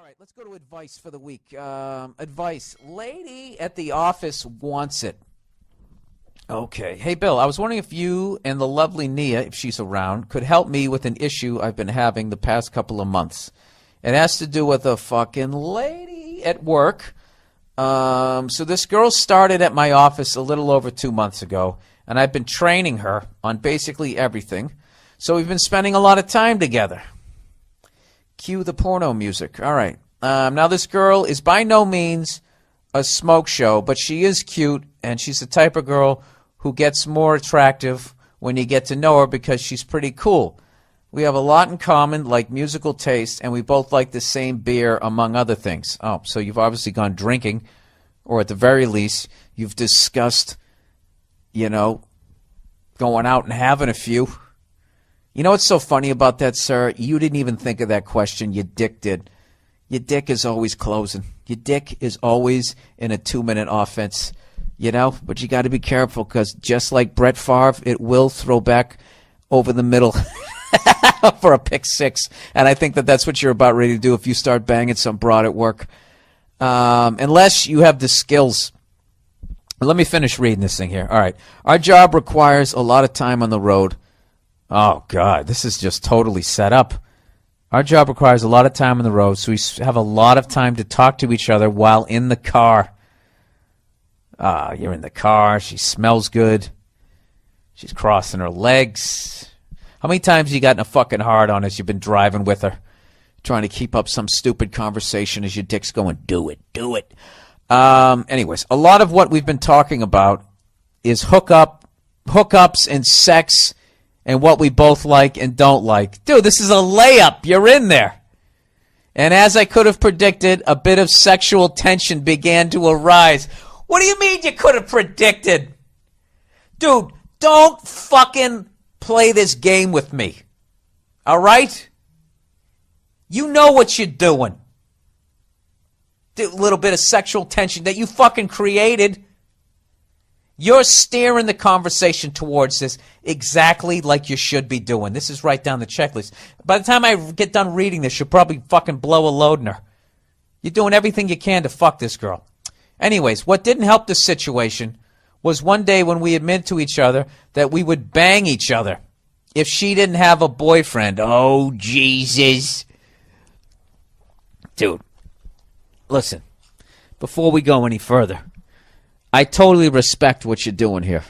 right, let's go to advice for the week. Advice. Lady at the office wants it. Okay. Hey, Bill, I was wondering if you and the lovely Nia, if she's around, could help me with an issue I've been having the past couple of months. It has to do with a fucking lady at work. So this girl started at my office a little over 2 months ago, and I've been training her on basically everything. So we've been spending a lot of time together. Cue the porno music. All right. Now this girl is by no means a smoke show, but she is cute, and she's the type of girl who gets more attractive when you get to know her because she's pretty cool. We have a lot in common, like musical taste, and we both like the same beer, among other things. Oh, so you've obviously gone drinking, or at the very least, you've discussed, going out and having a few. You know what's so funny about that, sir? You didn't even think of that question. Your dick did. Your dick is always closing. Your dick is always in a 2-minute offense, But you got to be careful because just like Brett Favre, it will throw back over the middle for a pick six. And I think that's what you're about ready to do if you start banging some broad at work. Unless you have the skills. Let me finish reading this thing here. All right. Our job requires a lot of time on the road. Oh, God, this is just totally set up. Our job requires a lot of time on the road, so we have a lot of time to talk to each other while in the car. You're in the car. She smells good. She's crossing her legs. How many times you gotten a fucking hard on as you've been driving with her, trying to keep up some stupid conversation as your dick's going, do it, do it. Anyways, a lot of what we've been talking about is hookups and sex and what we both like and don't like. Dude, this is a layup. You're in there. And as I could have predicted, a bit of sexual tension began to arise. What do you mean you could have predicted? Dude, don't fucking play this game with me. All right? You know what you're doing. A little bit of sexual tension that you fucking created. You're steering the conversation towards this exactly like you should be doing. This is right down the checklist. By the time I get done reading this, you'll probably fucking blow a load in her. You're doing everything you can to fuck this girl. Anyways, what didn't help the situation was one day when we admitted to each other that we would bang each other if she didn't have a boyfriend. Oh, Jesus. Dude, listen, before we go any further, I totally respect what you're doing here.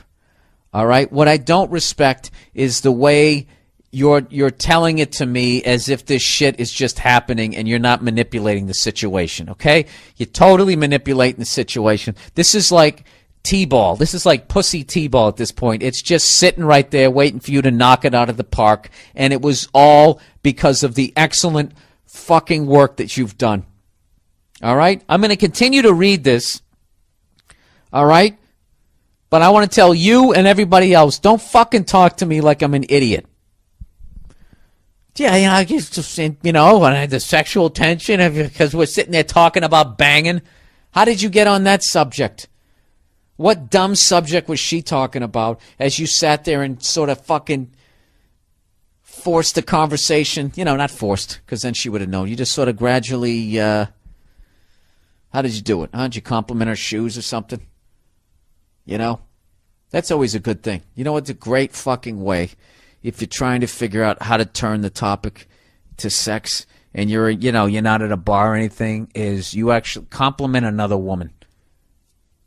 All right? What I don't respect is the way you're telling it to me as if this shit is just happening and you're not manipulating the situation, okay? You're totally manipulating the situation. This is like T-ball. This is like pussy T-ball at this point. It's just sitting right there waiting for you to knock it out of the park, and it was all because of the excellent fucking work that you've done. All right? I'm going to continue to read this. All right? But I want to tell you and everybody else, don't fucking talk to me like I'm an idiot. Yeah, I just, the sexual tension because we're sitting there talking about banging. How did you get on that subject? What dumb subject was she talking about as you sat there and sort of fucking forced the conversation? Not forced, because then she would have known. You just sort of gradually, how did you do it? Did you compliment her shoes or something? That's always a good thing. You know what's a great fucking way if you're trying to figure out how to turn the topic to sex and you're not at a bar or anything, is you actually compliment another woman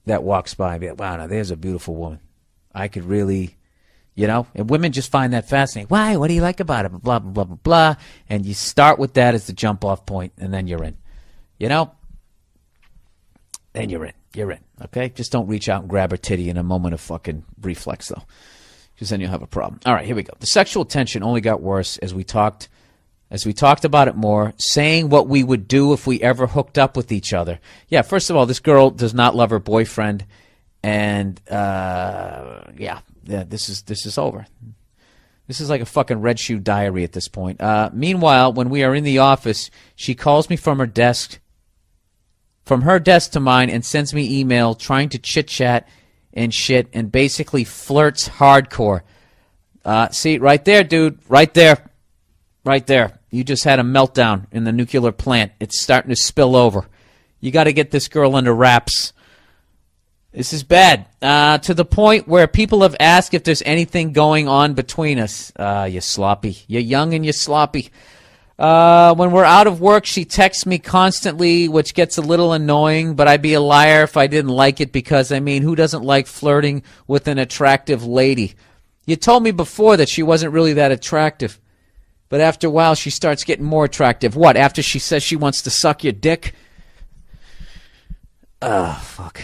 that walks by and be like, wow, now there's a beautiful woman. I could really, and women just find that fascinating. Why? What do you like about it? Blah, blah, blah, blah, blah. And you start with that as the jump off point, and then you're in. Then you're in. You're in, okay? Just don't reach out and grab her titty in a moment of fucking reflex, though, because then you'll have a problem. All right, here we go. The sexual tension only got worse as we talked about it more, saying what we would do if we ever hooked up with each other. Yeah, first of all, this girl does not love her boyfriend, and this is over. This is like a fucking Red Shoe Diary at this point. Meanwhile, when we are in the office, she calls me from her desk to mine, and sends me email trying to chit-chat and shit and basically flirts hardcore. See, right there, dude. Right there. Right there. You just had a meltdown in the nuclear plant. It's starting to spill over. You got to get this girl under wraps. This is bad. To the point where people have asked if there's anything going on between us. You're sloppy. You're young and you're sloppy. When we're out of work, she texts me constantly, which gets a little annoying, but I'd be a liar if I didn't like it because, I mean, who doesn't like flirting with an attractive lady? You told me before that she wasn't really that attractive, but after a while she starts getting more attractive. What, after she says she wants to suck your dick? Fuck.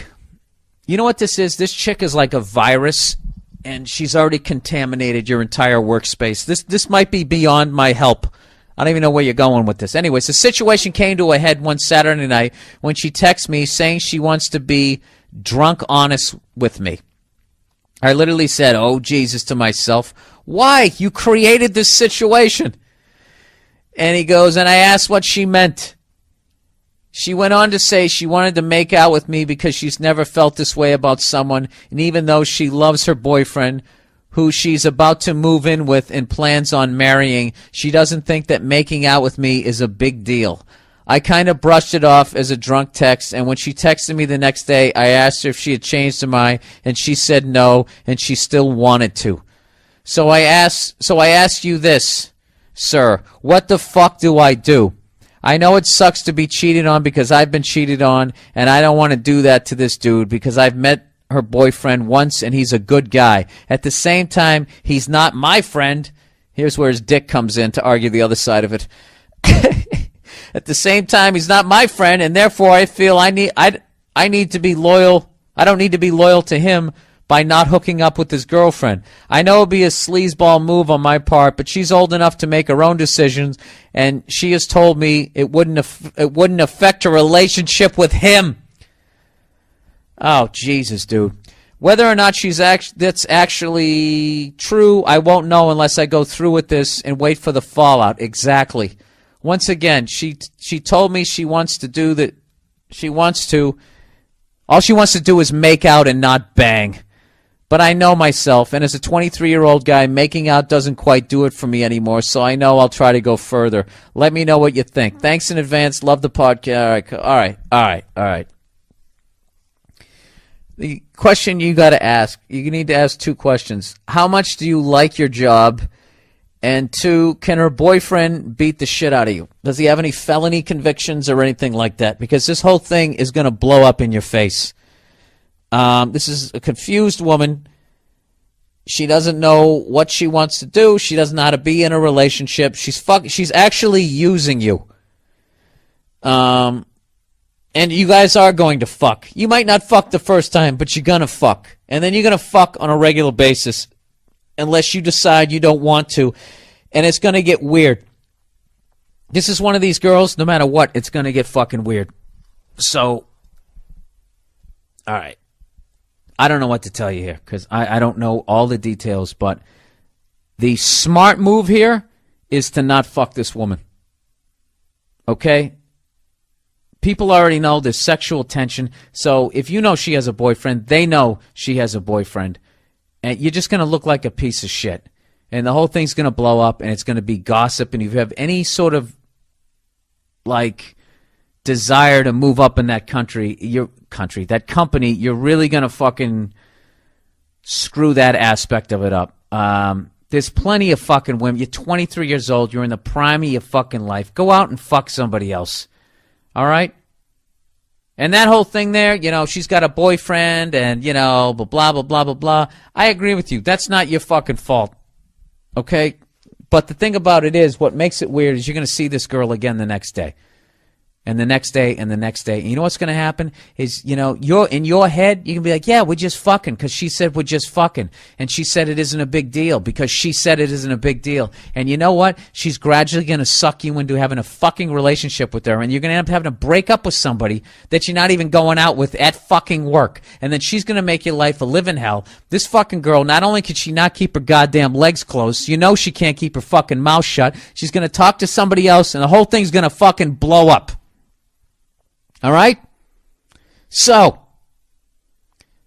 You know what this is? This chick is like a virus, and she's already contaminated your entire workspace. This might be beyond my help. I don't even know where you're going with this. Anyways, the situation came to a head one Saturday night when she texts me saying she wants to be drunk honest with me. I literally said, "Oh, Jesus," to myself. Why? You created this situation. And he goes, and I asked what she meant. She went on to say she wanted to make out with me because she's never felt this way about someone, and even though she loves her boyfriend, who she's about to move in with and plans on marrying, she doesn't think that making out with me is a big deal. I kind of brushed it off as a drunk text, and when she texted me the next day, I asked her if she had changed her mind, and she said no, and she still wanted to. So I ask you this, sir, what the fuck do I do? I know it sucks to be cheated on because I've been cheated on, and I don't want to do that to this dude because I've met her boyfriend once, and he's a good guy. At the same time, he's not my friend. Here's where his dick comes in to argue the other side of it. At the same time, he's not my friend, and therefore I feel I need to be loyal. I don't need to be loyal to him by not hooking up with his girlfriend. I know it'd be a sleazeball move on my part, but she's old enough to make her own decisions, and she has told me it wouldn't affect her relationship with him. Oh, Jesus, dude. Whether or not that's actually true, I won't know unless I go through with this and wait for the fallout. Exactly. Once again, she told me she wants to do that. All she wants to do is make out and not bang. But I know myself, and as a 23-year-old guy, making out doesn't quite do it for me anymore, so I know I'll try to go further. Let me know what you think. Thanks in advance. Love the podcast. All right. The question you got to ask, you need to ask two questions. How much do you like your job? And two, can her boyfriend beat the shit out of you? Does he have any felony convictions or anything like that? Because this whole thing is going to blow up in your face. This is a confused woman. She doesn't know what she wants to do. She doesn't know how to be in a relationship. She's actually using you. And you guys are going to fuck. You might not fuck the first time, but you're going to fuck. And then you're going to fuck on a regular basis unless you decide you don't want to. And it's going to get weird. This is one of these girls, no matter what, it's going to get fucking weird. So, all right. I don't know what to tell you here because I don't know all the details, but the smart move here is to not fuck this woman. Okay? People already know there's sexual tension, so if you know she has a boyfriend, they know she has a boyfriend, and you're just going to look like a piece of shit. And the whole thing's going to blow up, and it's going to be gossip, and if you have any sort of, like, desire to move up in that company, you're really going to fucking screw that aspect of it up. There's plenty of fucking women. You're 23 years old. You're in the prime of your fucking life. Go out and fuck somebody else. All right? And that whole thing there, she's got a boyfriend and, blah, blah, blah, blah, blah. I agree with you. That's not your fucking fault. Okay? But the thing about it is, what makes it weird is you're going to see this girl again the next day. And the next day, and the next day. And you know what's going to happen is, you're in your head, you can be like, yeah, we're just fucking because she said we're just fucking. And she said it isn't a big deal because she said it isn't a big deal. And you know what? She's gradually going to suck you into having a fucking relationship with her. And you're going to end up having to break up with somebody that you're not even going out with at fucking work. And then she's going to make your life a living hell. This fucking girl, not only can she not keep her goddamn legs closed, she can't keep her fucking mouth shut. She's going to talk to somebody else and the whole thing's going to fucking blow up. All right? So,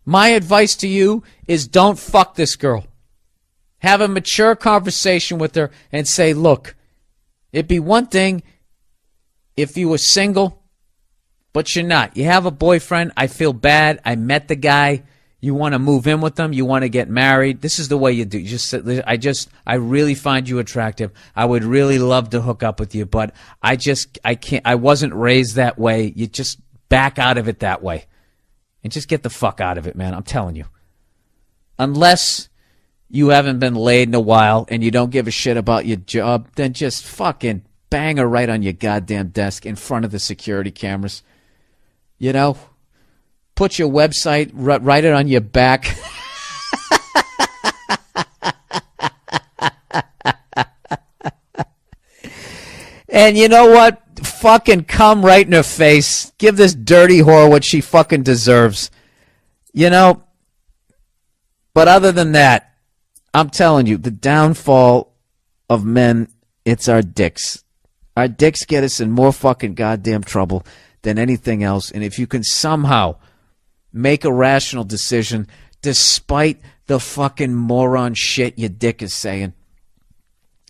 my advice to you is don't fuck this girl. Have a mature conversation with her and say, look, It'd be one thing if you were single, but you're not. You have a boyfriend. I feel bad. I met the guy. You want to move in with them. You want to get married. This is the way you do. I really find you attractive. I would really love to hook up with you, but I can't. I wasn't raised that way. You just back out of it that way. And just get the fuck out of it, man. I'm telling you. Unless you haven't been laid in a while and you don't give a shit about your job, then just fucking bang her right on your goddamn desk in front of the security cameras. You know? Put your website, write it on your back. And you know what? Fucking come right in her face. Give this dirty whore what she fucking deserves. You know? But other than that, I'm telling you, the downfall of men, it's our dicks. Our dicks get us in more fucking goddamn trouble than anything else. And if you can somehow make a rational decision despite the fucking moron shit your dick is saying.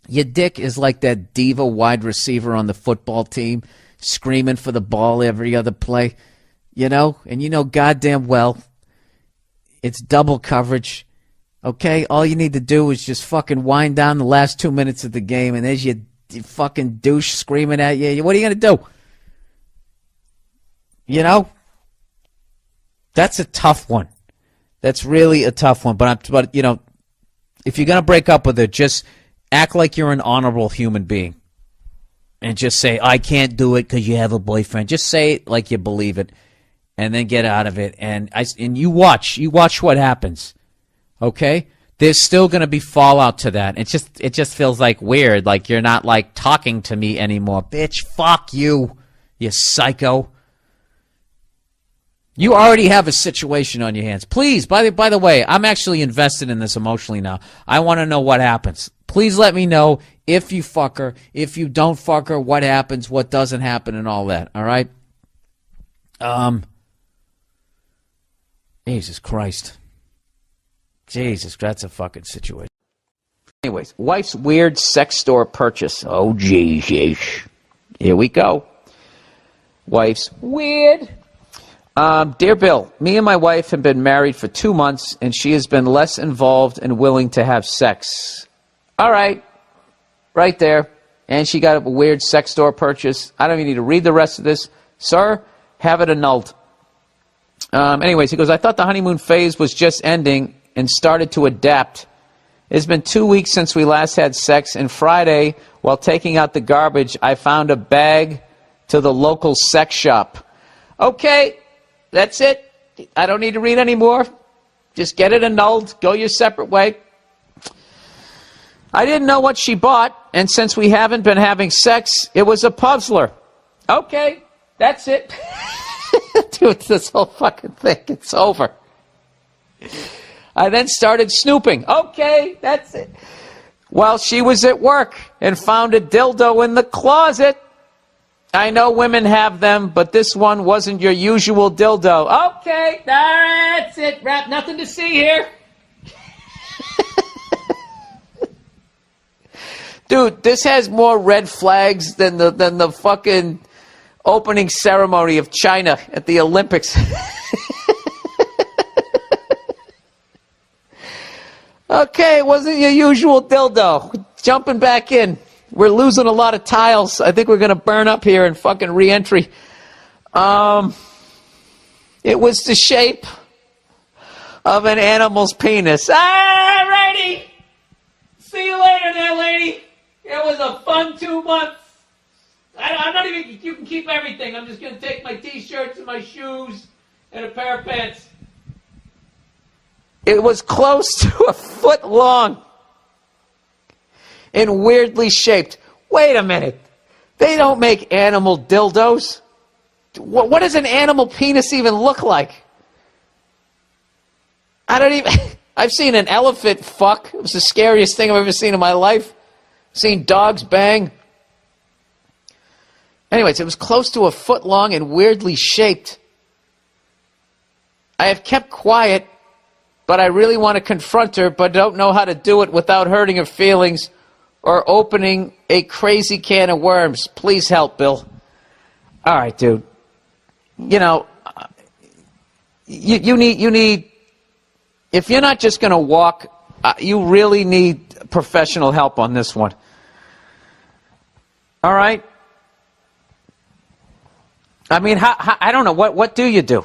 Your dick is like that diva wide receiver on the football team screaming for the ball every other play. You know? And you know goddamn well it's double coverage. Okay? All you need to do is just fucking wind down the last 2 minutes of the game and there's your fucking douche screaming at you. What are you going to do? You know? That's a tough one. That's really a tough one. But you know, if you're going to break up with her, just act like you're an honorable human being. And just say, I can't do it because you have a boyfriend. Just say it like you believe it. And then get out of it. And you watch what happens. Okay? There's still going to be fallout to that. It just feels like weird. Like you're not like talking to me anymore. Bitch, fuck you, you psycho. You already have a situation on your hands. Please, by the way, I'm actually invested in this emotionally now. I want to know what happens. Please let me know if you fuck her, if you don't fuck her, what happens, what doesn't happen, and all that. All right? Jesus Christ. Jesus, that's a fucking situation. Anyways, wife's weird sex store purchase. Oh, jeez. Here we go. Wife's weird. Dear Bill, me and my wife have been married for 2 months, and she has been less involved and willing to have sex. All right. Right there. And she got a weird sex store purchase. I don't even need to read the rest of this. Sir, have it annulled. Anyways, he goes, I thought the honeymoon phase was just ending and started to adapt. It's been 2 weeks since we last had sex, and Friday, while taking out the garbage, I found a bag to the local sex shop. Okay. That's it. I don't need to read anymore. Just get it annulled. Go your separate way. I didn't know what she bought, and since we haven't been having sex, it was a puzzler. Okay, that's it. Dude, this whole fucking thing, it's over. I then started snooping. Okay, that's it. While she was at work and found a dildo in the closet. I know women have them, but this one wasn't your usual dildo. Okay, that's it. Wrap, nothing to see here. Dude, this has more red flags than the fucking opening ceremony of China at the Olympics. Okay, it wasn't your usual dildo. Jumping back in. We're losing a lot of tiles. I think we're going to burn up here in fucking re-entry. It was the shape of an animal's penis. All righty. See you later there, lady. It was a fun 2 months. I'm not even, you can keep everything. I'm just going to take my t-shirts and my shoes and a pair of pants. It was close to a foot long. And weirdly shaped. Wait a minute. They don't make animal dildos. What does an animal penis even look like? I don't even... I've seen an elephant fuck. It was the scariest thing I've ever seen in my life. Seen dogs bang. Anyways, it was close to a foot long and weirdly shaped. I have kept quiet, but I really want to confront her, but don't know how to do it without hurting her feelings or opening a crazy can of worms. Please help, Bill. All right, dude. You know, you need, if you're not just going to walk, you really need professional help on this one. All right? I mean, I don't know. What do you do?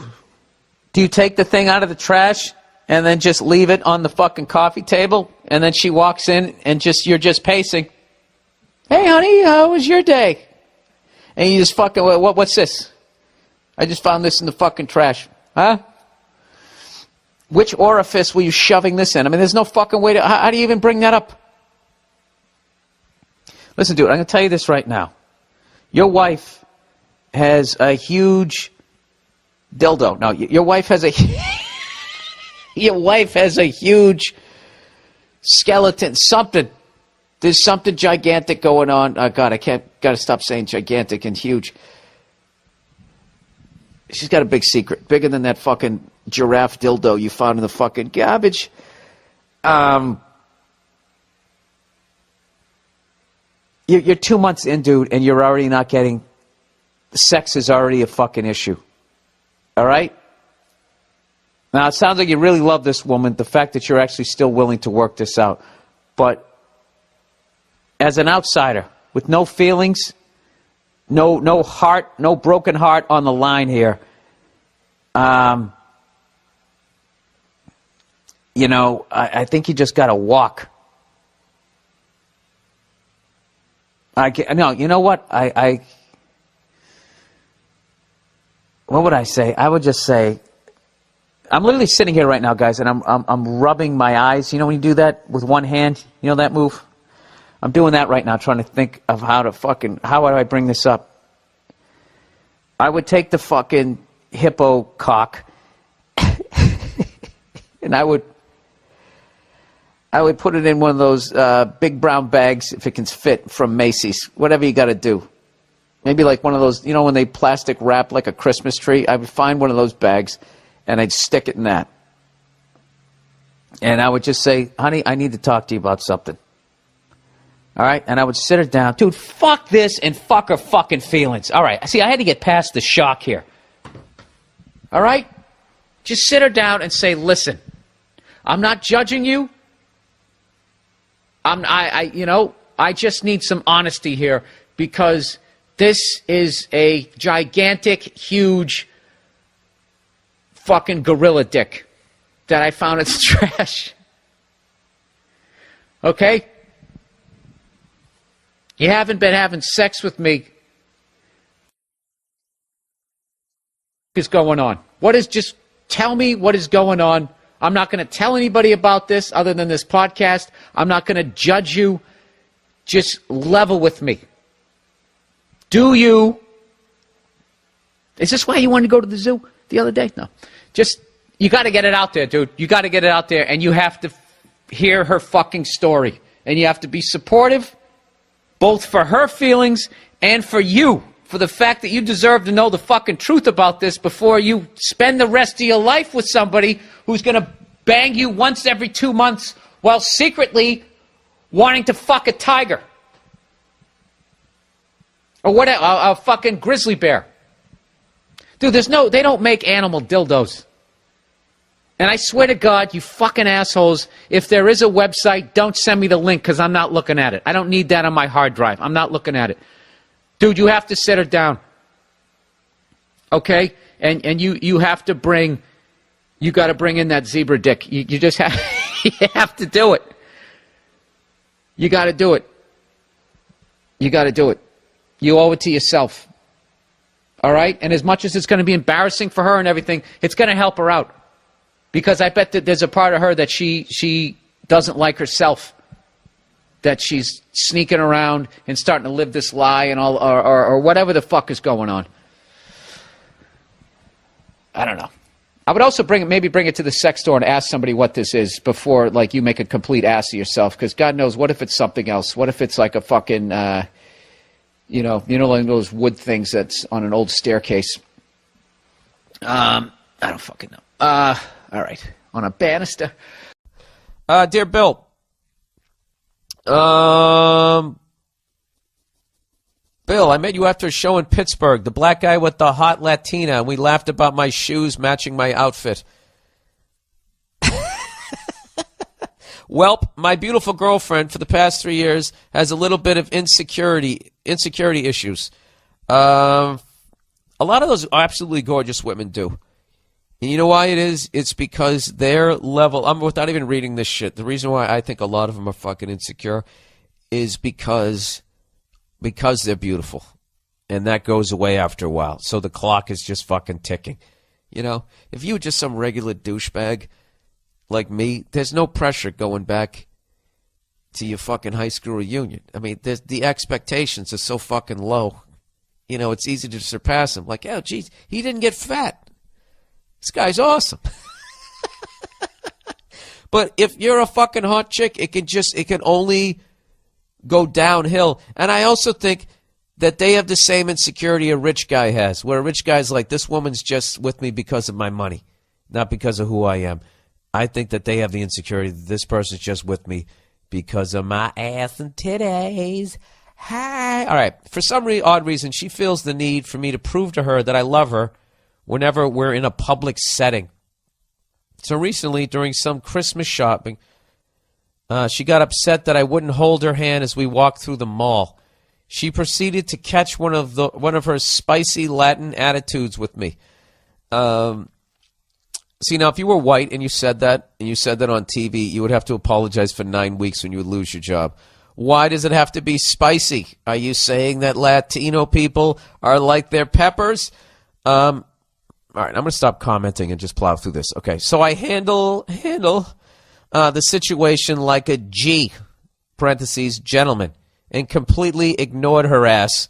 Do you take the thing out of the trash and then just leave it on the fucking coffee table? And then she walks in and you're just pacing. Hey, honey, how was your day? And you just fucking, what's this? I just found this in the fucking trash. Huh? Which orifice were you shoving this in? I mean, there's no fucking way to, how do you even bring that up? Listen, dude, I'm going to tell you this right now. Your wife has a huge dildo. No, your wife has a your wife has a huge skeleton. Something. There's something gigantic going on. Oh, God, got to stop saying gigantic and huge. She's got a big secret, bigger than that fucking giraffe dildo you found in the fucking garbage. You're 2 months in, dude, and you're already not getting. Sex is already a fucking issue. All right? Now, it sounds like you really love this woman, the fact that you're actually still willing to work this out. But as an outsider, with no feelings, no heart, no broken heart on the line here, you know, I think you just got to walk. No, you know what? What would I say? I would just say, I'm literally sitting here right now, guys, and I'm rubbing my eyes. You know when you do that with one hand? You know that move? I'm doing that right now, trying to think of how do I bring this up? I would take the fucking hippo cock and I would put it in one of those big brown bags, if it can fit, from Macy's. Whatever you got to do. Maybe like one of those, you know, when they plastic wrap like a Christmas tree. I would find one of those bags, and I'd stick it in that. And I would just say, honey, I need to talk to you about something. All right? And I would sit her down. Dude, fuck this and fuck her fucking feelings. All right. See, I had to get past the shock here. All right? Just sit her down and say, listen, I'm not judging you. I just need some honesty here, because this is a gigantic, huge fucking gorilla dick that I found in the trash. Okay? You haven't been having sex with me. What is going on? Just tell me what is going on. I'm not going to tell anybody about this other than this podcast. I'm not going to judge you. Just level with me. Is this why you wanted to go to the zoo the other day? No. You got to get it out there, dude. You got to get it out there, and you have to hear her fucking story. And you have to be supportive, both for her feelings and for you, for the fact that you deserve to know the fucking truth about this before you spend the rest of your life with somebody who's going to bang you once every 2 months while secretly wanting to fuck a tiger. Or what? A fucking grizzly bear. Dude, they don't make animal dildos. And I swear to God, you fucking assholes, if there is a website, don't send me the link, because I'm not looking at it. I don't need that on my hard drive. I'm not looking at it. Dude, you have to sit her down. Okay? And you have to you got to bring in that zebra dick. You just have, you have to do it. You got to do it. You got to do it. You owe it to yourself. All right? And as much as it's going to be embarrassing for her and everything, it's going to help her out. Because I bet that there's a part of her that she doesn't like herself. That she's sneaking around and starting to live this lie and all, or whatever the fuck is going on. I don't know. I would also maybe bring it to the sex store and ask somebody what this is before, like, you make a complete ass of yourself. Because God knows, what if it's something else? What if it's like a fucking, like those wood things that's on an old staircase? I don't fucking know. All right. On a banister. Dear Bill, Bill, I met you after a show in Pittsburgh. The black guy with the hot Latina, and we laughed about my shoes matching my outfit. Welp, my beautiful girlfriend for the past 3 years has a little bit of insecurity issues. A lot of those absolutely gorgeous women do. And you know why it is? It's because their level, without even reading this shit, the reason why I think a lot of them are fucking insecure is because they're beautiful. And that goes away after a while. So the clock is just fucking ticking. You know, if you were just some regular douchebag like me, there's no pressure going back to your fucking high school reunion. I mean, the expectations are so fucking low. You know, it's easy to surpass them. Like, oh, geez, he didn't get fat. This guy's awesome. But if you're a fucking hot chick, it can only go downhill. And I also think that they have the same insecurity a rich guy has, where a rich guy's like, this woman's just with me because of my money, not because of who I am. I think that they have the insecurity that this person's just with me because of my ass and titties. Hi. All right. For some odd reason, she feels the need for me to prove to her that I love her whenever we're in a public setting. So recently, during some Christmas shopping, she got upset that I wouldn't hold her hand as we walked through the mall. She proceeded to catch one of her spicy Latin attitudes with me. See, now, if you were white and you said that on TV, you would have to apologize for 9 weeks when you would lose your job. Why does it have to be spicy? Are you saying that Latino people are like their peppers? All right, I'm going to stop commenting and just plow through this. Okay, so I handle the situation like a G, parentheses, gentleman, and completely ignored her ass.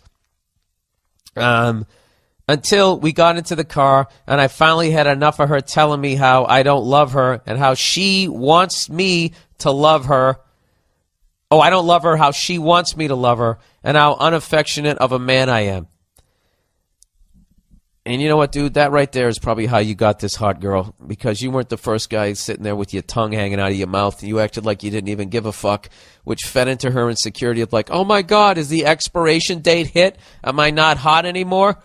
Until we got into the car, and I finally had enough of her telling me how I don't love her and how she wants me to love her. Oh, I don't love her, how she wants me to love her, and how unaffectionate of a man I am. And you know what, dude? That right there is probably how you got this hot girl, because you weren't the first guy sitting there with your tongue hanging out of your mouth, and you acted like you didn't even give a fuck, which fed into her insecurity of like, oh my God, is the expiration date hit? Am I not hot anymore?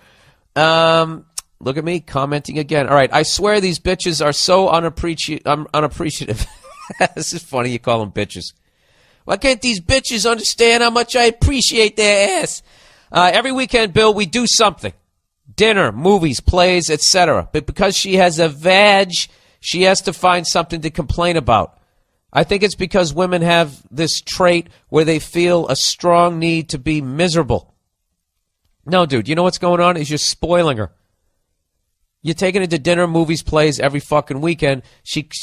Look at me commenting again. All right, I swear these bitches are so unappreciative. This is funny, you call them bitches. Why can't these bitches understand how much I appreciate their ass? Every weekend, Bill, we do something. Dinner, movies, plays, etc. But because she has a vag, she has to find something to complain about. I think it's because women have this trait where they feel a strong need to be miserable. No, dude, you know what's going on is you're spoiling her. You're taking her to dinner, movies, plays every fucking weekend.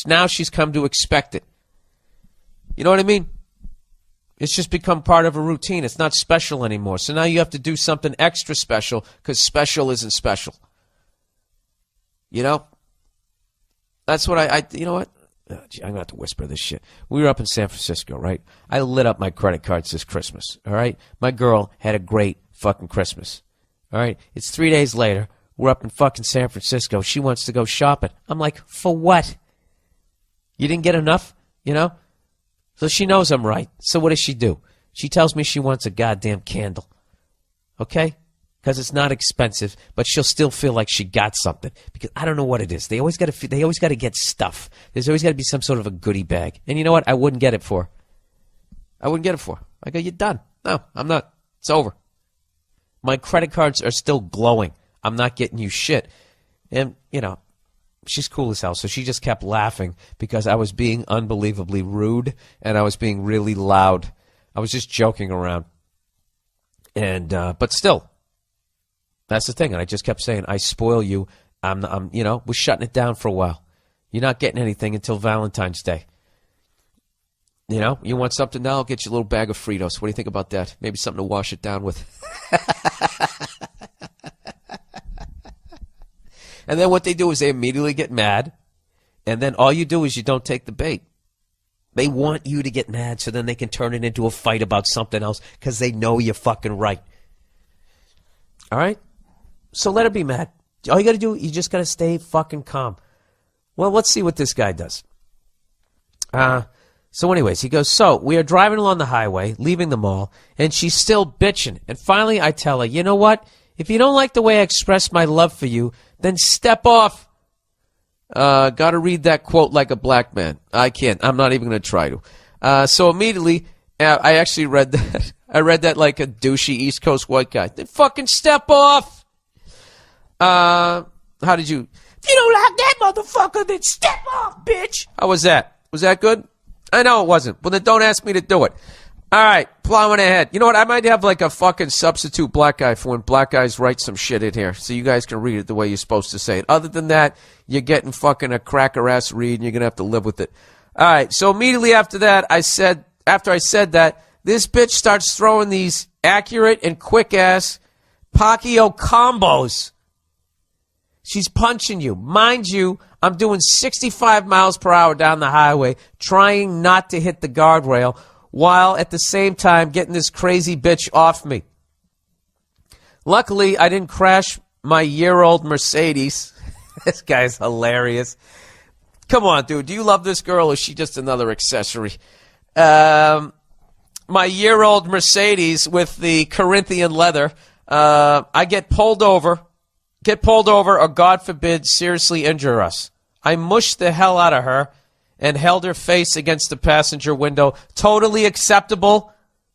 Now she's come to expect it. You know what I mean? It's just become part of a routine. It's not special anymore. So now you have to do something extra special because special isn't special. You know? That's what you know what? Oh, gee, I'm going to have to whisper this shit. We were up in San Francisco, right? I lit up my credit cards this Christmas, all right? My girl had a great fucking Christmas, all right? It's 3 days later. We're up in fucking San Francisco. She wants to go shopping. I'm like, for what? You didn't get enough, you know? So she knows I'm right. So what does she do? She tells me she wants a goddamn candle, okay? Because it's not expensive, but she'll still feel like she got something. Because I don't know what it is. They always got to get stuff. There's always got to be some sort of a goodie bag. And you know what? I wouldn't get it for her. I wouldn't get it for her. I go, you're done. No, I'm not. It's over. My credit cards are still glowing. I'm not getting you shit. And, you know, she's cool as hell. So she just kept laughing because I was being unbelievably rude and I was being really loud. I was just joking around. And, but still. That's the thing, and I just kept saying, I spoil you. You know, we're shutting it down for a while. You're not getting anything until Valentine's Day. You know, you want something now? I'll get you a little bag of Fritos. What do you think about that? Maybe something to wash it down with. And then what they do is they immediately get mad, and then all you do is you don't take the bait. They want you to get mad so then they can turn it into a fight about something else because they know you're fucking right. All right? So let her be mad. All you got to do, you just got to stay fucking calm. Well, let's see what this guy does. So anyways, he goes, so we are driving along the highway, leaving the mall, and she's still bitching. And finally I tell her, you know what? If you don't like the way I express my love for you, then step off. Gotta read that quote like a black man. I can't. I'm not even going to try to. So immediately, I actually read that. I read that like a douchey East Coast white guy. Then fucking step off. How did you? If you don't like that motherfucker, then step off, bitch. How was that? Was that good? I know it wasn't. Well, then don't ask me to do it. All right, plowing ahead. You know what? I might have like a fucking substitute black guy for when black guys write some shit in here, so you guys can read it the way you're supposed to say it. Other than that, you're getting fucking a cracker ass read, and you're gonna have to live with it. All right. So immediately after that, after I said that, this bitch starts throwing these accurate and quick ass Pacquiao combos. She's punching you. Mind you, I'm doing 65 miles per hour down the highway, trying not to hit the guardrail, while at the same time getting this crazy bitch off me. Luckily, I didn't crash my year-old Mercedes. This guy's hilarious. Come on, dude. Do you love this girl, or is she just another accessory? My year-old Mercedes with the Corinthian leather. I get pulled over, or God forbid, seriously injure us. I mushed the hell out of her and held her face against the passenger window. Totally acceptable.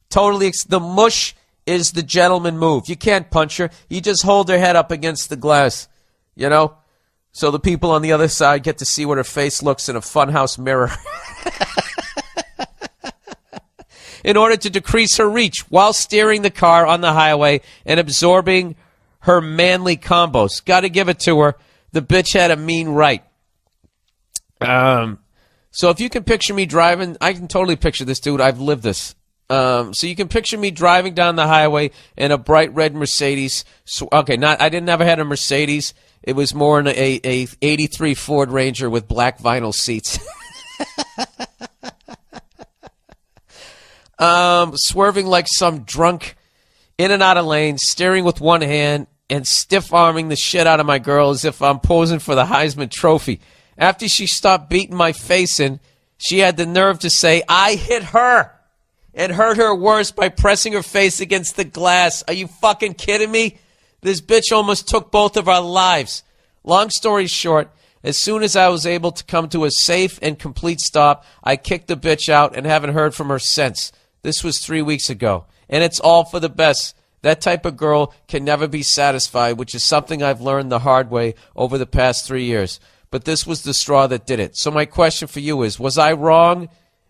The mush is the gentleman move. You can't punch her. You just hold her head up against the glass, you know, so the people on the other side get to see what her face looks in a funhouse mirror. In order to decrease her reach while steering the car on the highway and absorbing her manly combos. Got to give it to her. The bitch had a mean right. So if you can picture me driving, I can totally picture this, dude. I've lived this. So you can picture me driving down the highway in a bright red Mercedes. Okay, I didn't ever had a Mercedes. It was more in a 83 Ford Ranger with black vinyl seats. Swerving like some drunk, in and out of lanes, steering with one hand, and stiff-arming the shit out of my girl as if I'm posing for the Heisman Trophy. After she stopped beating my face in, she had the nerve to say, I hit her, and hurt her worse by pressing her face against the glass. Are you fucking kidding me? This bitch almost took both of our lives. Long story short, as soon as I was able to come to a safe and complete stop, I kicked the bitch out and haven't heard from her since. This was 3 weeks ago, and it's all for the best. That type of girl can never be satisfied, which is something I've learned the hard way over the past 3 years. But this was the straw that did it. So my question for you is, was I wrong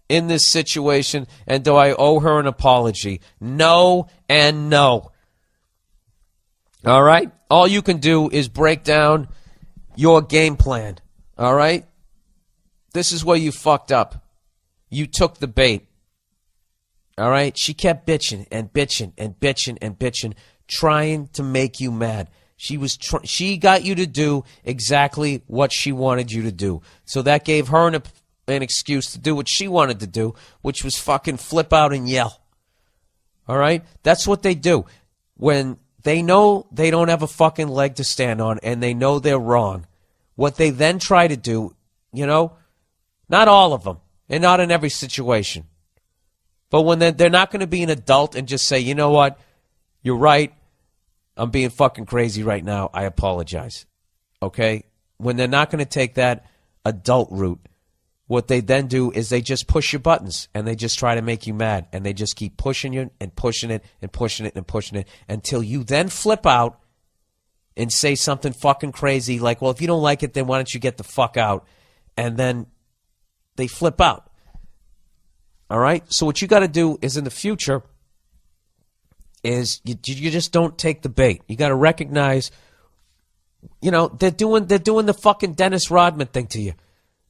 in this situation, and do I owe her an apology? No and no. All right? All you can do is break down your game plan. All right? This is where you fucked up. You took the bait. All right? She kept bitching and bitching and bitching and bitching, trying to make you mad. She got you to do exactly what she wanted you to do. So that gave her an excuse to do what she wanted to do, which was fucking flip out and yell. All right? That's what they do. When they know they don't have a fucking leg to stand on and they know they're wrong, what they then try to do, you know, not all of them and not in every situation, but when they're not going to be an adult and just say, you know what, you're right, I'm being fucking crazy right now, I apologize. Okay? When they're not going to take that adult route, what they then do is they just push your buttons and they just try to make you mad, and they just keep pushing you and pushing it and pushing it and pushing it until you then flip out and say something fucking crazy like, well, if you don't like it, then why don't you get the fuck out? And then they flip out. All right? So what you got to do is in the future is you just don't take the bait. You got to recognize, you know, they're doing the fucking Dennis Rodman thing to you.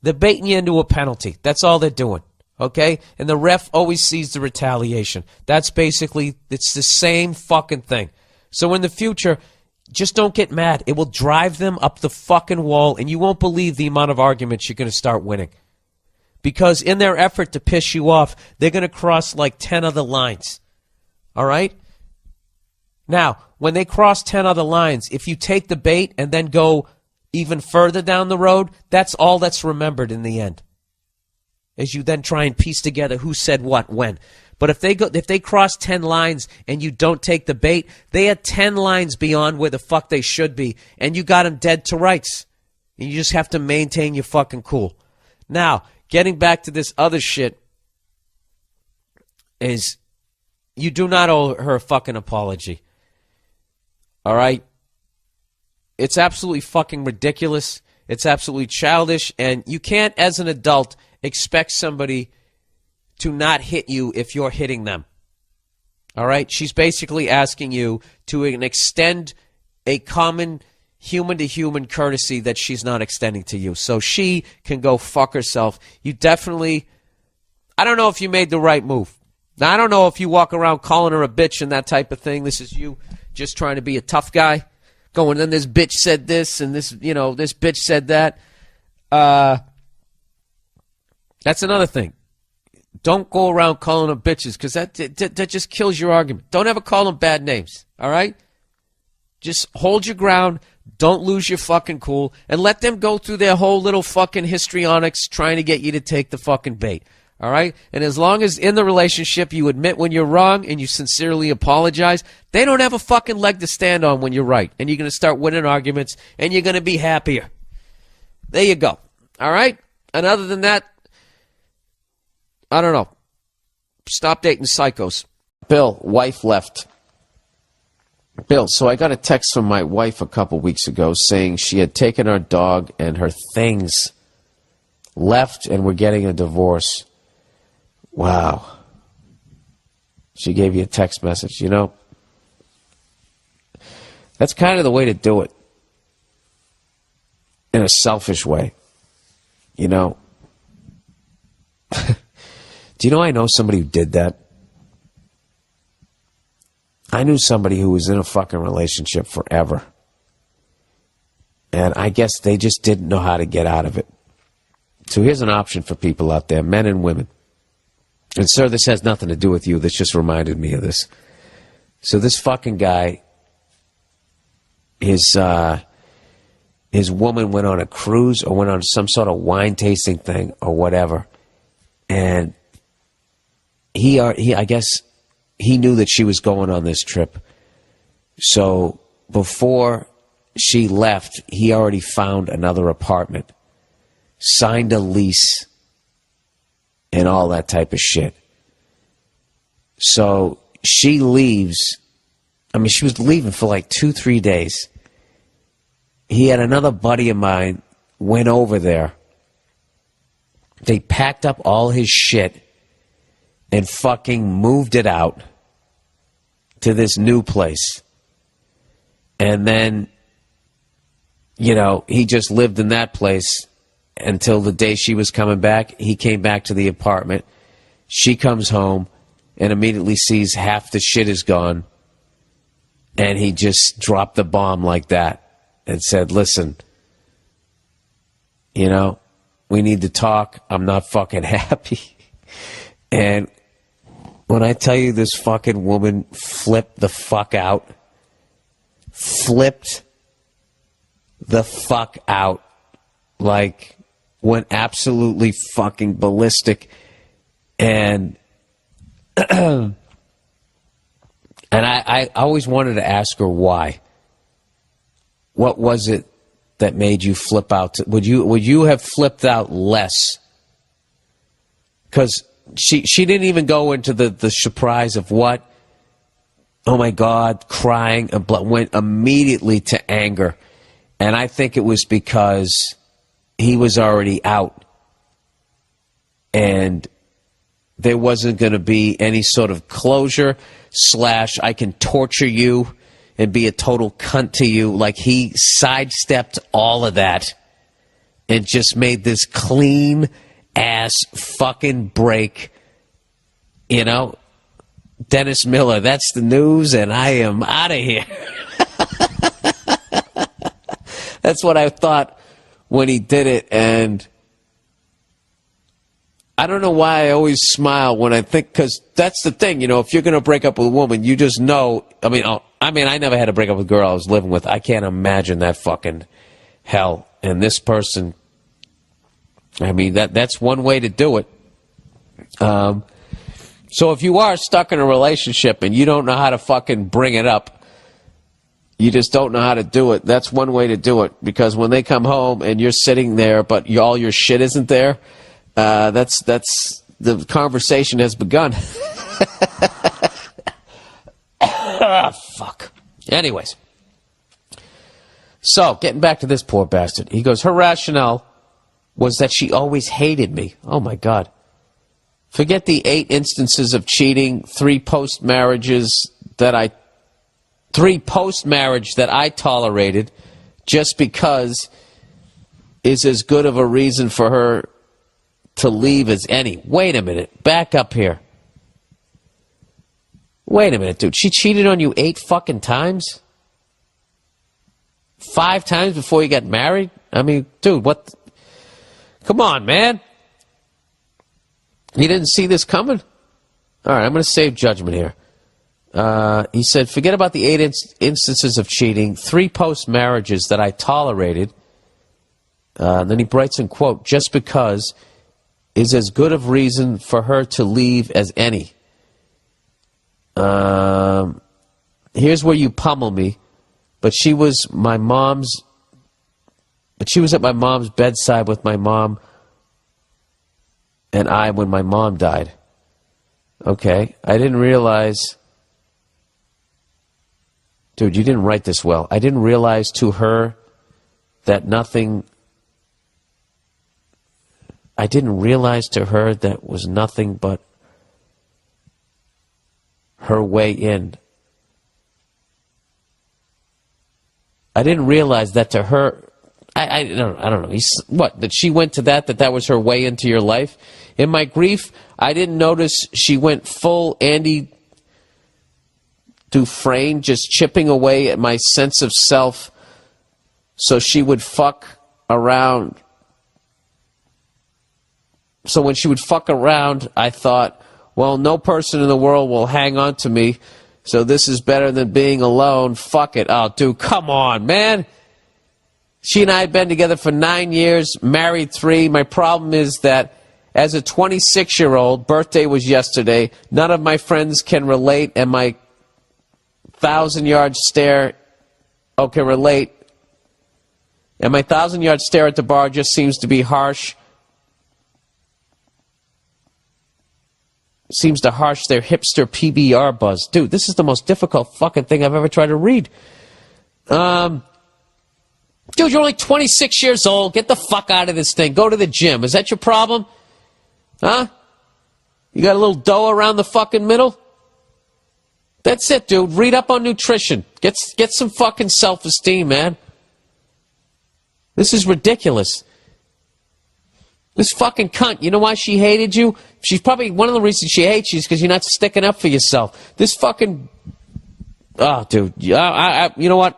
They're baiting you into a penalty. That's all they're doing. Okay? And the ref always sees the retaliation. That's basically, it's the same fucking thing. So in the future, just don't get mad. It will drive them up the fucking wall, and you won't believe the amount of arguments you're going to start winning. Because in their effort to piss you off, they're going to cross like 10 other lines. All right? Now, when they cross 10 other lines, if you take the bait and then go even further down the road, that's all that's remembered in the end. as you then try and piece together who said what when. But if they cross 10 lines and you don't take the bait, they are 10 lines beyond where the fuck they should be, and you got them dead to rights. And you just have to maintain your fucking cool. Now, getting back to this other shit is you do not owe her a fucking apology. All right? It's absolutely fucking ridiculous. It's absolutely childish, and you can't, as an adult, expect somebody to not hit you if you're hitting them. All right? She's basically asking you to extend a common human-to-human courtesy that she's not extending to you. So she can go fuck herself. You definitely... I don't know if you made the right move. Now, I don't know if you walk around calling her a bitch and that type of thing. This is you just trying to be a tough guy. Going, then this bitch said this, and this, this bitch said that. That's another thing. Don't go around calling them bitches, because that just kills your argument. Don't ever call them bad names, all right? Just hold your ground. Don't lose your fucking cool, and let them go through their whole little fucking histrionics trying to get you to take the fucking bait, all right? And as long as in the relationship you admit when you're wrong and you sincerely apologize, they don't have a fucking leg to stand on when you're right, and you're going to start winning arguments, and you're going to be happier. There you go, all right? And other than that, I don't know. Stop dating psychos. Bill, wife left. Bill, so I got a text from my wife a couple weeks ago saying she had taken our dog and her things, left, and we're getting a divorce. Wow. She gave you a text message, That's kind of the way to do it. In a selfish way. Do you know I know somebody who did that? I knew somebody who was in a fucking relationship forever. And I guess they just didn't know how to get out of it. So here's an option for people out there, men and women. And sir, this has nothing to do with you. This just reminded me of this. So this fucking guy, his woman went on a cruise or went on some sort of wine tasting thing or whatever. And I guess he knew that she was going on this trip. So before she left, he already found another apartment, signed a lease, and all that type of shit. So she leaves. I mean, she was leaving for like 2-3 days. He had another buddy of mine, went over there. They packed up all his shit and fucking moved it out to this new place. And then, he just lived in that place until the day she was coming back. He came back to the apartment. She comes home and immediately sees half the shit is gone. And he just dropped the bomb like that and said, listen, we need to talk. I'm not fucking happy. And when I tell you this fucking woman flipped the fuck out, like went absolutely fucking ballistic. And and I always wanted to ask her why. What was it that made you flip out? Would you have flipped out less? Because she didn't even go into the surprise of what? Oh my God, crying, went immediately to anger. And I think it was because he was already out. And there wasn't going to be any sort of closure / I can torture you and be a total cunt to you. Like, he sidestepped all of that and just made this clean ass fucking break. Dennis Miller, that's the news, and I am out of here. That's what I thought when he did it, and I don't know why I always smile when I think, because that's the thing, if you're going to break up with a woman, you just know. I never had to break up with a girl I was living with. I can't imagine that fucking hell. And this person, that's one way to do it. So if you are stuck in a relationship and you don't know how to fucking bring it up, you just don't know how to do it, that's one way to do it. Because when they come home and you're sitting there but all your shit isn't there, that's the conversation has begun. Fuck. Anyways. So, getting back to this poor bastard. He goes, her rationale was that she always hated me. Oh my God. Forget the 8 instances of cheating, 3 post-marriage that I tolerated just because is as good of a reason for her to leave as any. Wait a minute. Back up here. Wait a minute, dude. She cheated on you 8 fucking times? 5 times before you got married? I mean, dude, what? Come on, man. You didn't see this coming? All right, I'm going to save judgment here. He said, forget about the 8 instances of cheating, 3 post-marriages that I tolerated. Then he writes in quote, just because is as good of reason for her to leave as any. Here's where you pummel me. But she was at my mom's bedside with my mom and I when my mom died. Okay, I didn't realize... Dude, you didn't write this well. I didn't realize to her that nothing... I didn't realize to her that was nothing but her way in. I didn't realize that to her... I don't know. What, that she went to that was her way into your life? In my grief, I didn't notice she went full Andy Dufresne, just chipping away at my sense of self so she would fuck around. So when she would fuck around, I thought, well, no person in the world will hang on to me, so this is better than being alone. Fuck it. Oh, dude, come on, man. She and I had been together for 9 years, married 3. My problem is that as a 26-year-old, birthday was yesterday, none of my friends can relate, and my 1,000-yard stare, can relate, and my 1,000-yard stare at the bar just seems to be harsh. Seems to harsh their hipster PBR buzz. Dude, this is the most difficult fucking thing I've ever tried to read. Dude, you're only 26 years old. Get the fuck out of this thing. Go to the gym. Is that your problem? Huh? You got a little dough around the fucking middle? That's it, dude. Read up on nutrition. Get some fucking self-esteem, man. This is ridiculous. This fucking cunt, you know why she hated you? She's probably, one of the reasons she hates you is because you're not sticking up for yourself. This fucking... Oh, dude. You know what?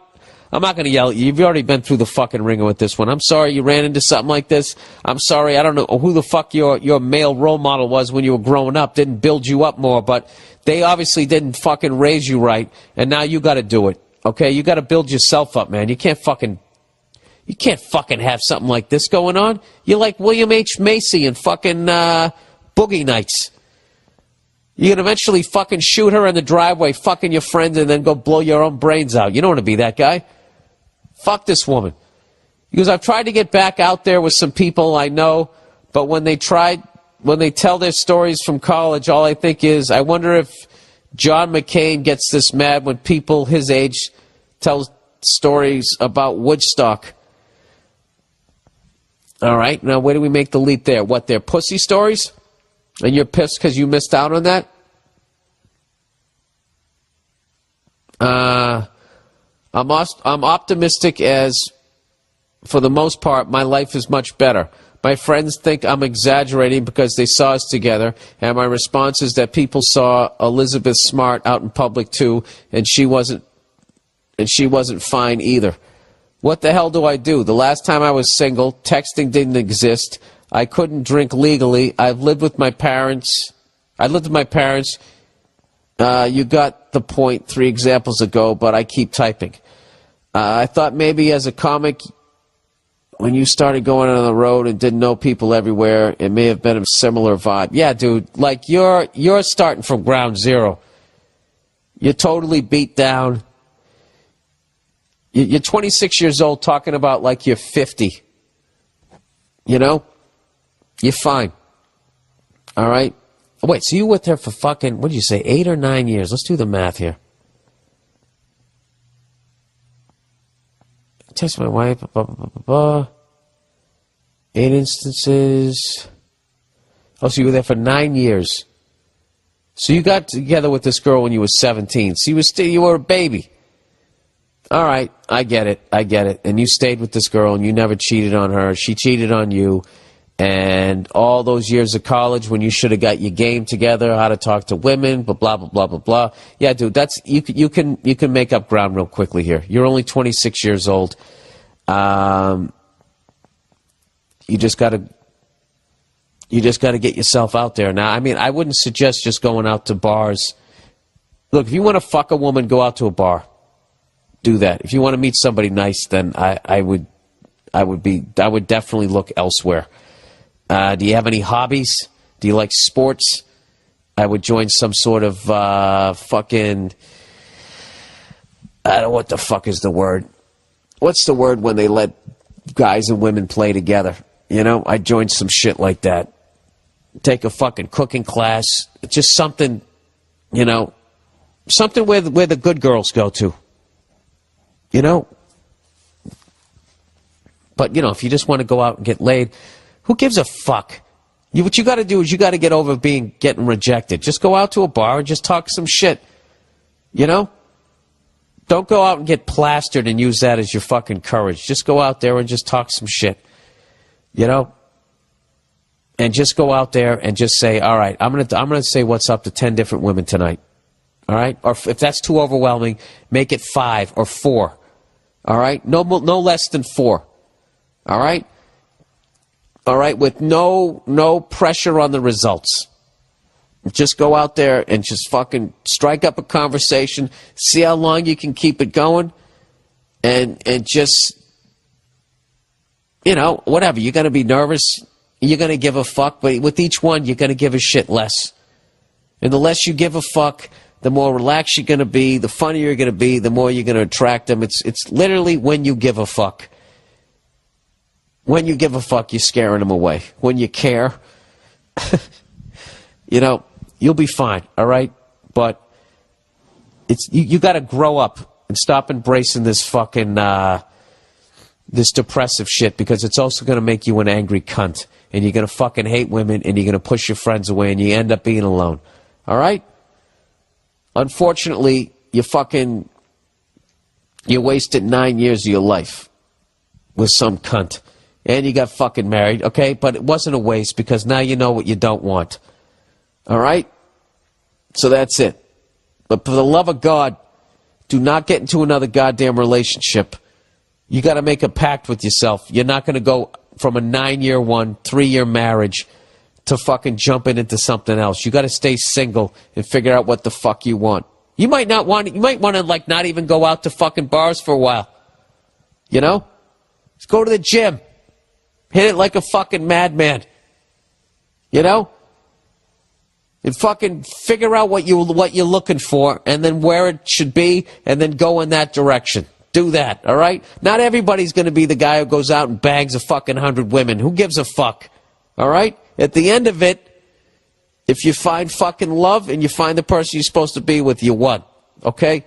I'm not going to yell at you. You've already been through the fucking ringer with this one. I'm sorry you ran into something like this. I'm sorry. I don't know who the fuck your male role model was when you were growing up. Didn't build you up more, but they obviously didn't fucking raise you right, and now you got to do it. Okay? You got to build yourself up, man. You can't fucking have something like this going on. You're like William H. Macy and fucking Boogie Nights. You can eventually fucking shoot her in the driveway, fucking your friends, and then go blow your own brains out. You don't want to be that guy. Fuck this woman. Because I've tried to get back out there with some people I know, but when they tell their stories from college, all I think is, I wonder if John McCain gets this mad when people his age tell stories about Woodstock. All right, now where do we make the leap there? What, they're pussy stories? And you're pissed because you missed out on that? I'm optimistic as, for the most part, my life is much better. My friends think I'm exaggerating because they saw us together, and my response is that people saw Elizabeth Smart out in public too, and she wasn't fine either. What the hell do I do? The last time I was single, texting didn't exist. I couldn't drink legally. I lived with my parents. You got the point 3 examples ago, but I keep typing. I thought maybe as a comic when you started going on the road and didn't know people everywhere, it may have been a similar vibe. Yeah, dude, like you're starting from ground zero. You're totally beat down. You're 26 years old talking about like you're 50. You know? You're fine. All right? Oh, wait, so you were there for fucking, what did you say, 8 or 9 years? Let's do the math here. Text my wife, blah, blah, blah, blah, blah. 8 instances. Oh, so you were there for 9 years. So you got together with this girl when you were 17. So you were a baby. All right, I get it. And you stayed with this girl and you never cheated on her. She cheated on you. And all those years of college when you should have got your game together, how to talk to women, blah, blah, blah, blah, blah, blah. Yeah, dude, that's, you can make up ground real quickly here. You're only 26 years old. You just gotta get yourself out there. Now, I mean, I wouldn't suggest just going out to bars. Look, if you want to fuck a woman, go out to a bar. Do that. If you want to meet somebody nice, then I would definitely look elsewhere. Do you have any hobbies? Do you like sports? I would join some sort of fucking, I don't know what the fuck is the word. What's the word when they let guys and women play together? You know, I'd join some shit like that. Take a fucking cooking class. Just something, you know, something where the good girls go to. You know? But, you know, if you just want to go out and get laid, who gives a fuck? What you got to do is you got to get over getting rejected. Just go out to a bar and just talk some shit. You know? Don't go out and get plastered and use that as your fucking courage. Just go out there and just talk some shit. You know? And just go out there and just say, all right, I'm gonna say what's up to 10 different women tonight. All right? Or if that's too overwhelming, make it 5 or 4. All right? No less than 4. All right? All right? With no pressure on the results. Just go out there and just fucking strike up a conversation, see how long you can keep it going, and just, you know, whatever. You're going to be nervous. You're going to give a fuck. But with each one, you're going to give a shit less. And the less you give a fuck, the more relaxed you're going to be, the funnier you're going to be, the more you're going to attract them. It's literally when you give a fuck. When you give a fuck, you're scaring them away. When you care, you know, you'll be fine, all right? But it's you got to grow up and stop embracing this fucking this depressive shit, because it's also going to make you an angry cunt, and you're going to fucking hate women, and you're going to push your friends away, and you end up being alone, all right? Unfortunately, you wasted 9 years of your life with some cunt. And you got fucking married, okay? But it wasn't a waste, because now you know what you don't want. All right? So that's it. But for the love of God, do not get into another goddamn relationship. You got to make a pact with yourself. You're not going to go from a 9-year one, 3-year marriage to fucking jumping into something else. You got to stay single and figure out what the fuck you want. You might want to like not even go out to fucking bars for a while. You know? Just go to the gym. Hit it like a fucking madman. You know? And fucking figure out what you're looking for, and then where it should be, and then go in that direction. Do that, all right? Not everybody's going to be the guy who goes out and bags a fucking 100 women. Who gives a fuck? All right? At the end of it, if you find fucking love and you find the person you're supposed to be with, you won. Okay?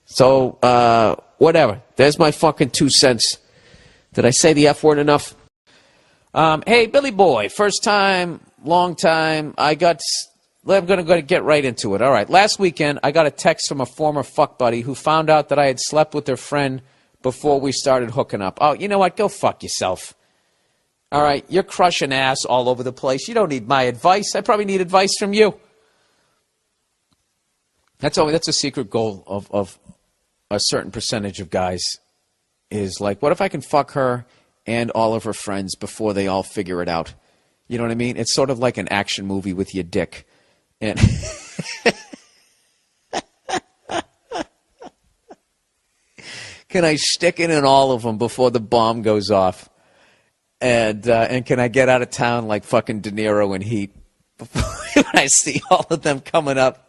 So, whatever. There's my fucking 2 cents. Did I say the F word enough? Hey, Billy boy, first time, long time. I'm going to get right into it. All right. Last weekend, I got a text from a former fuck buddy who found out that I had slept with their friend before we started hooking up. Oh, you know what? Go fuck yourself. All right. You're crushing ass all over the place. You don't need my advice. I probably need advice from you. That's a secret goal of a certain percentage of guys, is like, what if I can fuck her and all of her friends before they all figure it out? You know what I mean? It's sort of like an action movie with your dick. And can I stick it in all of them before the bomb goes off? And can I get out of town like fucking De Niro in Heat before when I see all of them coming up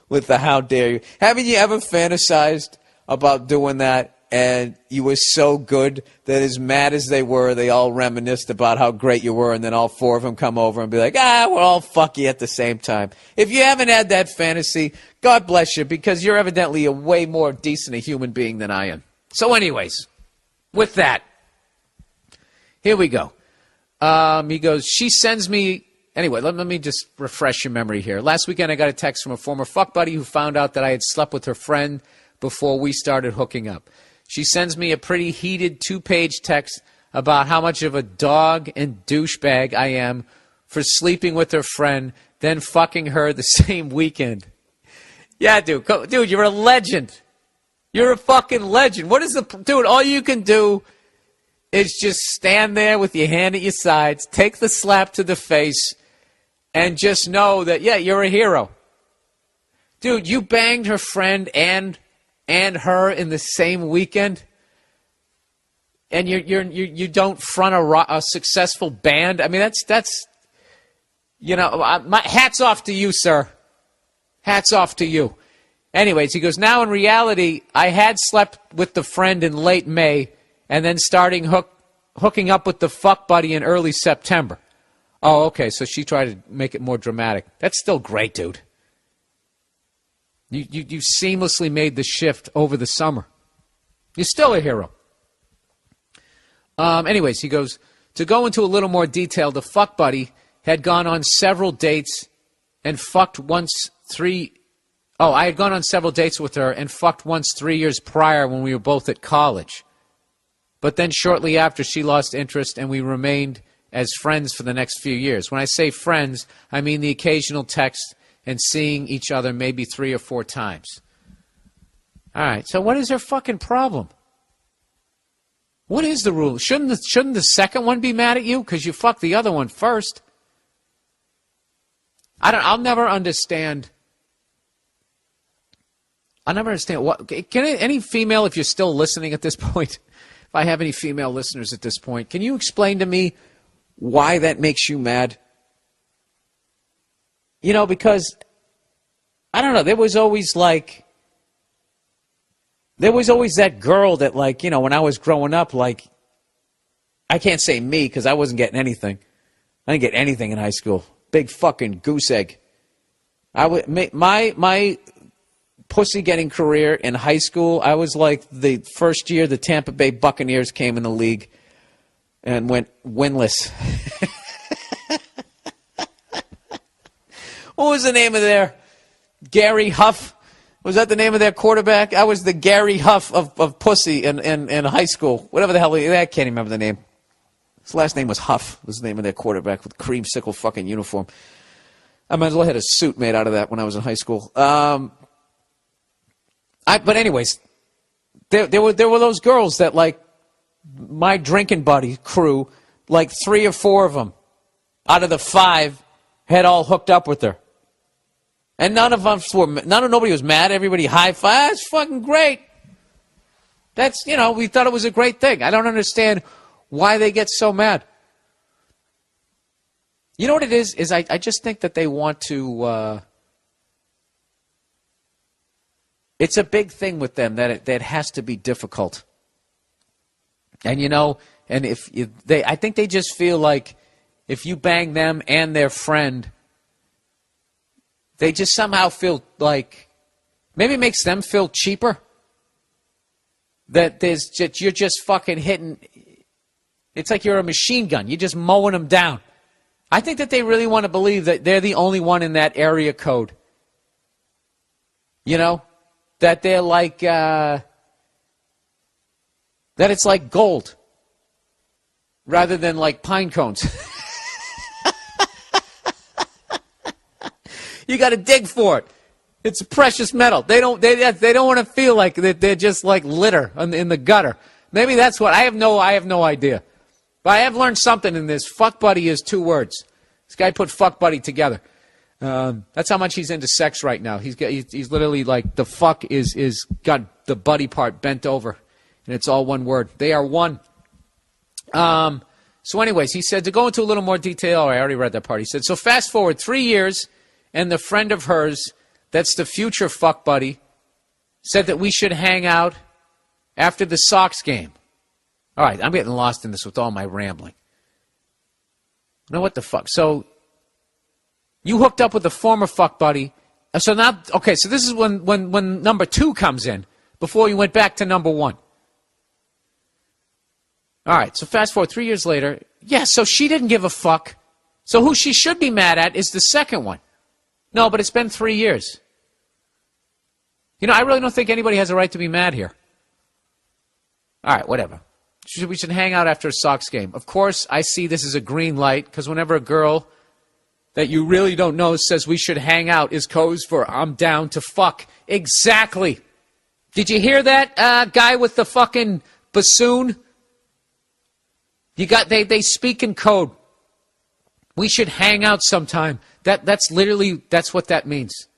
with the how dare you. Haven't you ever fantasized about doing that and you were so good that as mad as they were, they all reminisced about how great you were, and then all four of them come over and be like, we're all fucky at the same time. If you haven't had that fantasy, God bless you, because you're evidently a way more decent a human being than I am. So anyways, with that, here we go. He goes, she sends me... Anyway, let me just refresh your memory here. Last weekend, I got a text from a former fuck buddy who found out that I had slept with her friend before we started hooking up. She sends me a pretty heated 2-page text about how much of a dog and douchebag I am for sleeping with her friend, then fucking her the same weekend. Yeah, dude, you're a legend. You're a fucking legend. What is dude, all you can do is just stand there with your hand at your sides, take the slap to the face, and just know that, yeah, you're a hero. Dude, you banged her friend and her in the same weekend, and you don't front a successful band. I mean, that's my hats off to you, sir. Hats off to you. Anyways, he goes, now in reality, I had slept with the friend in late May and then starting hooking up with the fuck buddy in early September. Oh, okay, so she tried to make it more dramatic. That's still great, dude. You seamlessly made the shift over the summer. You're still a hero. Anyways, he goes, to go into a little more detail, the fuck buddy had gone on several dates and fucked once I had gone on several dates with her and fucked once 3 years prior when we were both at college. But then shortly after, she lost interest and we remained as friends for the next few years. When I say friends, I mean the occasional text and seeing each other maybe 3 or 4 times. All right, so what is her fucking problem? What is the rule? Shouldn't the second one be mad at you because you fucked the other one first? I'll never understand. I'll never understand what. Can any female, if you're still listening at this point, if I have any female listeners at this point, can you explain to me why that makes you mad? You know, because I don't know. There was always that girl that, like, you know, when I was growing up, like, I can't say me because I wasn't getting anything. I didn't get anything in high school. Big fucking goose egg. My pussy getting career in high school, I was like the first year the Tampa Bay Buccaneers came in the league and went winless. What was the name of their Gary Huff? Was that the name of their quarterback? I was the Gary Huff of pussy in high school. Whatever the hell, I can't even remember the name. His last name was Huff, was the name of their quarterback with creamsicle fucking uniform. I might as well have had a suit made out of that when I was in high school. But anyways, there were those girls that, like, my drinking buddy crew, like 3 or 4 of them out of the 5 had all hooked up with her. And nobody was mad. Everybody high-fived. That's fucking great. That's, you know, we thought it was a great thing. I don't understand why they get so mad. You know what it is I just think that they want to, it's a big thing with them that it has to be difficult. And, you know, and I think they just feel like if you bang them and their friend, they just somehow feel like, maybe it makes them feel cheaper. That you're just fucking hitting, it's like you're a machine gun. You're just mowing them down. I think that they really want to believe that they're the only one in that area code. You know? That they're like, that it's like gold. Rather than like pine cones. You got to dig for it. It's a precious metal. They don't want to feel like that they're just like litter in the gutter. Maybe that's what I have no idea. But I have learned something in this. Fuck buddy is 2 words. This guy put fuck buddy together. That's how much he's into sex right now. He's literally like the fuck is got the buddy part bent over, and it's all one word. They are one. So anyways, he said, to go into a little more detail, I already read that part. He said, so fast forward 3 years, and the friend of hers, that's the future fuck buddy, said that we should hang out after the Sox game. All right, I'm getting lost in this with all my rambling. Now what the fuck? So you hooked up with a former fuck buddy. So now, okay, so this is when number 2 comes in, before you went back to number 1. All right, so fast forward 3 years later. Yeah, so she didn't give a fuck. So who she should be mad at is the second one. No, but it's been 3 years. You know, I really don't think anybody has a right to be mad here. All right, whatever. We should hang out after a Sox game. Of course, I see this as a green light, because whenever a girl that you really don't know says we should hang out is codes for I'm down to fuck. Exactly. Did you hear that guy with the fucking bassoon? They speak in code. We should hang out sometime. That's what that means.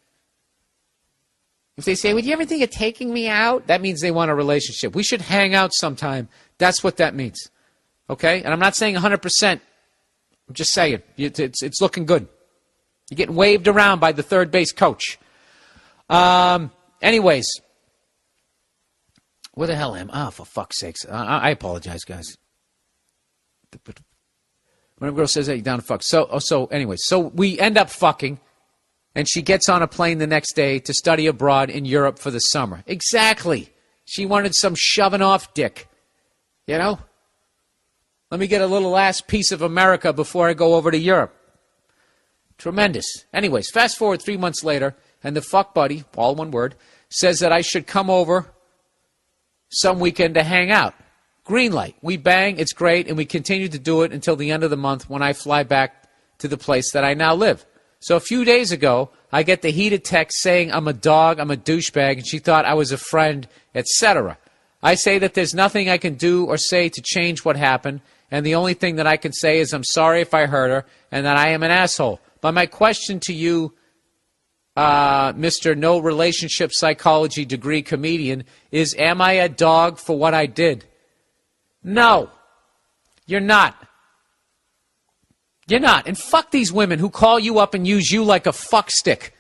If they say, would you ever think of taking me out? That means they want a relationship. We should hang out sometime. That's what that means. Okay? And I'm not saying 100%. I'm just saying. It's looking good. You're getting waved around by the third base coach. Anyways. Where the hell am I? Oh, for fuck's sakes. I apologize, guys. When a girl says that, you're down to fuck. So anyways. So we end up fucking. And she gets on a plane the next day to study abroad in Europe for the summer. Exactly. She wanted some shoving off dick. You know? Let me get a little last piece of America before I go over to Europe. Tremendous. Anyways, fast forward 3 months later, and the fuck buddy, all one word, says that I should come over some weekend to hang out. Green light. We bang, it's great, and we continue to do it until the end of the month when I fly back to the place that I now live. So a few days ago, I get the heated text saying I'm a dog, I'm a douchebag, and she thought I was a friend, etc. I say that there's nothing I can do or say to change what happened, and the only thing that I can say is I'm sorry if I hurt her and that I am an asshole. But my question to you, Mr. No Relationship Psychology degree comedian, is am I a dog for what I did? No, you're not. You're not. And fuck these women who call you up and use you like a fuck stick.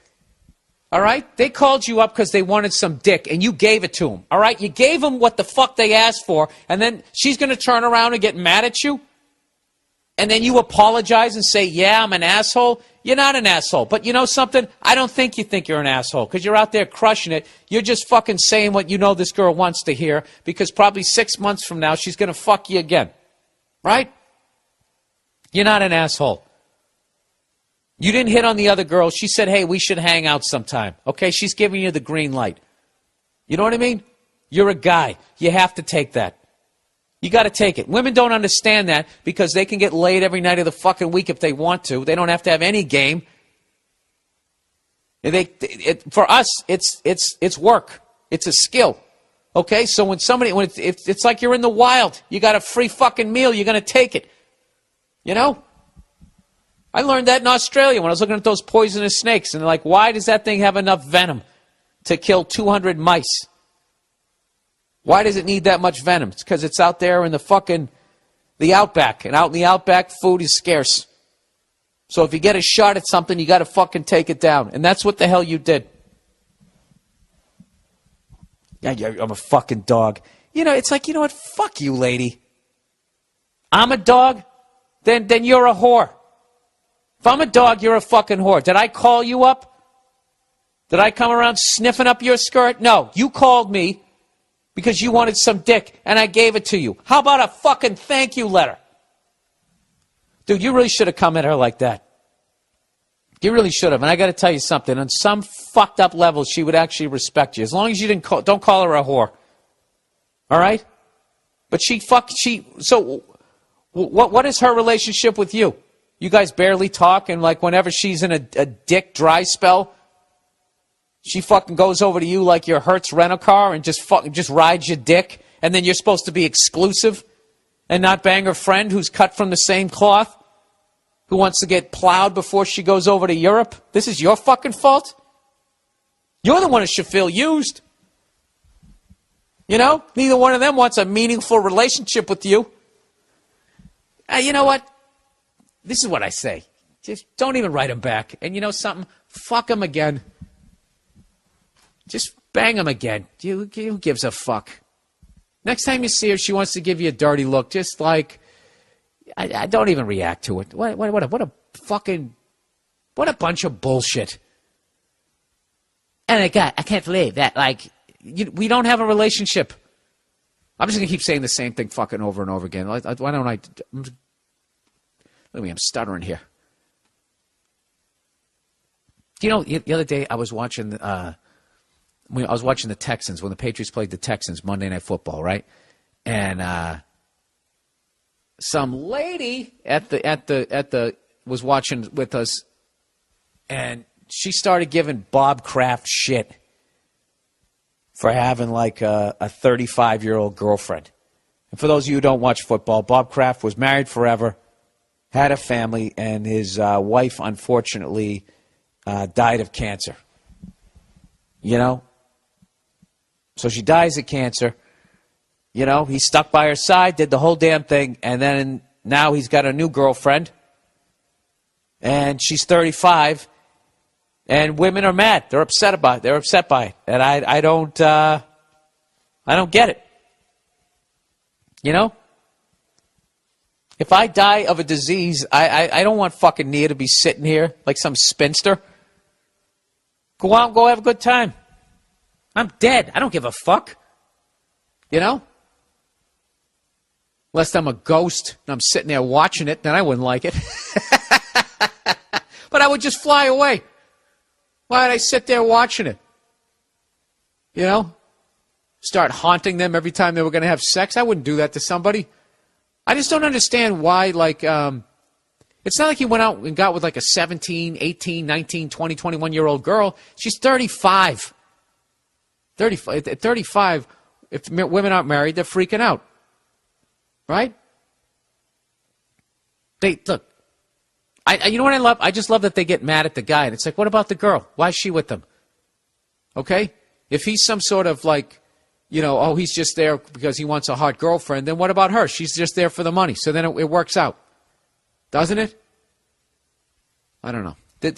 All right? They called you up because they wanted some dick, and you gave it to them. All right? You gave them what the fuck they asked for, and then she's going to turn around and get mad at you? And then you apologize and say, yeah, I'm an asshole? You're not an asshole. But you know something? I don't think you think you're an asshole because you're out there crushing it. You're just fucking saying what you know this girl wants to hear because probably 6 months from now she's going to fuck you again. Right? You're not an asshole. You didn't hit on the other girl. She said, hey, we should hang out sometime. Okay, she's giving you the green light. You know what I mean? You're a guy. You have to take that. You got to take it. Women don't understand that because they can get laid every night of the fucking week if they want to. They don't have to have any game. For us, it's work. It's a skill. Okay, so when it's like you're in the wild. You got a free fucking meal. You're going to take it. You know? I learned that in Australia when I was looking at those poisonous snakes. And they're like, why does that thing have enough venom to kill 200 mice? Why does it need that much venom? It's because it's out there in the outback. And out in the outback, food is scarce. So if you get a shot at something, you got to fucking take it down. And that's what the hell you did. Yeah, I'm a fucking dog. You know, it's like, you know what? Fuck you, lady. I'm a dog? Then you're a whore. If I'm a dog, you're a fucking whore. Did I call you up? Did I come around sniffing up your skirt? No, you called me because you wanted some dick, and I gave it to you. How about a fucking thank you letter? Dude, you really should have come at her like that. You really should have. And I got to tell you something. On some fucked up level, she would actually respect you. As long as you don't call her a whore. All right? But so what is her relationship with you? You guys barely talk, and like whenever she's in a dick dry spell, she fucking goes over to you like your Hertz rent-a-car and just rides your dick, and then you're supposed to be exclusive and not bang her friend who's cut from the same cloth, who wants to get plowed before she goes over to Europe. This is your fucking fault? You're the one who should feel used. You know? Neither one of them wants a meaningful relationship with you. You know what? This is what I say. Just don't even write him back. And you know something? Fuck him again. Just bang him again. Who gives a fuck? Next time you see her, she wants to give you a dirty look. Just like, I don't even react to it. What a bunch of bullshit. And I can't believe that. Like, we don't have a relationship. I'm just gonna keep saying the same thing fucking over and over again. Why don't I? Look at me, I'm stuttering here. You know, the other day I was watching the Texans when the Patriots played the Texans Monday Night Football, right? And some lady at the was watching with us, and she started giving Bob Kraft shit for having like a 35-year-old girlfriend. And for those of you who don't watch football, Bob Kraft was married forever, had a family, and his wife unfortunately died of cancer. You know? So she dies of cancer. You know, he stuck by her side, did the whole damn thing, and then now he's got a new girlfriend, and she's 35, and women are mad. They're upset about it. They're upset by it, and I don't get it. You know, if I die of a disease, I don't want fucking Nia to be sitting here like some spinster. Go out and go have a good time. I'm dead. I don't give a fuck. You know? Unless I'm a ghost and I'm sitting there watching it, then I wouldn't like it. But I would just fly away. Why would I sit there watching it? You know? Start haunting them every time they were going to have sex? I wouldn't do that to somebody. I just don't understand why, like, it's not like he went out and got with like a 17, 18, 19, 20, 21-year-old girl. She's 35. 35, if women aren't married, they're freaking out. Right? Look, you know what I love? I just love that they get mad at the guy. And it's like, what about the girl? Why is she with them? Okay? If he's some sort of like, you know, oh, he's just there because he wants a hot girlfriend, then what about her? She's just there for the money. So then it works out. Doesn't it? I don't know.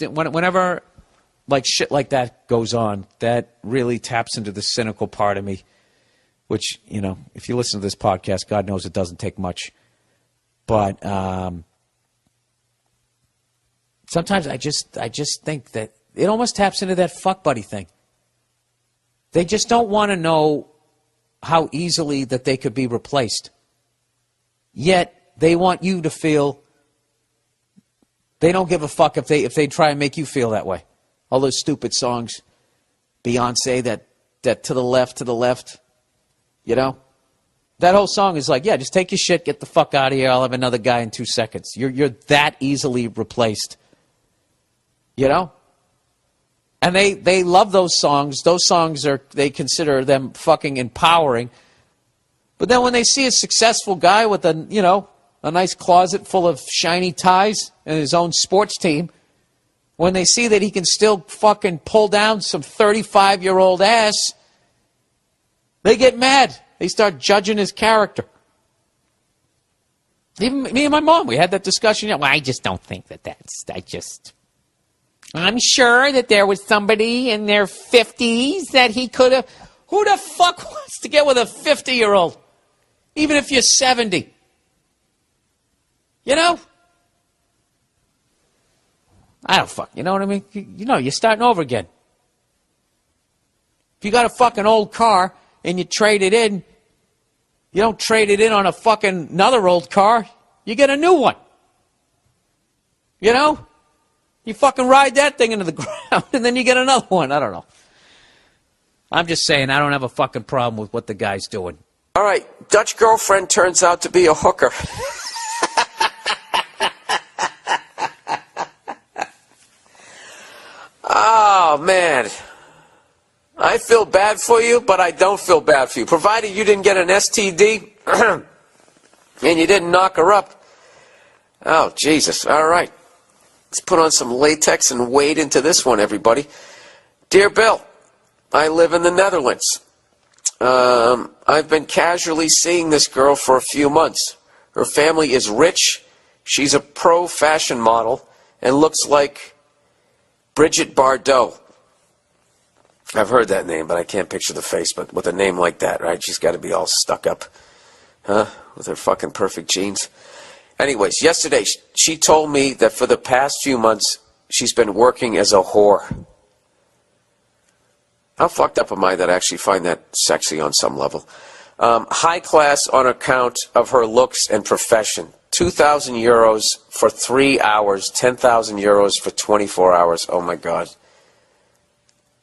Whenever like shit like that goes on, that really taps into the cynical part of me, which, you know, if you listen to this podcast, God knows it doesn't take much. But sometimes I just think that it almost taps into that fuck buddy thing. They just don't want to know how easily that they could be replaced. Yet they want you to feel they don't give a fuck if they try and make you feel that way. All those stupid songs, Beyonce, that to the left, you know? That whole song is like, yeah, just take your shit, get the fuck out of here, I'll have another guy in 2 seconds. You're that easily replaced. You know? And they love those songs. Those songs they consider them fucking empowering. But then when they see a successful guy with a nice closet full of shiny ties and his own sports team, when they see that he can still fucking pull down some 35-year-old ass, they get mad. They start judging his character. Even me and my mom, we had that discussion. Well, I just don't think I'm sure that there was somebody in their 50s that he could have. Who the fuck wants to get with a 50-year-old? Even if you're 70. You know? I don't fuck. You know what I mean? You're starting over again. If you got a fucking old car and you trade it in, you don't trade it in on a fucking another old car. You get a new one. You know? You fucking ride that thing into the ground and then you get another one. I don't know. I'm just saying I don't have a fucking problem with what the guy's doing. All right. Dutch girlfriend turns out to be a hooker. Oh, man. I feel bad for you, but I don't feel bad for you. Provided you didn't get an STD and you didn't knock her up. Oh, Jesus. All right. Let's put on some latex and wade into this one, everybody. Dear Bill, I live in the Netherlands. I've been casually seeing this girl for a few months. Her family is rich. She's a pro fashion model and looks like Bridget Bardot. I've heard that name, but I can't picture the face. But with a name like that, right? She's got to be all stuck up, huh? With her fucking perfect jeans. Anyways, yesterday she told me that for the past few months she's been working as a whore. How fucked up am I that I actually find that sexy on some level? High class on account of her looks and profession. 2,000 euros for 3 hours, 10,000 euros for 24 hours. Oh my God.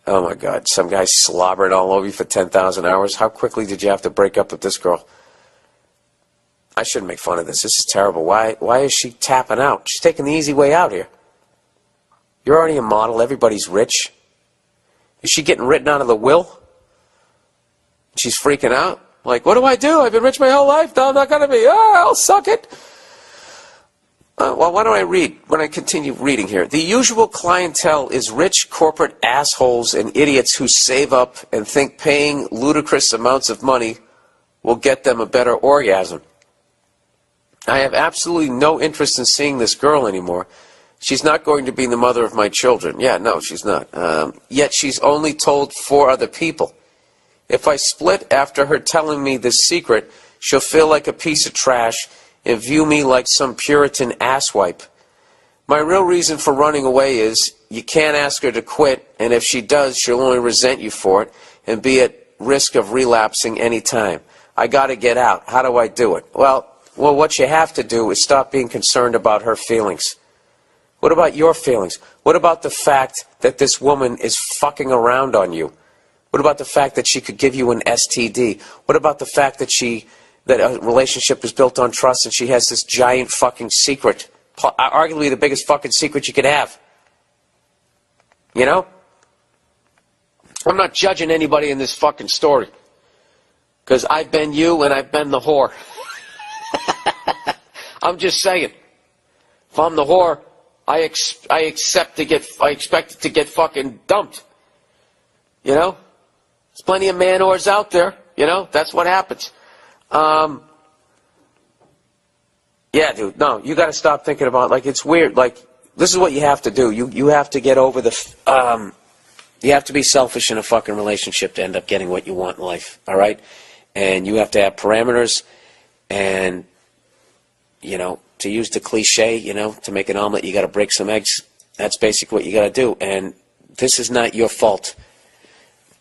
Oh my God. Some guy slobbered all over you for 10,000 hours. How quickly did you have to break up with this girl? I shouldn't make fun of this. This is terrible. Why is she tapping out? She's taking the easy way out here. You're already a model. Everybody's rich. Is she getting written out of the will? She's freaking out. Like, what do I do? I've been rich my whole life. No, I'm not going to be. Oh, I'll suck it. Well, why don't I read when I continue reading here? The usual clientele is rich corporate assholes and idiots who save up and think paying ludicrous amounts of money will get them a better orgasm. I have absolutely no interest in seeing this girl anymore. She's not going to be the mother of my children. Yeah, no, she's not. Yet she's only told 4 other people. If I split after her telling me this secret, she'll feel like a piece of trash and view me like some Puritan asswipe. My real reason for running away is you can't ask her to quit, and if she does, she'll only resent you for it and be at risk of relapsing any time. I got to get out. How do I do it? Well, what you have to do is stop being concerned about her feelings. What about your feelings? What about the fact that this woman is fucking around on you? What about the fact that she could give you an STD? What about the fact that that a relationship is built on trust and she has this giant fucking secret, arguably the biggest fucking secret you could have? You know? I'm not judging anybody in this fucking story, because I've been you and I've been the whore. I'm just saying, if I'm the whore, I expect it to get fucking dumped. You know? There's plenty of man whores out there. You know? That's what happens. Yeah, dude. No, you got to stop thinking about, like, it's weird. Like, this is what you have to do. You have to get over you have to be selfish in a fucking relationship to end up getting what you want in life. All right? And you have to have parameters, and, you know, to use the cliche, you know, to make an omelet, you got to break some eggs. That's basically what you got to do. And this is not your fault.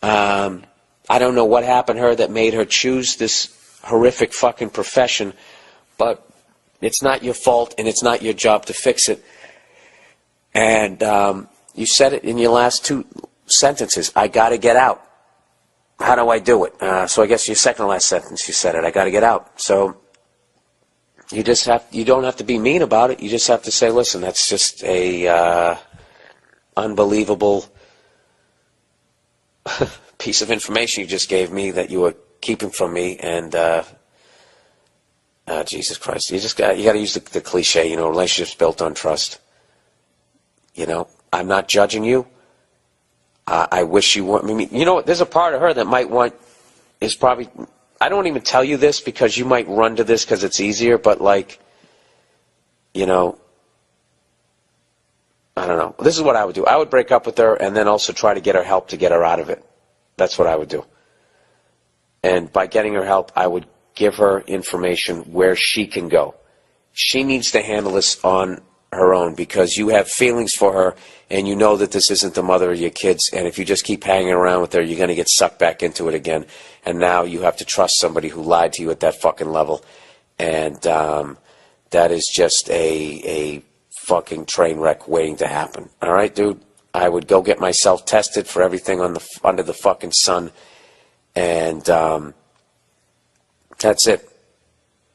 I don't know what happened to her that made her choose this horrific fucking profession, but it's not your fault, and it's not your job to fix it. And you said it in your last 2 sentences. I got to get out. How do I do it? So I guess your second to last sentence, you said it. I got to get out. So you don't have to be mean about it. You just have to say, listen, that's just a unbelievable piece of information you just gave me that you were keeping from me, and Jesus Christ, you got to use the cliche, you know, relationships built on trust. You know, I'm not judging you. I wish you weren't. I mean, you know what? There's a part of her that might want is probably. I don't even tell you this because you might run to this because it's easier, but, like, you know, I don't know. This is what I would do. I would break up with her and then also try to get her help to get her out of it. That's what I would do. And by getting her help, I would give her information where she can go. She needs to handle this on her own because you have feelings for her and you know that this isn't the mother of your kids. And if you just keep hanging around with her, you're going to get sucked back into it again. And now you have to trust somebody who lied to you at that fucking level. And that is just a fucking train wreck waiting to happen. All right, dude? I would go get myself tested for everything under the fucking sun. And that's it.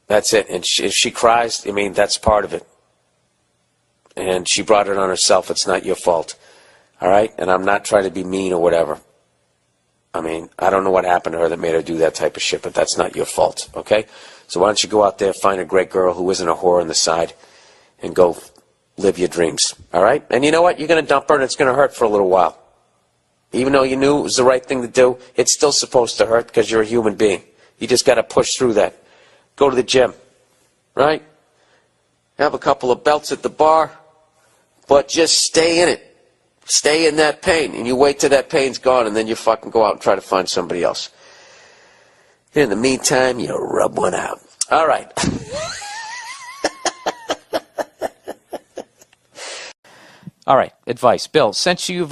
That's it. And if she cries, I mean, that's part of it. And she brought it on herself. It's not your fault. All right? And I'm not trying to be mean or whatever. I mean, I don't know what happened to her that made her do that type of shit, but that's not your fault. Okay? So why don't you go out there, find a great girl who isn't a whore on the side, and go live your dreams. All right? And you know what? You're going to dump her, and it's going to hurt for a little while. Even though you knew it was the right thing to do, it's still supposed to hurt because you're a human being. You just got to push through that. Go to the gym. right? Have a couple of belts at the bar, but just stay in it. Stay in that pain, and you wait till that pain's gone, and then you fucking go out and try to find somebody else. In the meantime, you rub one out. All right. All right, advice. Bill, since you've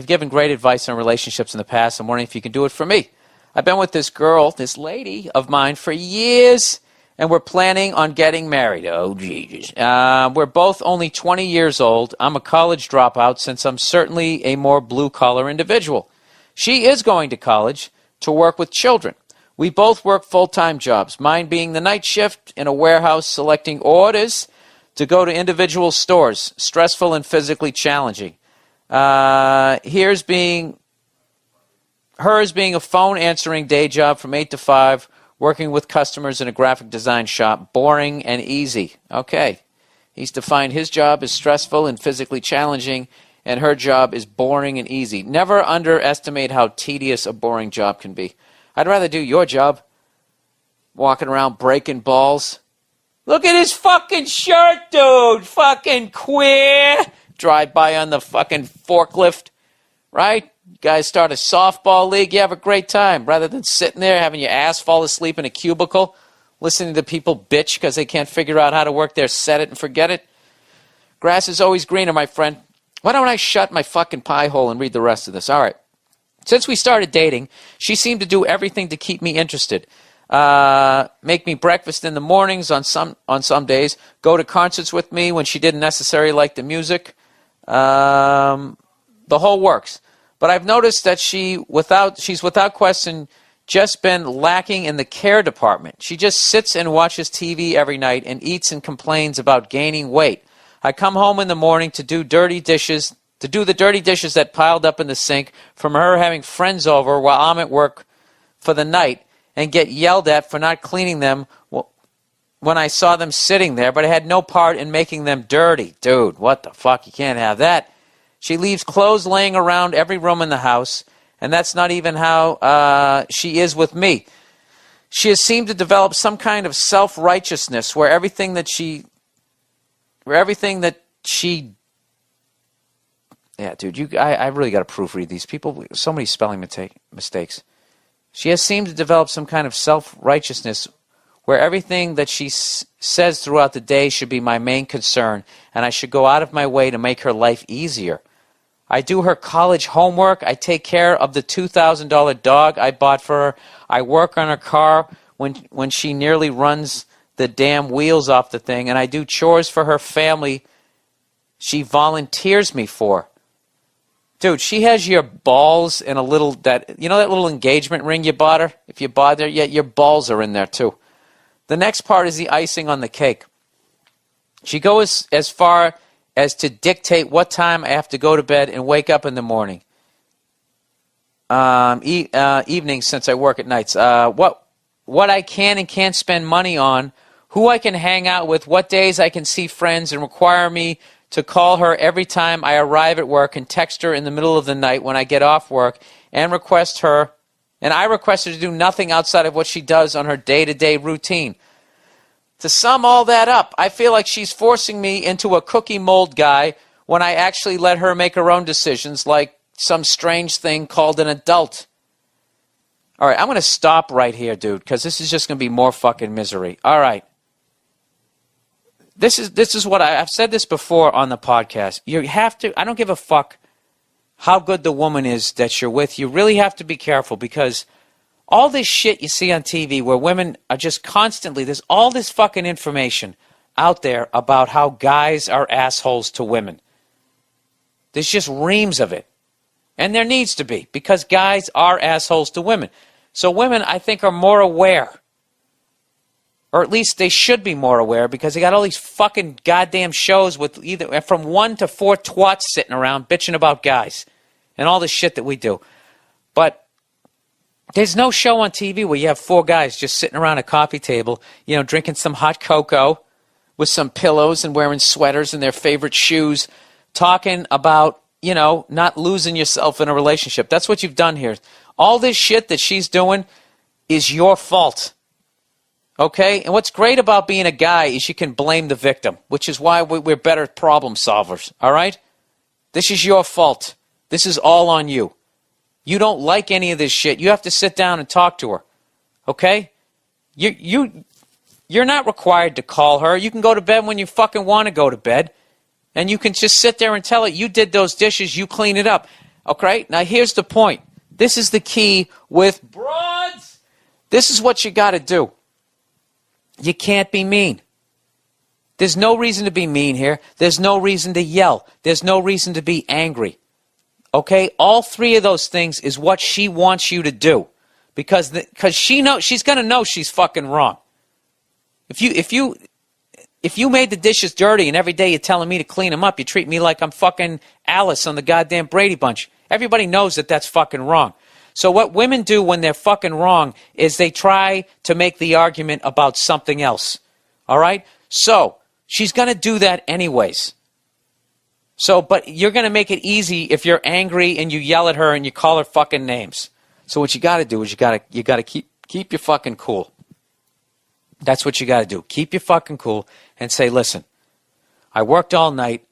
given great advice on relationships in the past, I'm wondering if you can do it for me. I've been with this girl, this lady of mine, for years, and we're planning on getting married. Oh, Jesus. We're both only 20 years old. I'm a college dropout since I'm certainly a more blue-collar individual. She is going to college to work with children. We both work full-time jobs, mine being the night shift in a warehouse selecting orders to go to individual stores, stressful and physically challenging. Hers being a phone-answering day job from 8 to 5, working with customers in a graphic design shop, boring and easy. Okay. He's defined his job as stressful and physically challenging, and her job is boring and easy. Never underestimate how tedious a boring job can be. I'd rather do your job, walking around breaking balls. Look at his fucking shirt, dude. Fucking queer. Drive by on the fucking forklift, right? You guys start a softball league. You have a great time rather than sitting there having your ass fall asleep in a cubicle, listening to people bitch because they can't figure out how to work their set it and forget it. Grass is always greener, my friend. Why don't I shut my fucking pie hole and read the rest of this? All right. Since we started dating, she seemed to do everything to keep me interested. Make me breakfast in the mornings on some days, go to concerts with me when she didn't necessarily like the music. The whole works. But I've noticed that she's without question just been lacking in the care department. She just sits and watches TV every night and eats and complains about gaining weight. I come home in the morning to do the dirty dishes that piled up in the sink from her having friends over while I'm at work for the night, and get yelled at for not cleaning them when I saw them sitting there, but I had no part in making them dirty. Dude, what the fuck? You can't have that. She leaves clothes laying around every room in the house, and that's not even how she is with me. She has seemed to develop some kind of self-righteousness where everything that she... Yeah, dude, I really got to proofread these people. So many spelling mistakes. She has seemed to develop some kind of self-righteousness where everything that she says throughout the day should be my main concern, and I should go out of my way to make her life easier. I do her college homework. I take care of the $2,000 dog I bought for her. I work on her car when she nearly runs the damn wheels off the thing, and I do chores for her family she volunteers me for. Dude, she has your balls in a little, that little engagement ring you bought her? If you bought her, yeah, your balls are in there too. The next part is the icing on the cake. She goes as far as to dictate what time I have to go to bed and wake up in the morning. Evenings, since I work at nights. What I can and can't spend money on, who I can hang out with, what days I can see friends, and require me to call her every time I arrive at work and text her in the middle of the night when I get off work, and I request her to do nothing outside of what she does on her day-to-day routine. To sum all that up, I feel like she's forcing me into a cookie mold guy when I actually let her make her own decisions like some strange thing called an adult. All right, I'm going to stop right here, dude, because this is just going to be more fucking misery. All right. This is what I've said this before on the podcast. You have to, I don't give a fuck how good the woman is that you're with. You really have to be careful, because all this shit you see on TV where women are just constantly, there's all this fucking information out there about how guys are assholes to women. There's just reams of it. And there needs to be, because guys are assholes to women. So women, I think, are more aware. Or at least they should be more aware, because they got all these fucking goddamn shows with either from 1 to 4 twats sitting around bitching about guys and all the shit that we do. But there's no show on TV where you have 4 guys just sitting around a coffee table, drinking some hot cocoa with some pillows and wearing sweaters and their favorite shoes, talking about, not losing yourself in a relationship. That's what you've done here. All this shit that she's doing is your fault. Okay? And what's great about being a guy is you can blame the victim, which is why we're better problem solvers. All right? This is your fault. This is all on you. You don't like any of this shit. You have to sit down and talk to her. Okay? You're not required to call her. You can go to bed when you fucking want to go to bed. And you can just sit there and tell her, you did those dishes, you clean it up. Okay? Now here's the point. This is the key with broads. This is what you got to do. You can't be mean. There's no reason to be mean here. There's no reason to yell. There's no reason to be angry. Okay? All three of those things is what she wants you to do. Because she knows, she's going to know she's fucking wrong. If you made the dishes dirty and every day you're telling me to clean them up, you treat me like I'm fucking Alice on the goddamn Brady Bunch. Everybody knows that that's fucking wrong. So what women do when they're fucking wrong is they try to make the argument about something else. All right? So she's going to do that anyways. So, but you're going to make it easy if you're angry and you yell at her and you call her fucking names. So what you got to do is you got to keep your fucking cool. That's what you got to do. Keep your fucking cool and say, listen, I worked all night.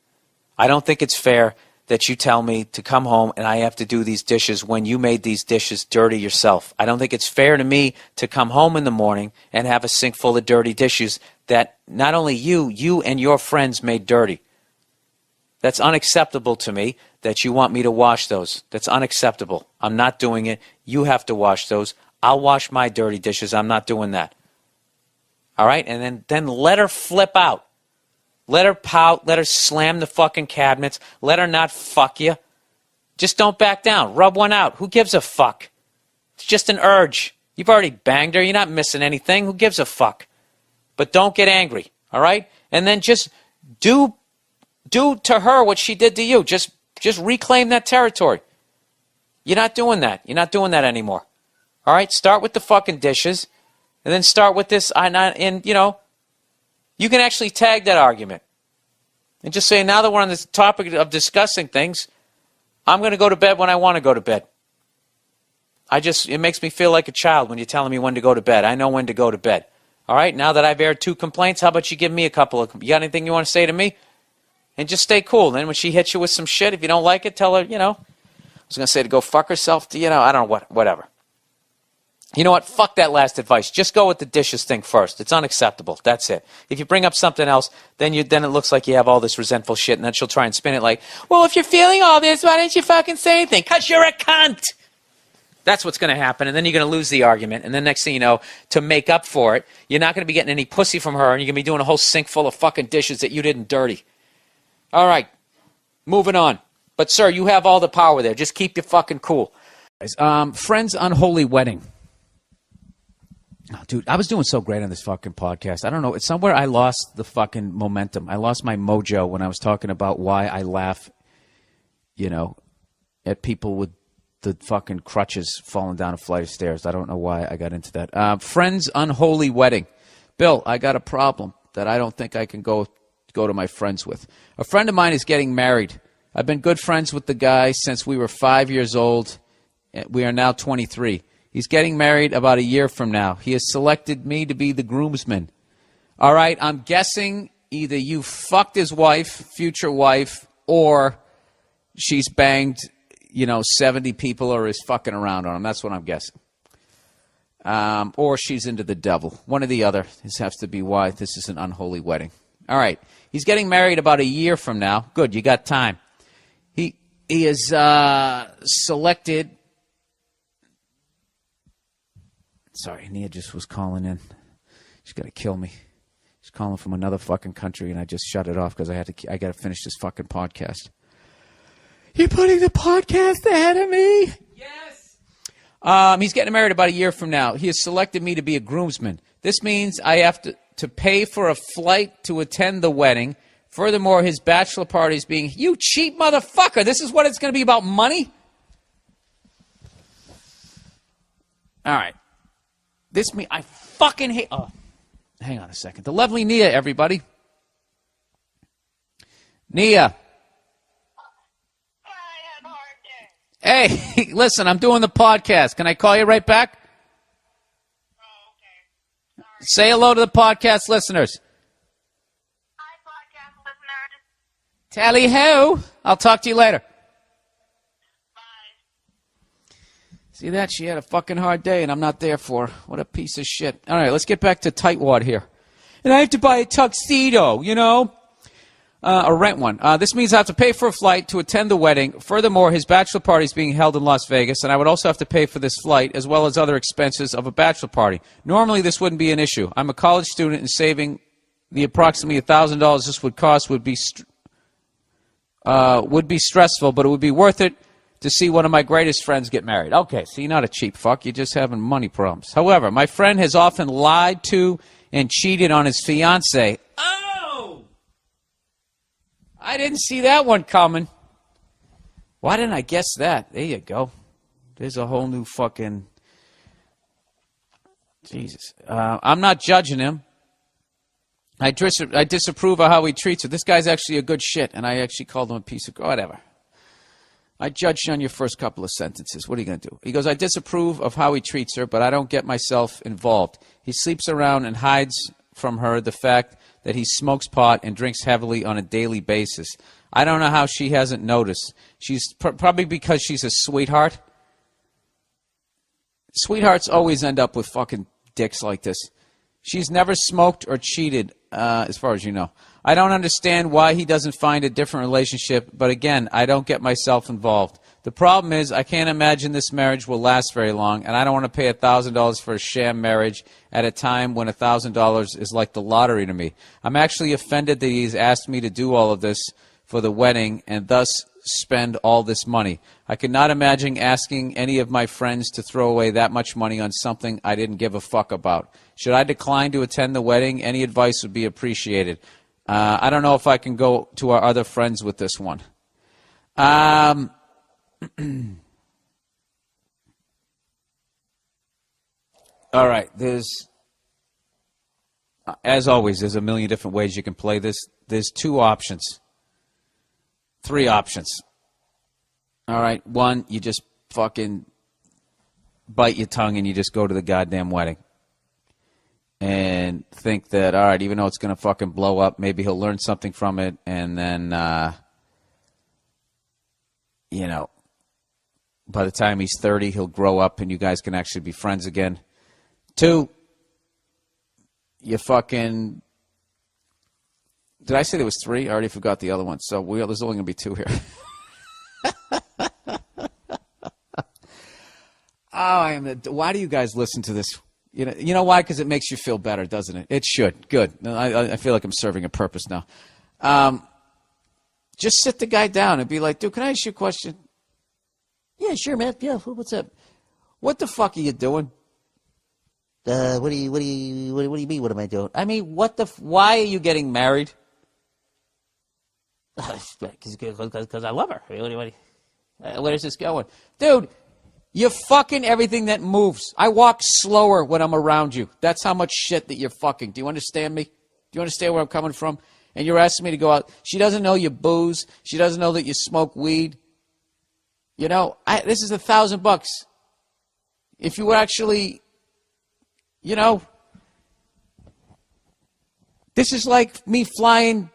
I don't think it's fair that you tell me to come home and I have to do these dishes when you made these dishes dirty yourself. I don't think it's fair to me to come home in the morning and have a sink full of dirty dishes that not only you and your friends made dirty. That's unacceptable to me that you want me to wash those. That's unacceptable. I'm not doing it. You have to wash those. I'll wash my dirty dishes. I'm not doing that. All right? And then let her flip out. Let her pout. Let her slam the fucking cabinets. Let her not fuck you. Just don't back down. Rub one out. Who gives a fuck? It's just an urge. You've already banged her. You're not missing anything. Who gives a fuck? But don't get angry. All right? And then just do to her what she did to you. Just reclaim that territory. You're not doing that. You're not doing that anymore. All right? Start with the fucking dishes. And then start with this, and you know, you can actually tag that argument. And just say, now that we're on this topic of discussing things, I'm going to go to bed when I want to go to bed. It makes me feel like a child when you're telling me when to go to bed. I know when to go to bed. All right, now that I've aired 2 complaints, how about you give me a couple of, you got anything you want to say to me? And just stay cool. Then when she hits you with some shit, if you don't like it, tell her, you know, I was going to say to go fuck herself, I don't know, whatever. You know what? Fuck that last advice. Just go with the dishes thing first. It's unacceptable. That's it. If you bring up something else, then it looks like you have all this resentful shit, and then she'll try and spin it like, well, if you're feeling all this, why didn't you fucking say anything? 'Cause you're a cunt. That's what's going to happen, and then you're going to lose the argument, and then next thing you know, to make up for it, you're not going to be getting any pussy from her, and you're going to be doing a whole sink full of fucking dishes that you didn't dirty. All right. Moving on. But, sir, you have all the power there. Just keep your fucking cool. Friend's unholy wedding. Oh, dude, I was doing so great on this fucking podcast. I don't know. It's somewhere I lost the fucking momentum. I lost my mojo when I was talking about why I laugh, at people with the fucking crutches falling down a flight of stairs. I don't know why I got into that. Friend's unholy wedding. Bill, I got a problem that I don't think I can go to my friends with. A friend of mine is getting married. I've been good friends with the guy since we were 5 years old. We are now 23. He's getting married about a year from now. He has selected me to be the groomsman. All right, I'm guessing either you fucked his wife, future wife, or she's banged, 70 people or is fucking around on him. That's what I'm guessing. Or she's into the devil. One or the other. This has to be why this is an unholy wedding. All right, he's getting married about a year from now. Good, you got time. He is selected... Sorry, Nia just was calling in. She's going to kill me. She's calling from another fucking country, and I just shut it off because I got to finish this fucking podcast. You're putting the podcast ahead of me? Yes. He's getting married about a year from now. He has selected me to be a groomsman. This means I have to pay for a flight to attend the wedding. Furthermore, his bachelor party is being... You cheap motherfucker! This is what it's going to be about money? All right. I fucking hate... Oh, hang on a second. The lovely Nia, everybody. Nia. Hey, listen, I'm doing the podcast. Can I call you right back? Oh, okay. Say hello to the podcast listeners. Hi, podcast listeners. Tally ho. I'll talk to you later. Bye. See that? She had a fucking hard day, and I'm not there for her. What a piece of shit. All right, let's get back to tightwad here. And I have to buy a tuxedo, you know? Or rent one. This means I have to pay for a flight to attend the wedding. Furthermore, his bachelor party is being held in Las Vegas, and I would also have to pay for this flight as well as other expenses of a bachelor party. Normally, this wouldn't be an issue. I'm a college student, and saving the approximately $1,000 this would cost would be stressful, but it would be worth it to see one of my greatest friends get married. Okay, so you're not a cheap fuck. You're just having money problems. However, my friend has often lied to and cheated on his fiancée. Oh! I didn't see that one coming. Why didn't I guess that? There you go. There's a whole new fucking... Jesus. I'm not judging him. I disapprove of how he treats her. This guy's actually a good shit, and I actually called him a piece of... Whatever. I judged you on your first couple of sentences. What are you going to do? He goes, I disapprove of how he treats her, but I don't get myself involved. He sleeps around and hides from her the fact that he smokes pot and drinks heavily on a daily basis. I don't know how she hasn't noticed. She's probably because she's a sweetheart. Sweethearts always end up with fucking dicks like this. She's never smoked or cheated, as far as you know. I don't understand why he doesn't find a different relationship, but again, I don't get myself involved. The problem is I can't imagine this marriage will last very long, and I don't want to pay $1,000 for a sham marriage at a time when $1,000 is like the lottery to me. I'm actually offended that he's asked me to do all of this for the wedding and thus spend all this money. I could not imagine asking any of my friends to throw away that much money on something I didn't give a fuck about. Should I decline to attend the wedding? Any advice would be appreciated. I don't know if I can go to our other friends with this one. All right, as always, there's a million different ways you can play this. There's 2 options. 3 options. All right, 1, you just fucking bite your tongue and you just go to the goddamn wedding. And think that, all right, even though it's going to fucking blow up, maybe he'll learn something from it, and then, you know, by the time he's 30, he'll grow up and you guys can actually be friends again. 2, you fucking... Did I say there was 3? I already forgot the other one. So there's only going to be 2 here. Why do you guys listen to this? You know why? Because it makes you feel better, doesn't it? It should. Good. I feel like I'm serving a purpose now. Just sit the guy down and be like, dude, can I ask you a question? Yeah, sure, man. Yeah, what's up? What the fuck are you doing? What do you mean? What am I doing? I mean, why are you getting married? Because I love her. Where is this going? Dude, you're fucking everything that moves. I walk slower when I'm around you. That's how much shit that you're fucking. Do you understand me? Do you understand where I'm coming from? And you're asking me to go out. She doesn't know you booze. She doesn't know that you smoke weed. You know, this is $1,000. If you were actually, you know, this is like me flying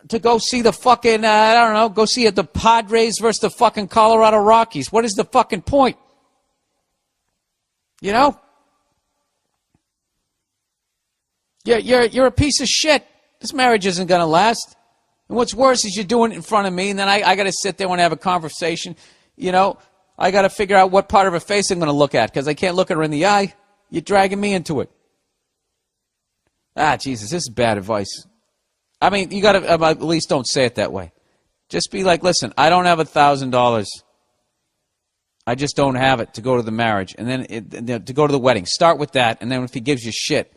to go see the fucking, I don't know, go see the Padres versus the fucking Colorado Rockies. What is the fucking point? You know? You're a piece of shit. This marriage isn't going to last. And what's worse is you're doing it in front of me, and then I got to sit there and have a conversation. You know, I got to figure out what part of her face I'm going to look at because I can't look at her in the eye. You're dragging me into it. Jesus, this is bad advice. I mean, you got to, at least don't say it that way. Just be like, listen, I don't have $1,000. I just don't have it to go to the marriage. And then to go to the wedding. Start with that, and then if he gives you shit,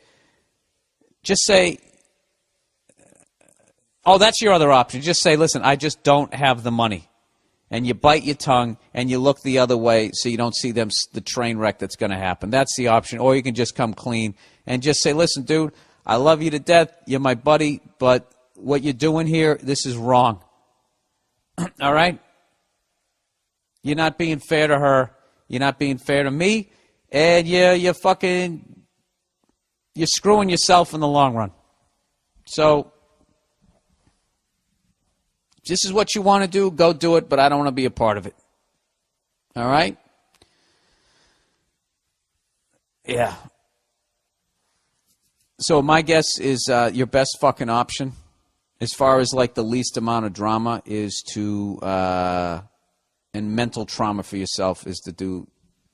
just say, oh, that's your other option. Just say, listen, I just don't have the money. And you bite your tongue, and you look the other way so you don't see the train wreck that's going to happen. That's the option. Or you can just come clean and just say, listen, dude, I love you to death. You're my buddy, but what you're doing here, this is wrong. All right? You're not being fair to her. You're not being fair to me. and you're screwing yourself in the long run. So, if this is what you want to do, go do it, but I don't want to be a part of it. All right? Yeah. So my guess is your best fucking option, as far as like the least amount of drama, is to, and mental trauma for yourself, is to do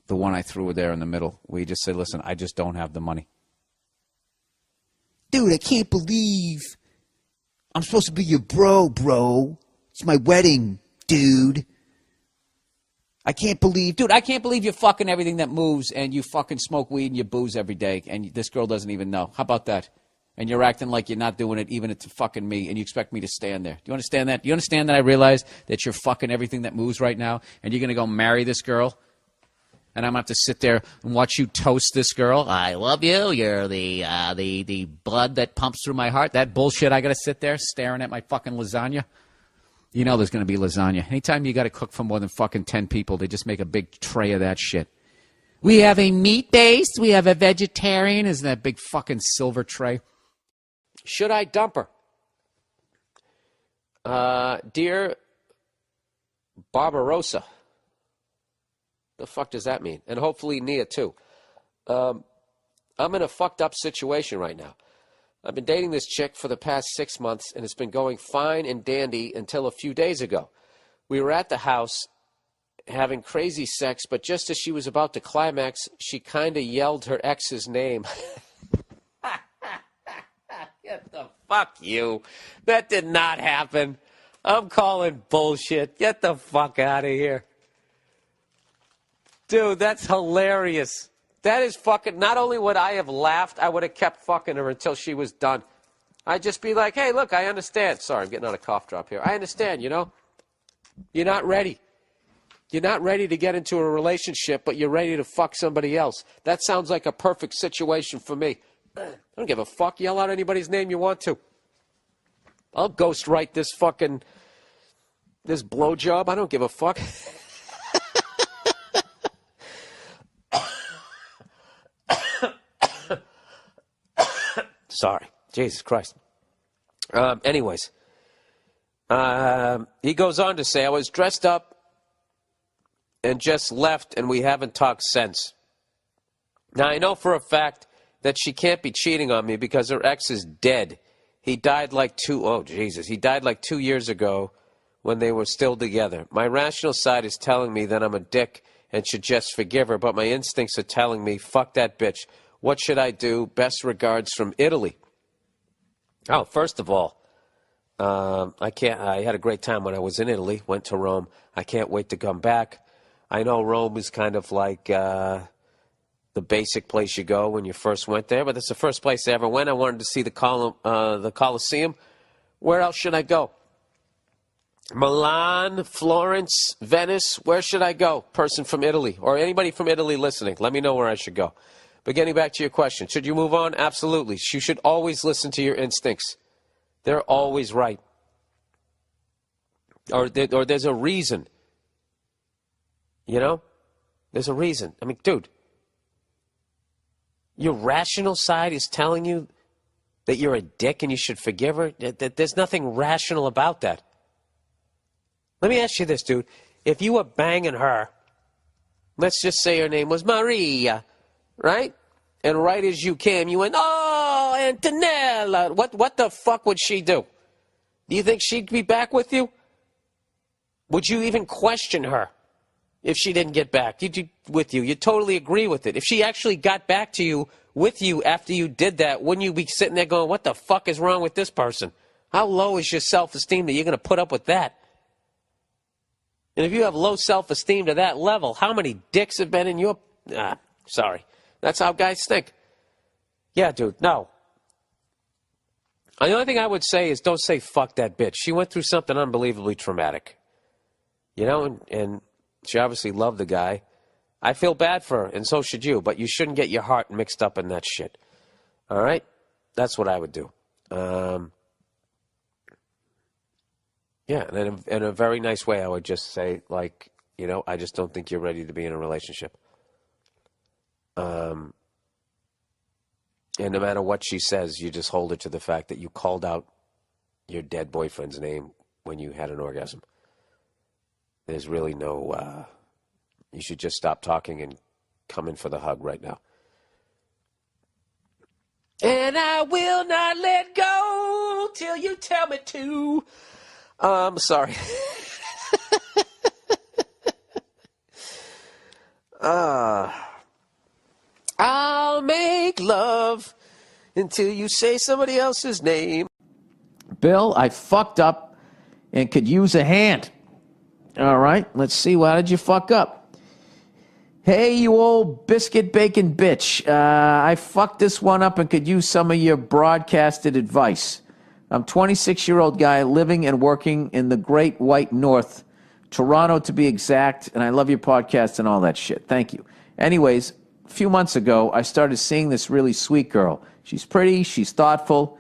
the one I threw there in the middle, where you just say, listen, I just don't have the money. Dude, I can't believe I'm supposed to be your bro. It's my wedding, dude. I can't believe... Dude, I can't believe you're fucking everything that moves, and you fucking smoke weed and you booze every day, and this girl doesn't even know. How about that? And you're acting like you're not doing it even to fucking me, and you expect me to stand there. Do you understand that? Do you understand that I realize that you're fucking everything that moves right now, and you're going to go marry this girl? And I'm going to have to sit there and watch you toast this girl. I love you. You're the blood that pumps through my heart. That bullshit, I got to sit there staring at my fucking lasagna. You know there's going to be lasagna. Anytime you got to cook for more than fucking 10 people, they just make a big tray of that shit. We have a meat-based. We have a vegetarian. Isn't that big fucking silver tray? Should I dump her? Dear Barbarossa. The fuck does that mean? And hopefully Nia, too. I'm in a fucked up situation right now. I've been dating this chick for the past 6 months, and it's been going fine and dandy until a few days ago. We were at the house having crazy sex, but just as she was about to climax, she kind of yelled her ex's name. Get the fuck you. That did not happen. I'm calling bullshit. Get the fuck out of here. Dude, that's hilarious. That is fucking... Not only would I have laughed, I would have kept fucking her until she was done. I'd just be like, hey, look, I understand. Sorry, I'm getting on a cough drop here. I understand, you know? You're not ready. You're not ready to get into a relationship, but you're ready to fuck somebody else. That sounds like a perfect situation for me. I don't give a fuck. Yell out anybody's name you want to. I'll ghostwrite this fucking... this blowjob. I don't give a fuck. Sorry. Jesus Christ. Anyways. He goes on to say, I was dressed up and just left, and we haven't talked since. Now, I know for a fact that she can't be cheating on me because her ex is dead. He died like 2 years ago when they were still together. My rational side is telling me that I'm a dick and should just forgive her, but my instincts are telling me, fuck that bitch. What should I do? Best regards from Italy. Oh, first of all, I had a great time when I was in Italy, went to Rome. I can't wait to come back. I know Rome is kind of like the basic place you go when you first went there, but it's the first place I ever went. I wanted to see the Colosseum. Where else should I go? Milan, Florence, Venice. Where should I go? Person from Italy, or anybody from Italy listening, let me know where I should go. But getting back to your question, should you move on? Absolutely. You should always listen to your instincts. They're always right. Or there's a reason. You know? There's a reason. I mean, dude, your rational side is telling you that you're a dick and you should forgive her? There's nothing rational about that. Let me ask you this, dude. If you were banging her, let's just say her name was Maria, right? And right as you came, you went, oh, Antonella. What the fuck would she do? Do you think she'd be back with you? Would you even question her if she didn't get back with you? You'd totally agree with it. If she actually got back to you with you after you did that, wouldn't you be sitting there going, what the fuck is wrong with this person? How low is your self-esteem that you're going to put up with that? And if you have low self-esteem to that level, how many dicks have been in your... sorry. That's how guys think. Yeah, dude, no. The only thing I would say is don't say fuck that bitch. She went through something unbelievably traumatic. You know, and she obviously loved the guy. I feel bad for her, and so should you, but you shouldn't get your heart mixed up in that shit. All right? That's what I would do. Yeah, and in a very nice way, I would just say, like, you know, I just don't think you're ready to be in a relationship. And no matter what she says, you just hold her to the fact that you called out your dead boyfriend's name when you had an orgasm. There's really no, you should just stop talking and come in for the hug right now. And I will not let go till you tell me to. Sorry. I'll make love until you say somebody else's name. Bill, I fucked up and could use a hand. All right, let's see. How did you fuck up? Hey, you old biscuit bacon bitch. I fucked this one up and could use some of your broadcasted advice. I'm a 26-year-old guy living and working in the great white north, Toronto to be exact, and I love your podcast and all that shit. Thank you. Anyways, a few months ago, I started seeing this really sweet girl. She's pretty, she's thoughtful,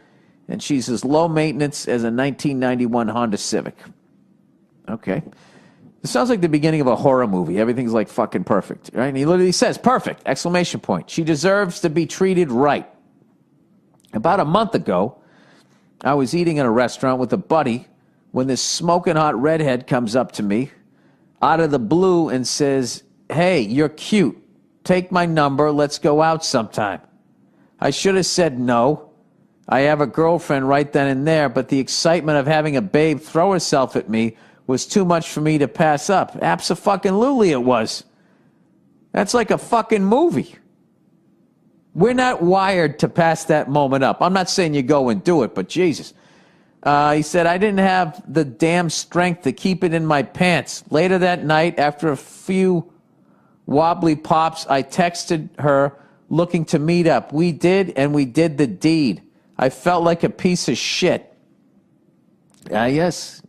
and she's as low maintenance as a 1991 Honda Civic. Okay. It sounds like the beginning of a horror movie. Everything's like fucking perfect, right? And he literally says, perfect, exclamation point. She deserves to be treated right. About a month ago, I was eating in a restaurant with a buddy when this smoking hot redhead comes up to me out of the blue and says, hey, you're cute. Take my number. Let's go out sometime. I should have said no. I have a girlfriend right then and there, but the excitement of having a babe throw herself at me was too much for me to pass up. Abso-fucking-lutely it was. That's like a fucking movie. We're not wired to pass that moment up. I'm not saying you go and do it, but Jesus. He said, I didn't have the damn strength to keep it in my pants. Later that night, after a few wobbly pops, I texted her looking to meet up. We did, and we did the deed. I felt like a piece of shit. Yes,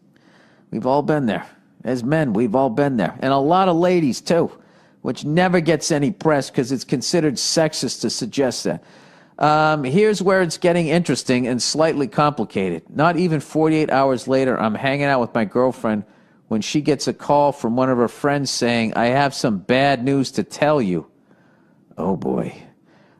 we've all been there. As men, we've all been there. And a lot of ladies, too, which never gets any press because it's considered sexist to suggest that. Here's where it's getting interesting and slightly complicated. Not even 48 hours later, I'm hanging out with my girlfriend when she gets a call from one of her friends saying, I have some bad news to tell you. Oh, boy.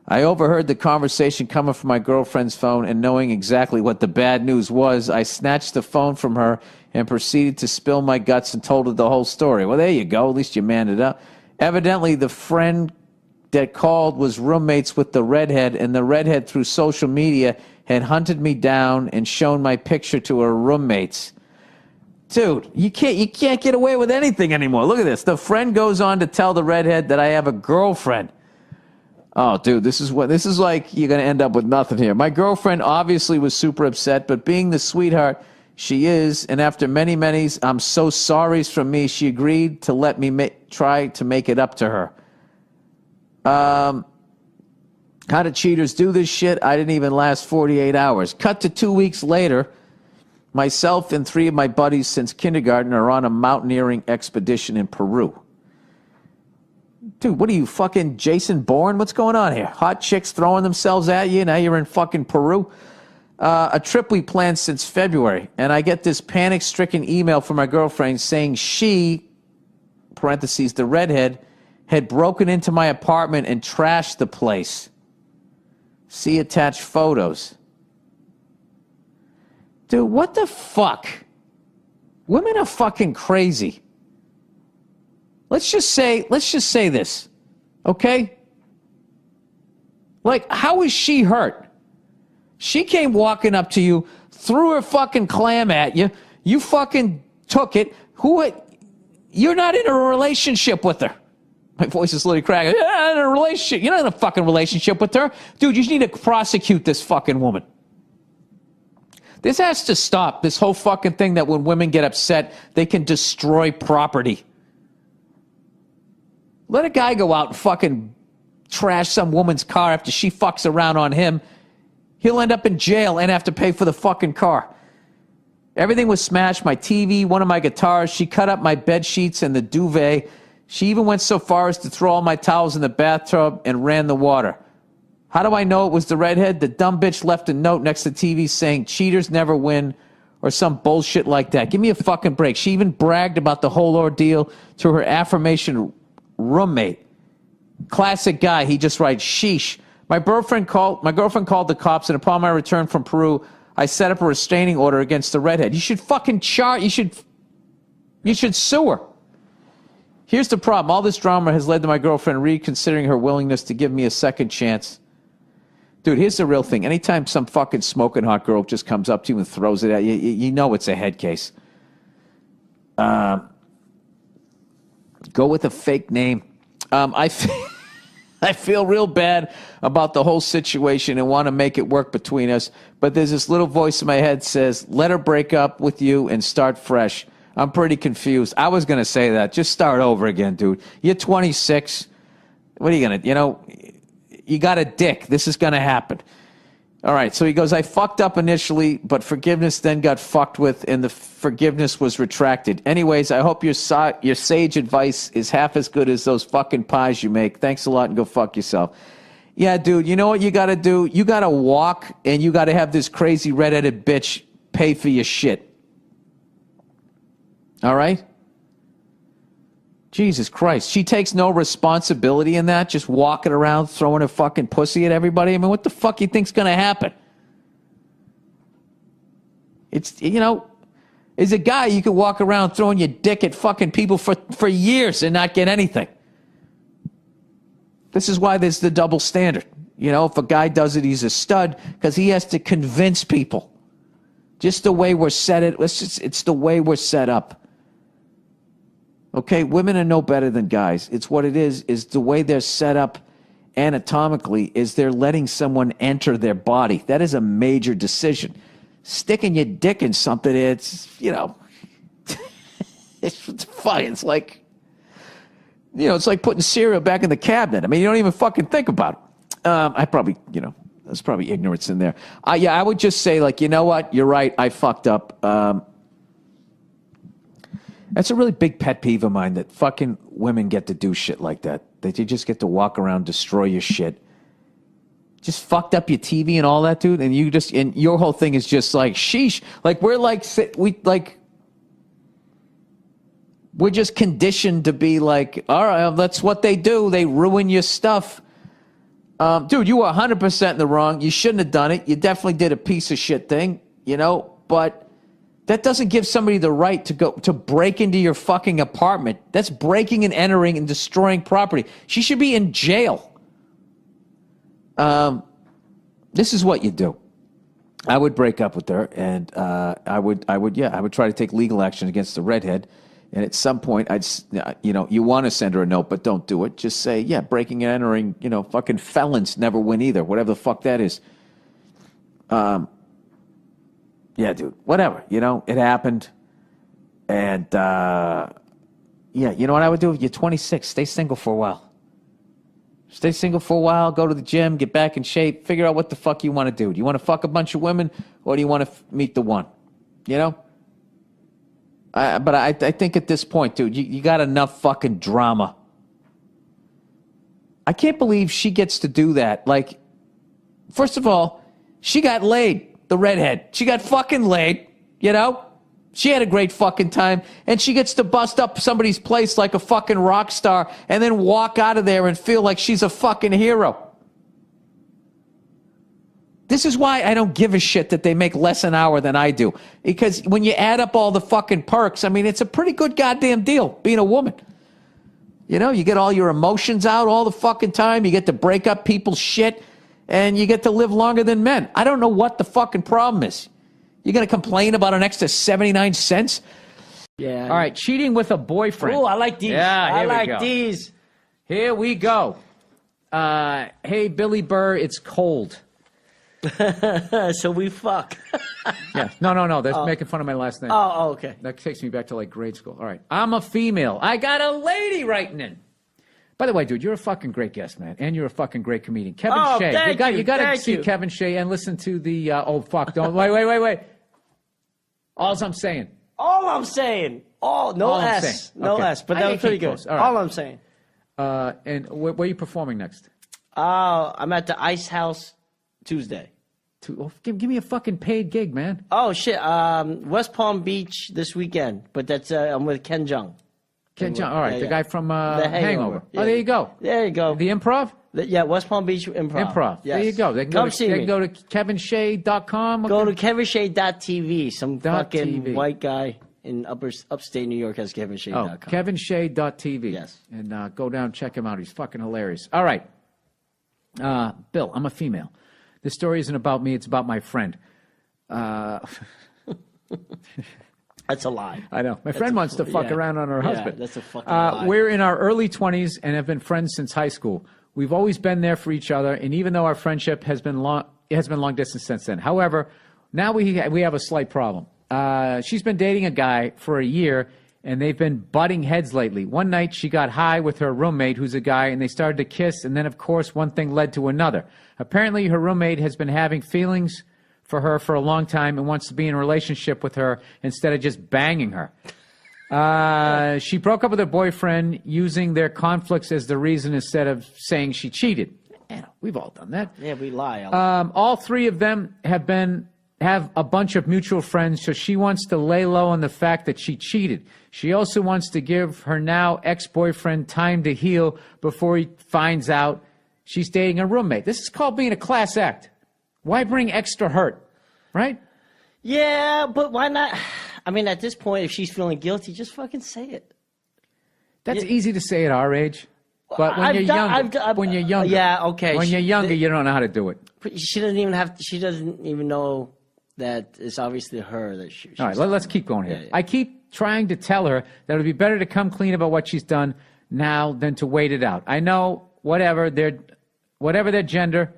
I overheard the conversation coming from my girlfriend's phone, and knowing exactly what the bad news was, I snatched the phone from her and proceeded to spill my guts and told her the whole story. Well, there you go. At least you manned it up. Evidently, the friend that called was roommates with the redhead, and the redhead, through social media, had hunted me down and shown my picture to her roommates. Dude, you can't get away with anything anymore. Look at this. The friend goes on to tell the redhead that I have a girlfriend. Oh, dude, this is like you're going to end up with nothing here. My girlfriend obviously was super upset, but being the sweetheart she is, and after many I'm so sorry's from me, she agreed to let me try to make it up to her. How do cheaters do this shit? I didn't even last 48 hours. Cut to 2 weeks later, myself and 3 of my buddies since kindergarten are on a mountaineering expedition in Peru. Dude, what are you, fucking Jason Bourne? What's going on here? Hot chicks throwing themselves at you, now you're in fucking Peru? A trip we planned since February, and I get this panic-stricken email from my girlfriend saying she, parentheses, the redhead, had broken into my apartment and trashed the place. See attached photos. Dude, what the fuck? Women are fucking crazy. Let's just say this, okay? Like, how is she hurt? She came walking up to you, threw her fucking clam at you, you fucking took it. You're not in a relationship with her. My voice is literally cracking. You're not in a relationship. You're not in a fucking relationship with her. Dude, you just need to prosecute this fucking woman. This has to stop, this whole fucking thing that when women get upset, they can destroy property. Let a guy go out and fucking trash some woman's car after she fucks around on him. He'll end up in jail and have to pay for the fucking car. Everything was smashed. My TV, one of my guitars. She cut up my bed sheets and the duvet. She even went so far as to throw all my towels in the bathtub and ran the water. How do I know it was the redhead? The dumb bitch left a note next to the TV saying, cheaters never win, or some bullshit like that. Give me a fucking break. She even bragged about the whole ordeal to her affirmation roommate. Classic guy. He just writes, sheesh. My girlfriend called the cops, and upon my return from Peru, I set up a restraining order against the redhead. You should fucking you should sue her. Here's the problem. All this drama has led to my girlfriend reconsidering her willingness to give me a second chance. Dude, here's the real thing. Anytime some fucking smoking hot girl just comes up to you and throws it at you, you know it's a head case. Go with a fake name. I feel real bad about the whole situation and want to make it work between us, but there's this little voice in my head says, let her break up with you and start fresh. I'm pretty confused. I was going to say that. Just start over again, dude. You're 26. What are you going to, you got a dick. This is going to happen. All right, so he goes, I fucked up initially, but forgiveness then got fucked with, and the forgiveness was retracted. Anyways, I hope your sage advice is half as good as those fucking pies you make. Thanks a lot, and go fuck yourself. Yeah, dude, you know what you got to do? You got to walk, and you got to have this crazy redheaded bitch pay for your shit. All right? Jesus Christ. She takes no responsibility in that, just walking around throwing her fucking pussy at everybody. I mean, what the fuck you think's going to happen? It's, as a guy, you could walk around throwing your dick at fucking people for years and not get anything. This is why there's the double standard. If a guy does it, he's a stud because he has to convince people. Just the way we're it's the way we're set up. Okay, women are no better than guys. It's what it is the way they're set up anatomically is they're letting someone enter their body. That is a major decision. Sticking your dick in something, it's, it's fine. It's like, it's like putting cereal back in the cabinet. I mean, you don't even fucking think about it. I probably, there's probably ignorance in there. Yeah, I would just say, like, you know what? You're right. I fucked up. That's a really big pet peeve of mine that fucking women get to do shit like that. They just get to walk around, destroy your shit. Just fucked up your TV and all that, dude. And and your whole thing is just like, sheesh. Like, we're just conditioned to be like, all right, that's what they do. They ruin your stuff. Dude, you were 100% in the wrong. You shouldn't have done it. You definitely did a piece of shit thing, but that doesn't give somebody the right to break into your fucking apartment. That's breaking and entering and destroying property. She should be in jail. This is what you do. I would break up with her, and I would try to take legal action against the redhead. And at some point, you want to send her a note, but don't do it. Just say, yeah, breaking and entering, fucking felons never win either, whatever the fuck that is. Yeah, dude, whatever, it happened. And, yeah, you know what I would do? If you're 26, stay single for a while. Stay single for a while, go to the gym, get back in shape, figure out what the fuck you want to do. Do you want to fuck a bunch of women, or do you want to meet the one? But I think at this point, dude, you got enough fucking drama. I can't believe she gets to do that. Like, first of all, she got laid. The redhead. She got fucking laid, She had a great fucking time, and she gets to bust up somebody's place like a fucking rock star and then walk out of there and feel like she's a fucking hero. This is why I don't give a shit that they make less an hour than I do. Because when you add up all the fucking perks, I mean, it's a pretty good goddamn deal being a woman. You get all your emotions out all the fucking time. You get to break up people's shit. And you get to live longer than men. I don't know what the fucking problem is. You're going to complain about an extra 79 cents? Yeah. All right, cheating with a boyfriend. Oh, I like these. Yeah, I here we like go. these. Here we go. Hey, Billy Burr, it's cold. So we fuck. Yeah. No. That's making fun of my last name. Oh, okay. That takes me back to, like, grade school. All right. I'm a female. I got a lady writing in. By the way, dude, you're a fucking great guest, man, and you're a fucking great comedian. Kevin Shea. You got to see Kevin Shea and listen to the. Oh fuck! Don't wait. All I'm saying. No S. No S. But that was pretty good. Right. All I'm saying. And where are you performing next? I'm at the Ice House Tuesday. Give me a fucking paid gig, man. Oh shit! West Palm Beach this weekend, but that's I'm with Ken Jung. Ken John. All right, Yeah, the yeah. guy from The Hangover. Yeah. Oh, there you go. There you go. The Improv? Yeah, West Palm Beach Improv. Improv. Yes. There you go. They can Come go to, see they me. can go to kevinshea.com. Go to kevinshea.tv. Some fucking TV. white guy in upstate New York has kevinshea.com. Oh, kevinshea.tv. Yes. And go down and check him out. He's fucking hilarious. All right. Bill, I'm a female. This story isn't about me. It's about my friend. That's a lie. I know. My friend wants to fuck around on her husband. That's a fucking lie. We're in our early 20s and have been friends since high school. We've always been there for each other, and even though our friendship has been long distance since then. However, now we have a slight problem. She's been dating a guy for a year, and they've been butting heads lately. One night, she got high with her roommate, who's a guy, and they started to kiss, and then, of course, one thing led to another. Apparently, her roommate has been having feelings for her for a long time and wants to be in a relationship with her instead of just banging her. She broke up with her boyfriend using their conflicts as the reason instead of saying she cheated. Yeah, we've all done that. Yeah, we lie. All three of them have a bunch of mutual friends, so she wants to lay low on the fact that she cheated. She also wants to give her now ex-boyfriend time to heal before he finds out she's dating a roommate. This is called being a class act. Why bring extra hurt, right? Yeah, but why not? I mean, at this point, if she's feeling guilty, just fucking say it. That's easy to say at our age. But when you're younger, yeah, okay. When you're younger, you don't know how to do it. She doesn't even have. She doesn't even know that it's obviously her that she. All right, let's keep going here. Yeah. I keep trying to tell her that it would be better to come clean about what she's done now than to wait it out. I know whatever their gender.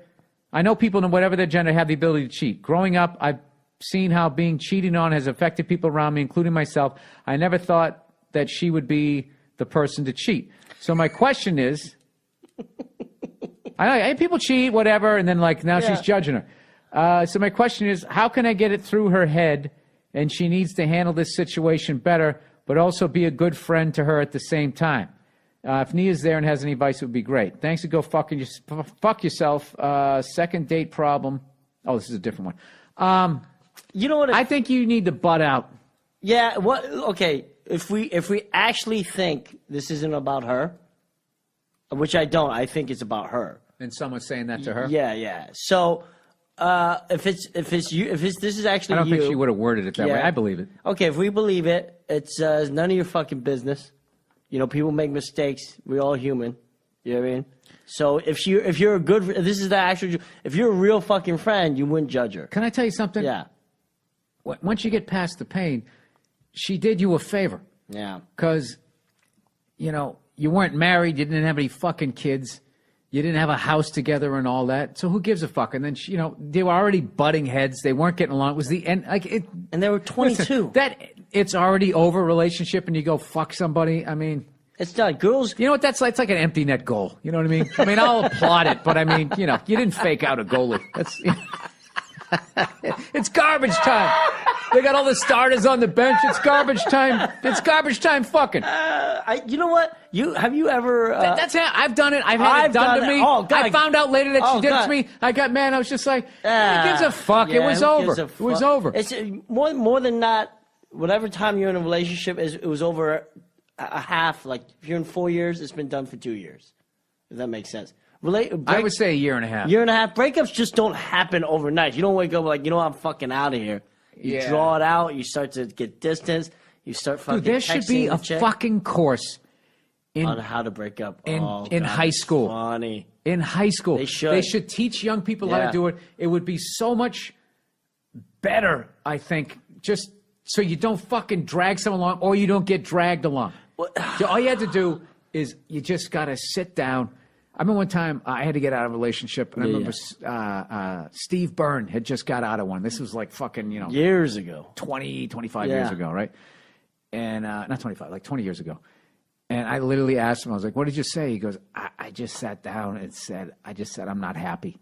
I know people in whatever their gender have the ability to cheat. Growing up, I've seen how being cheated on has affected people around me, including myself. I never thought that she would be the person to cheat. So my question is, hey, people cheat, whatever, and then now she's judging her. So my question is, how can I get it through her head and she needs to handle this situation better, but also be a good friend to her at the same time? If Nia's there and has any advice, it would be great. Thanks and go fuck yourself. Second date problem. Oh, this is a different one. You know what? I think you need to butt out. Yeah. What? Okay. If we actually think this isn't about her, which I don't, I think it's about her. And someone's saying that to her. Yeah. So if this is actually I don't you, think she would have worded it that way. I believe it. Okay, if we believe it, it's none of your fucking business. You know, people make mistakes. We're all human. You know what I mean? So if you're a good, if you're a real fucking friend, you wouldn't judge her. Can I tell you something? Yeah. Once you get past the pain, she did you a favor. Yeah. Because, you weren't married. You didn't have any fucking kids. You didn't have a house together and all that. So who gives a fuck? And then, they were already butting heads. They weren't getting along. It was the end. And they were 22. Listen, it's already over relationship and you go fuck somebody. I mean, it's not girls. You know what that's like? It's like an empty net goal. You know what I mean? I mean, I'll applaud it, but I mean, you didn't fake out a goalie. That's it's garbage time. They got all the starters on the bench. It's garbage time. It's garbage time fucking. You know what? Have you ever... that's how I've done it. I've had it done to me. Oh, God. I found out later that she did it to me. I got mad. I was just like, who gives a fuck? It was over. It was over. It's more than not, whatever time you're in a relationship, it was over a half. Like, if you're in 4 years, it's been done for 2 years. If that makes sense. I would say a year and a half. Year and a half. Breakups just don't happen overnight. You don't wake up like, I'm fucking out of here. You draw it out. You start to get distance. You start fucking. Dude, there should be a fucking course on how to break up in high school. Funny. In high school, They should. They should teach young people how to do it. It would be so much better, I think. Just so you don't fucking drag someone along, or you don't get dragged along. All you had to do is you just got to sit down. I remember one time I had to get out of a relationship, and I remember Steve Byrne had just got out of one. This was like fucking, years ago. 20, 25 years ago, right? And not 25, like 20 years ago. And I literally asked him, I was like, what did you say? He goes, I just sat down and said, I'm not happy.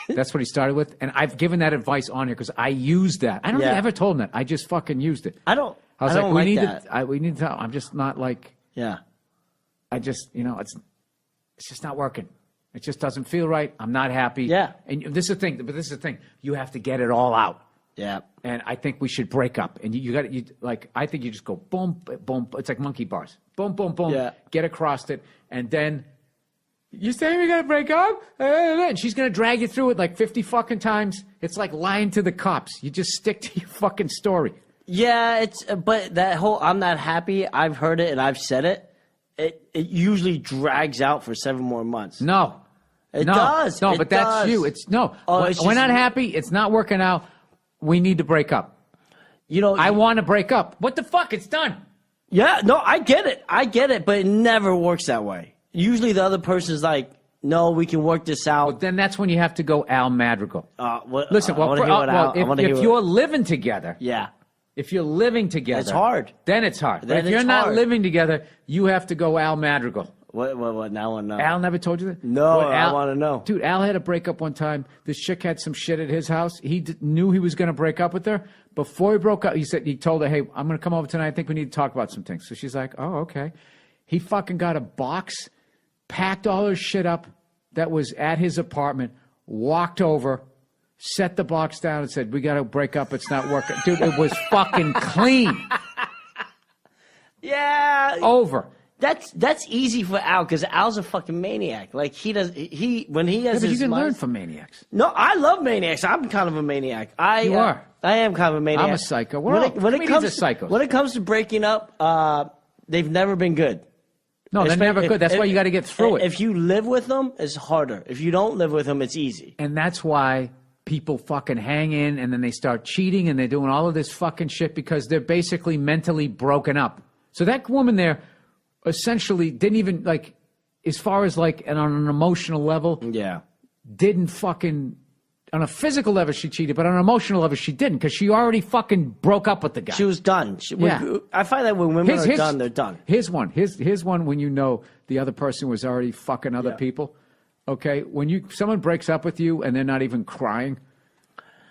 That's what he started with. And I've given that advice on here because I used that. I don't think I ever told him that. I just fucking used it. I was like, we need to, I'm just not like, I just, it's just not working. It just doesn't feel right. I'm not happy. Yeah. And this is the thing. You have to get it all out. Yeah. And I think we should break up. And I think you just go boom, boom. It's like monkey bars. boom, boom, boom, Yeah. get across it, and then you say we're gonna break up, and she's gonna drag you through it like 50 fucking times. It's like lying to the cops. You just stick to your fucking story. Yeah, but that whole I'm not happy, I've heard it and I've said it. It usually drags out for 7 more months. No. It does. No, It but that's does. you. It's no. Oh, it's we're just- not happy. It's not working out. We need to break up. You know, I want to break up. What the fuck? It's done. Yeah, no, I get it, but it never works that way. Usually the other person's like, no, we can work this out. Well, then that's when you have to go Al Madrigal. Listen, I wanna hear what Al- I wanna hear if what- you're living together, Yeah. if you're living together, It's hard. Then it's hard. But Then if you're it's not hard. living together, you have to go Al Madrigal. What, now I want to know. Al never told you that? No, Well, I wanna know. Dude, Al had a breakup one time. This chick had some shit at his house. He knew he was going to break up with her. Before he broke up, he told her, hey, I'm going to come over tonight. I think we need to talk about some things. So she's like, oh, okay. He fucking got a box, packed all her shit up that was at his apartment, walked over, set the box down and said, we got to break up. It's not working. Dude, it was fucking clean. Yeah. Over. That's easy for Al because Al's a fucking maniac. Like when he has Yeah, but his you can mind- learn from maniacs. No, I love maniacs. I'm kind of a maniac. You are. I am kind of a maniac. I'm a psycho. Comedians are psychos. When it comes to breaking up, they've never been good. No, they're never If- good. That's why you got to get through it. If you live with them, it's harder. If you don't live with them, it's easy. And that's why people fucking hang in and then they start cheating and they're doing all of this fucking shit because they're basically mentally broken up. So that woman there essentially didn't even, like, as far as like on an emotional level, Yeah. didn't fucking, on a physical level she cheated, but on an emotional level she didn't because she already fucking broke up with the guy. She was done. Yeah. I find that when women are done, they're done. Here's one when you know the other person was already fucking other Yeah. people. Okay, when someone breaks up with you and they're not even crying,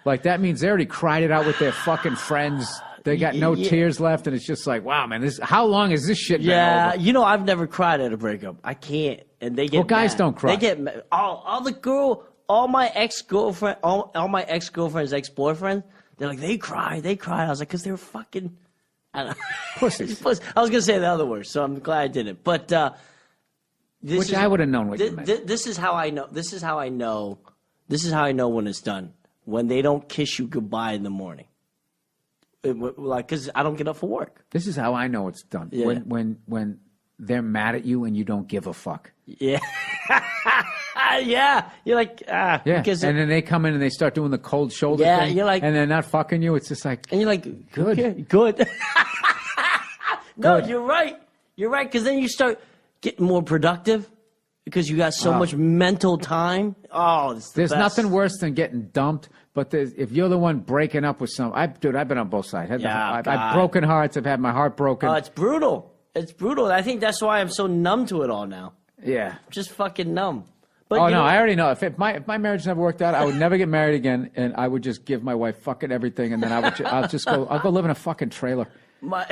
like that means they already cried it out with their fucking friends. They got no Yeah. tears left, and it's just like, wow, man, how long is this shit been Yeah, over? you know, I've never cried at a breakup. I can't, and they get. Well, guys mad. don't cry. They get mad. All my ex-girlfriend, all my ex-girlfriends, ex-boyfriends. They're like, they cried. I was like, because they're fucking. I don't know. Pussies. I was gonna say the other word, so I'm glad I didn't. But Which I would have known what you meant. This is how I know. This is how I know when it's done. When they don't kiss you goodbye in the morning. Like, because I don't get up for work. This is how I know it's done. Yeah. When they're mad at you and you don't give a fuck. Yeah. Yeah. You're like, Yeah, because and then they come in and they start doing the cold shoulder Yeah, thing, you're like- and they're not fucking you. It's just like, and you're like, Good. okay, good. No, Good. you're right. You're right, because then you start getting more productive because you got so Wow. much mental time. Oh, it's the there's best. nothing worse than getting dumped. But if you're the one breaking up with dude, I've been on both sides. Yeah, I've God. broken hearts. I've had my heart broken. Oh, it's brutal. It's brutal. I think that's why I'm so numb to it all now. Yeah. Just fucking numb. But Oh you no, know- I already know. If my marriage never worked out, I would never get married again, and I would just give my wife fucking everything, and then I'll go live in a fucking trailer. my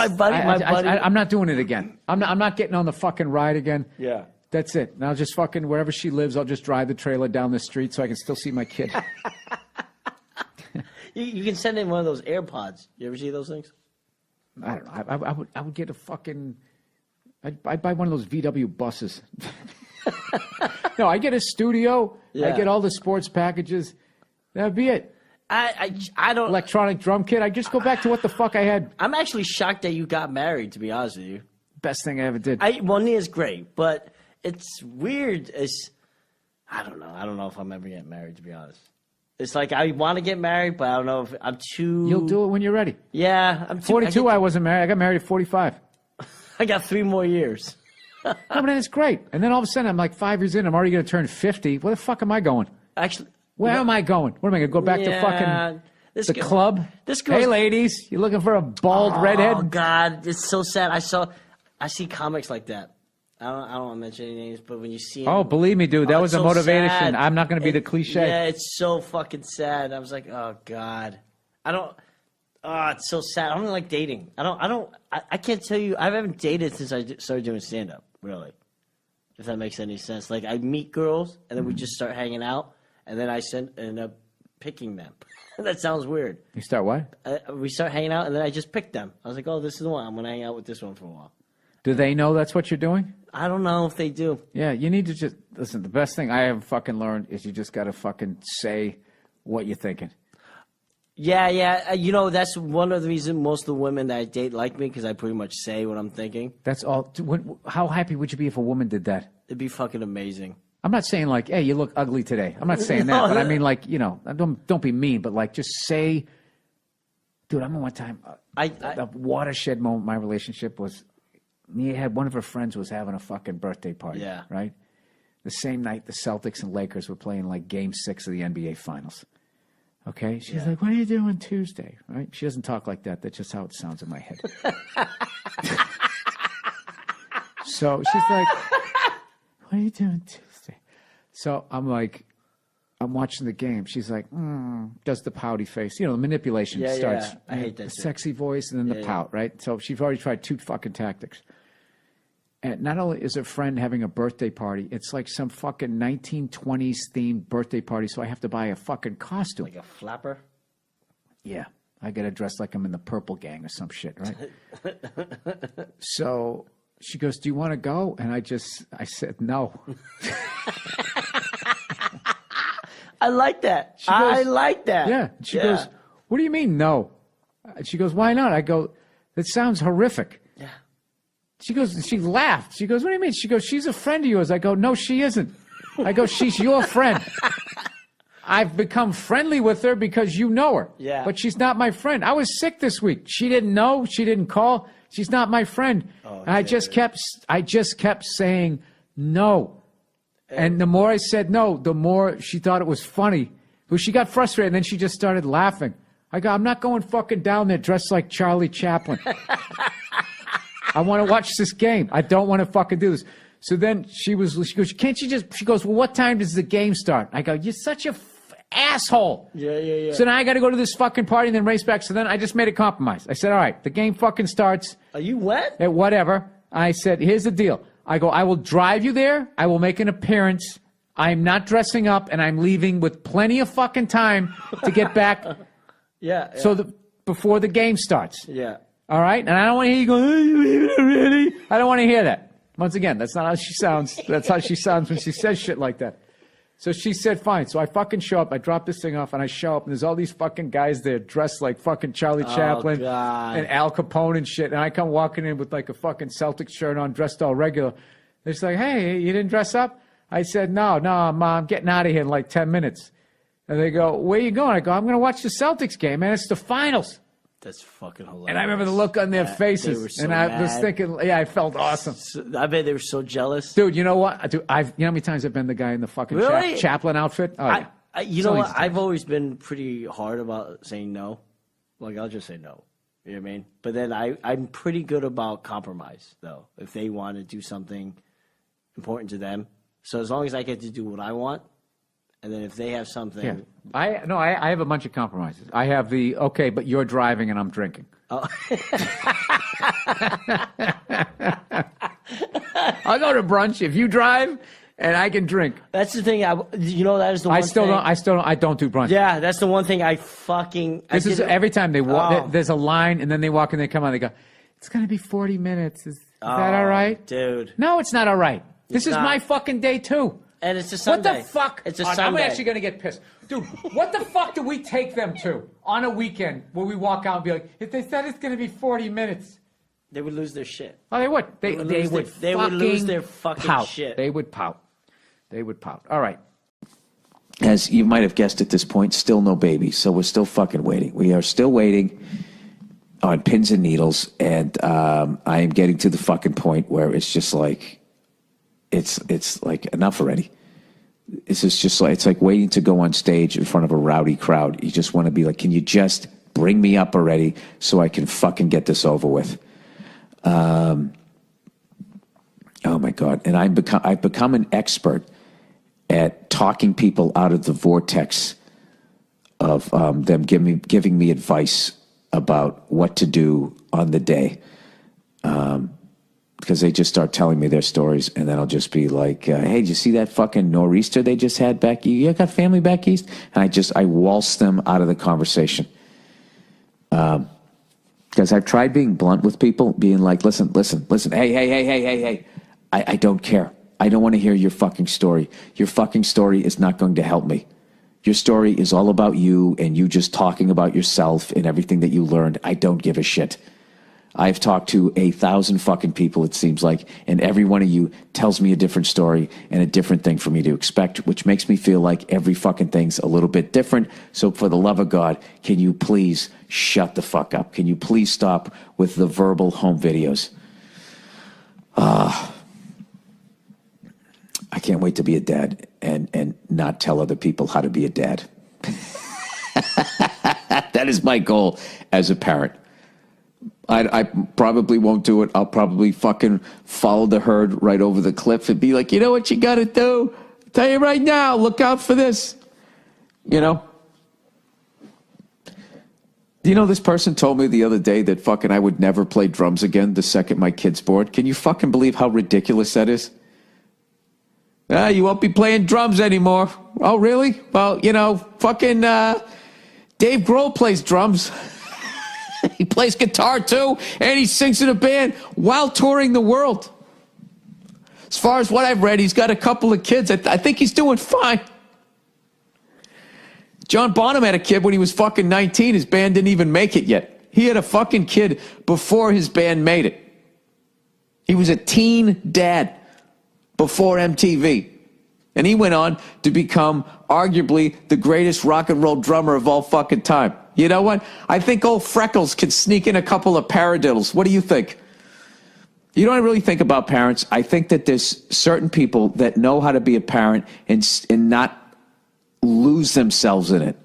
buddy. I'm not doing it again. I'm not getting on the fucking ride again. Yeah. That's it. And I'll just fucking wherever she lives, I'll just drive the trailer down the street so I can still see my kid. You can send in one of those AirPods. You ever see those things? I don't know. I would get a fucking. I'd buy one of those VW buses. No, I get a studio. I Yeah. get all the sports packages. That'd be it. I don't. Electronic drum kit. I just go back to what the fuck I had. I'm actually shocked that you got married. To be honest with you, Best thing I ever did. well, Nia's great, but it's weird. I don't know. I don't know if I'm ever getting married. To be honest, it's like I want to get married, but I don't know if I'm too. You'll do it when you're ready. Yeah, I'm too, 42. I wasn't married. I got married at 45. I got 3 more years. No, but then it's great. And then all of a sudden, I'm like 5 years in. I'm already going to turn 50. Where the fuck am I going? Actually, Where am I going? What am I going to go back to Yeah, fucking this the girl- club? this girl's- Hey, ladies, you looking for a bald redhead? Oh God, it's so sad. I see comics like that. I don't want to mention any names, but when you see 'em- Oh, believe me, dude, that Oh, was it's a so motivation. sad. I'm not going to be the cliche. Yeah, it's so fucking sad. I was like, oh God, I don't. Oh, it's so sad. I don't like dating. I can't tell you. I haven't dated since I started doing stand up. Really, if that makes any sense. Like I meet girls and then we just start hanging out, and then I end up picking them. That sounds weird. You start what? We start hanging out, and then I just picked them. I was like, oh, this is the one. I'm gonna hang out with this one for a while. Do they know that's what you're doing? I don't know if they do. Yeah, you need to just listen. The best thing I have fucking learned is you just got to fucking say what you're thinking. Yeah. You know, that's one of the reasons most of the women that I date like me, because I pretty much say what I'm thinking. That's all. How happy would you be if a woman did that? It'd be fucking amazing. I'm not saying like, hey, you look ugly today. I'm not saying that, but I mean like, you know, don't be mean, but like just say, dude. I remember one time, the watershed moment in my relationship was, Nia had one of her friends was having a fucking birthday party. Yeah. Right. The same night, the Celtics and Lakers were playing like Game 6 of the NBA Finals. Okay, she's like, "What are you doing Tuesday?" Right? She doesn't talk like that. That's just how it sounds in my head. So she's like, "What are you doing Tuesday?" So I'm like, I'm watching the game. She's like, does the pouty face. You know, the manipulation starts. Yeah. I hate that the shit. sexy voice and then the pout, right? So she's already tried 2 fucking tactics. And not only is a friend having a birthday party, it's like some fucking 1920s themed birthday party, so I have to buy a fucking costume. Like a flapper? Yeah. I got to dress like I'm in the Purple Gang or some shit, right? So she goes, "Do you want to go?" And I said no. I like that. I like that. Yeah. She goes, "What do you mean no?" She goes, "Why not?" I go, "That sounds horrific." Yeah. She goes, she laughed. She goes, "What do you mean?" She goes, "She's a friend of yours." I go, "No, she isn't." I go, "She's your friend. I've become friendly with her because you know her. Yeah. But she's not my friend. I was sick this week. She didn't know. She didn't call. She's not my friend." And I just kept saying no. And the more I said no, the more she thought it was funny. But she got frustrated, and then she just started laughing. I go, "I'm not going fucking down there dressed like Charlie Chaplin. I want to watch this game. I don't want to fucking do this." So then she goes, "Can't you just," she goes, "Well, what time does the game start?" I go, "You're such a asshole." Yeah. So now I got to go to this fucking party and then race back. So then I just made a compromise. I said, "All right, the game fucking starts Are you wet? at whatever." I said, "Here's the deal." I go, "I will drive you there. I will make an appearance. I'm not dressing up, and I'm leaving with plenty of fucking time to get back." Yeah. So before the game starts. Yeah. All right? And I don't want to hear you go, "Are you leaving already?" I don't want to hear that. Once again, that's not how she sounds. That's how she sounds when she says shit like that. So she said, fine. So I fucking show up. I drop this thing off, and I show up, and there's all these fucking guys there dressed like fucking Charlie Chaplin God. and Al Capone and shit. And I come walking in with like a fucking Celtics shirt on, dressed all regular. They're just like, "Hey, you didn't dress up?" I said, no, I'm getting out of here in like 10 minutes. And they go, "Where you going?" I go, "I'm going to watch the Celtics game, man. It's the finals." That's fucking hilarious. And I remember the look on their faces. They were so and I was mad. thinking, yeah, I felt awesome. I bet they were so jealous. Dude, you know what? You know how many times I've been the guy in the fucking Really? Chaplin outfit? Oh, yeah. You know So what? easy. I've always been pretty hard about saying no. Like, I'll just say no. You know what I mean? But then I'm pretty good about compromise, though. If they want to do something important to them. So as long as I get to do what I want, and then if they have something... Yeah. I have a bunch of compromises. I have the, okay, but you're driving and I'm drinking. Oh. I'll go to brunch if you drive and I can drink. That's the thing. That is the one thing. I don't do brunch. Yeah, that's the one thing I fucking... This is every time they walk, Oh. there's a line and then they walk and they come out and they go, "It's going to be 40 minutes. Is that all right?" Dude. No, it's not all right. This is not. my fucking day too. And it's a What Sunday. the fuck? It's a I'm Sunday. actually going to get pissed. Dude, what the fuck do we take them to on a weekend where we walk out and be like, if they said it's going to be 40 minutes? They would lose their shit. Oh, they would. They would lose their fucking pout. shit. They would pout. They would pout. All right. As you might have guessed at this point, still no baby. So we're still fucking waiting. We are still waiting on pins and needles. And I am getting to the fucking point where it's just like, it's like enough already. This is just like, it's like waiting to go on stage in front of a rowdy crowd. You just want to be like, can you just bring me up already so I can fucking get this over with? Oh my God. And I've become an expert at talking people out of the vortex of them giving me advice about what to do on the day. Because they just start telling me their stories, and then I'll just be like, "Hey, did you see that fucking nor'easter they just had back? You got family back east?" And I waltz them out of the conversation. Because I've tried being blunt with people, being like, listen, hey, I don't care. I don't want to hear your fucking story. Your fucking story is not going to help me. Your story is all about you and you just talking about yourself and everything that you learned. I don't give a shit. I've talked to 1,000 fucking people, it seems like, and every one of you tells me a different story and a different thing for me to expect, which makes me feel like every fucking thing's a little bit different. So for the love of God, can you please shut the fuck up? Can you please stop with the verbal home videos? I can't wait to be a dad and not tell other people how to be a dad. That is my goal as a parent. I probably won't do it. I'll probably fucking follow the herd right over the cliff and be like, you know what you got to do? I'll tell you right now, look out for this. You know? You know, this person told me the other day that fucking I would never play drums again the second my kid's born. Can you fucking believe how ridiculous that is? You won't be playing drums anymore. Oh, really? Well, you know, fucking Dave Grohl plays drums. He plays guitar too, and he sings in a band while touring the world. As far as what I've read, he's got a couple of kids. I think he's doing fine. John Bonham had a kid when he was fucking 19. His band didn't even make it yet. He had a fucking kid before his band made it. He was a teen dad before MTV. And he went on to become arguably the greatest rock and roll drummer of all fucking time. You know what? I think old Freckles can sneak in a couple of paradiddles. What do you think? You know what I really think about parents? I think that there's certain people that know how to be a parent and not lose themselves in it.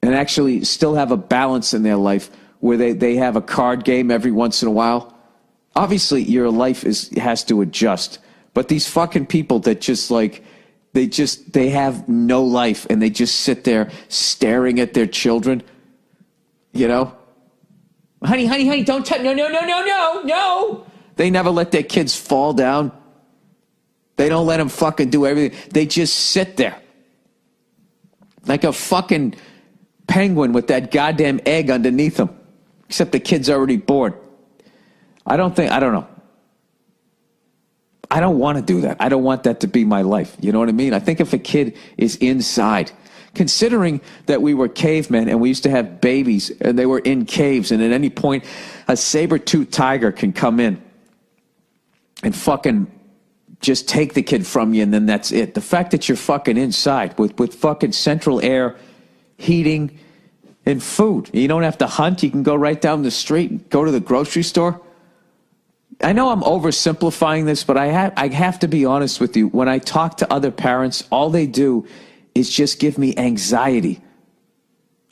And actually still have a balance in their life where they have a card game every once in a while. Obviously, your life has to adjust. But these fucking people that just like... They have no life and they just sit there staring at their children, you know? Honey, don't touch, no. They never let their kids fall down. They don't let them fucking do everything. They just sit there. Like a fucking penguin with that goddamn egg underneath them. Except the kid's already bored. I don't know. I don't want to do that. I don't want that to be my life. You know what I mean? I think if a kid is inside, considering that we were cavemen and we used to have babies and they were in caves and at any point a saber-toothed tiger can come in and fucking just take the kid from you and then that's it. The fact that you're fucking inside with fucking central air, heating, and food. You don't have to hunt. You can go right down the street, go to the grocery store. I know I'm oversimplifying this, but I have to be honest with you. When I talk to other parents, all they do is just give me anxiety.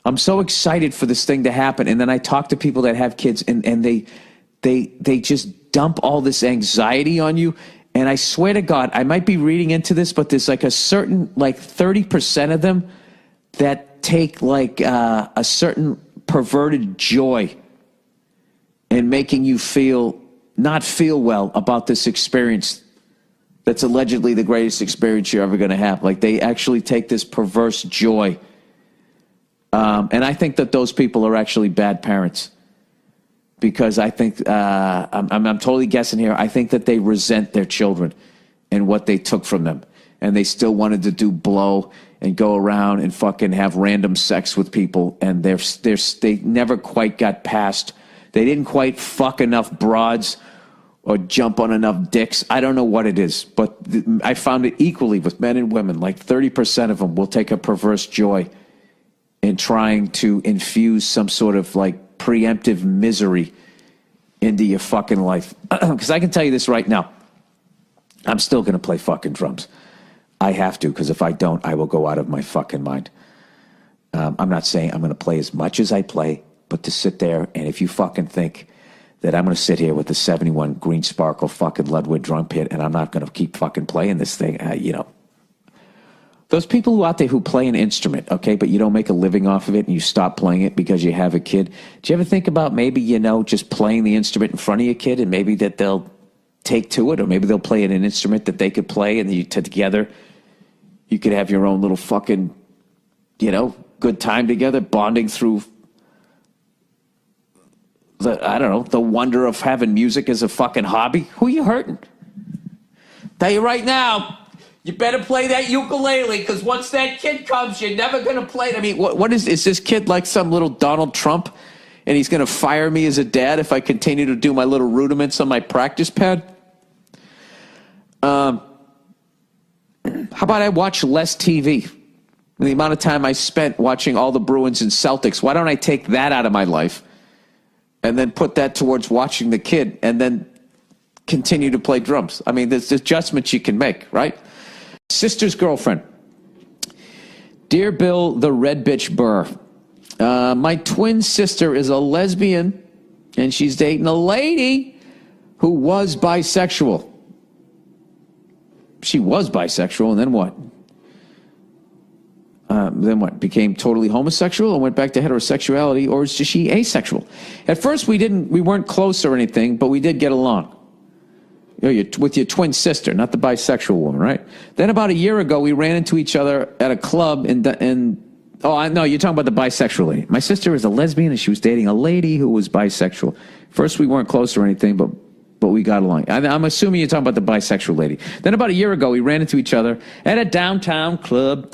I'm so excited for this thing to happen. And then I talk to people that have kids and they just dump all this anxiety on you. And I swear to God, I might be reading into this, but there's like a certain, like 30% of them that take like a certain perverted joy in making you not feel well about this experience that's allegedly the greatest experience you're ever going to have. Like they actually take this perverse joy. And I think that those people are actually bad parents because I think, I'm totally guessing here. I think that they resent their children and what they took from them. And they still wanted to do blow and go around and fucking have random sex with people. And they never quite got past. They didn't quite fuck enough broads or jump on enough dicks. I don't know what it is, but I found it equally with men and women. Like 30% of them will take a perverse joy in trying to infuse some sort of like preemptive misery into your fucking life. Because I can tell you this right now. I'm still going to play fucking drums. I have to, because if I don't, I will go out of my fucking mind. I'm not saying I'm going to play as much as I play, but to sit there, and if you fucking think that I'm going to sit here with the 71 Green Sparkle fucking Ludwig drum kit and I'm not going to keep fucking playing this thing, you know. Those people who out there who play an instrument, okay, but you don't make a living off of it and you stop playing it because you have a kid. Do you ever think about maybe, you know, just playing the instrument in front of your kid and maybe that they'll take to it, or maybe they'll play an instrument that they could play and you together you could have your own little fucking, you know, good time together, bonding through I don't know, the wonder of having music as a fucking hobby? Who are you hurting? Tell you right now, you better play that ukulele, because once that kid comes, you're never going to play it. I mean, what is this kid like some little Donald Trump, and he's going to fire me as a dad if I continue to do my little rudiments on my practice pad? How about I watch less TV? The amount of time I spent watching all the Bruins and Celtics, why don't I take that out of my life and then put that towards watching the kid and then continue to play drums? I mean, there's adjustments you can make, right? Sister's girlfriend. Dear Bill, the red bitch Burr. My twin sister is a lesbian, and she's dating a lady who was bisexual. She was bisexual, and then what? Then what? Became totally homosexual and went back to heterosexuality, or is she asexual? At first, we weren't close or anything, but we did get along. With your twin sister, not the bisexual woman, right? Then about a year ago, we ran into each other at a club no, you're talking about the bisexual lady. My sister is a lesbian, and she was dating a lady who was bisexual. First, we weren't close or anything, but we got along. I'm assuming you're talking about the bisexual lady. Then about a year ago, we ran into each other at a downtown club.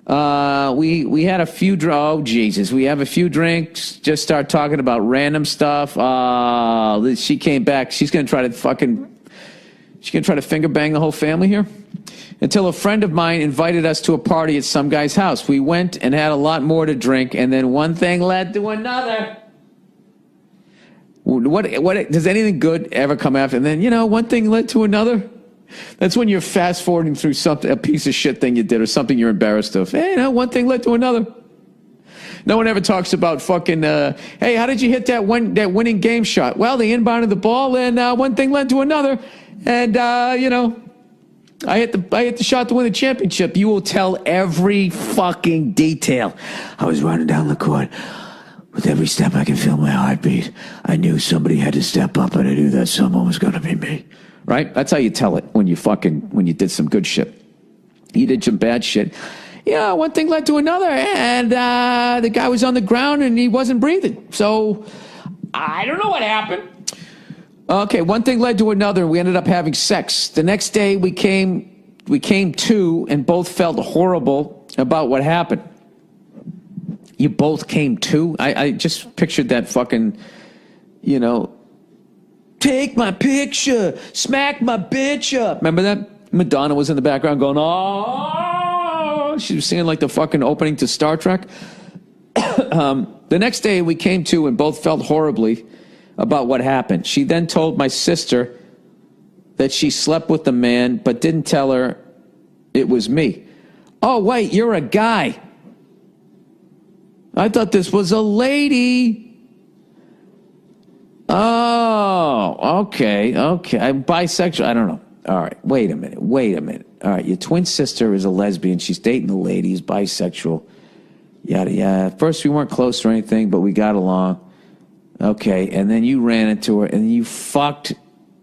We had a few we have a few drinks, just start talking about random stuff. She came back. She's going to try to finger bang the whole family here. Until a friend of mine invited us to a party at some guy's house. We went and had a lot more to drink, and then one thing led to another. What does anything good ever come after? And then, one thing led to another. That's when you're fast forwarding through a piece of shit thing you did or something you're embarrassed of. Hey, one thing led to another. No one ever talks about fucking, hey, how did you hit that winning game shot? Well, they inbounded the ball, and one thing led to another. And, I hit the shot to win the championship. You will tell every fucking detail. I was running down the court. With every step, I could feel my heartbeat. I knew somebody had to step up, and I knew that someone was going to be me. Right? That's how you tell it when you did some good shit. You did some bad shit. Yeah, one thing led to another, and the guy was on the ground, and he wasn't breathing. So, I don't know what happened. Okay, one thing led to another, and we ended up having sex. The next day, we came to, and both felt horrible about what happened. You both came to? I just pictured that fucking, take my picture, smack my bitch up. Remember that? Madonna was in the background going, oh, she was singing like the fucking opening to Star Trek. The next day, we came to, and both felt horribly about what happened. She then told my sister that she slept with the man, but didn't tell her it was me. Oh, wait, you're a guy. I thought this was a lady. Oh, okay. I'm bisexual. I don't know. All right, wait a minute. All right, your twin sister is a lesbian. She's dating a lady who's bisexual. Yada, yada. At first, we weren't close or anything, but we got along. Okay, and then you ran into her, and you fucked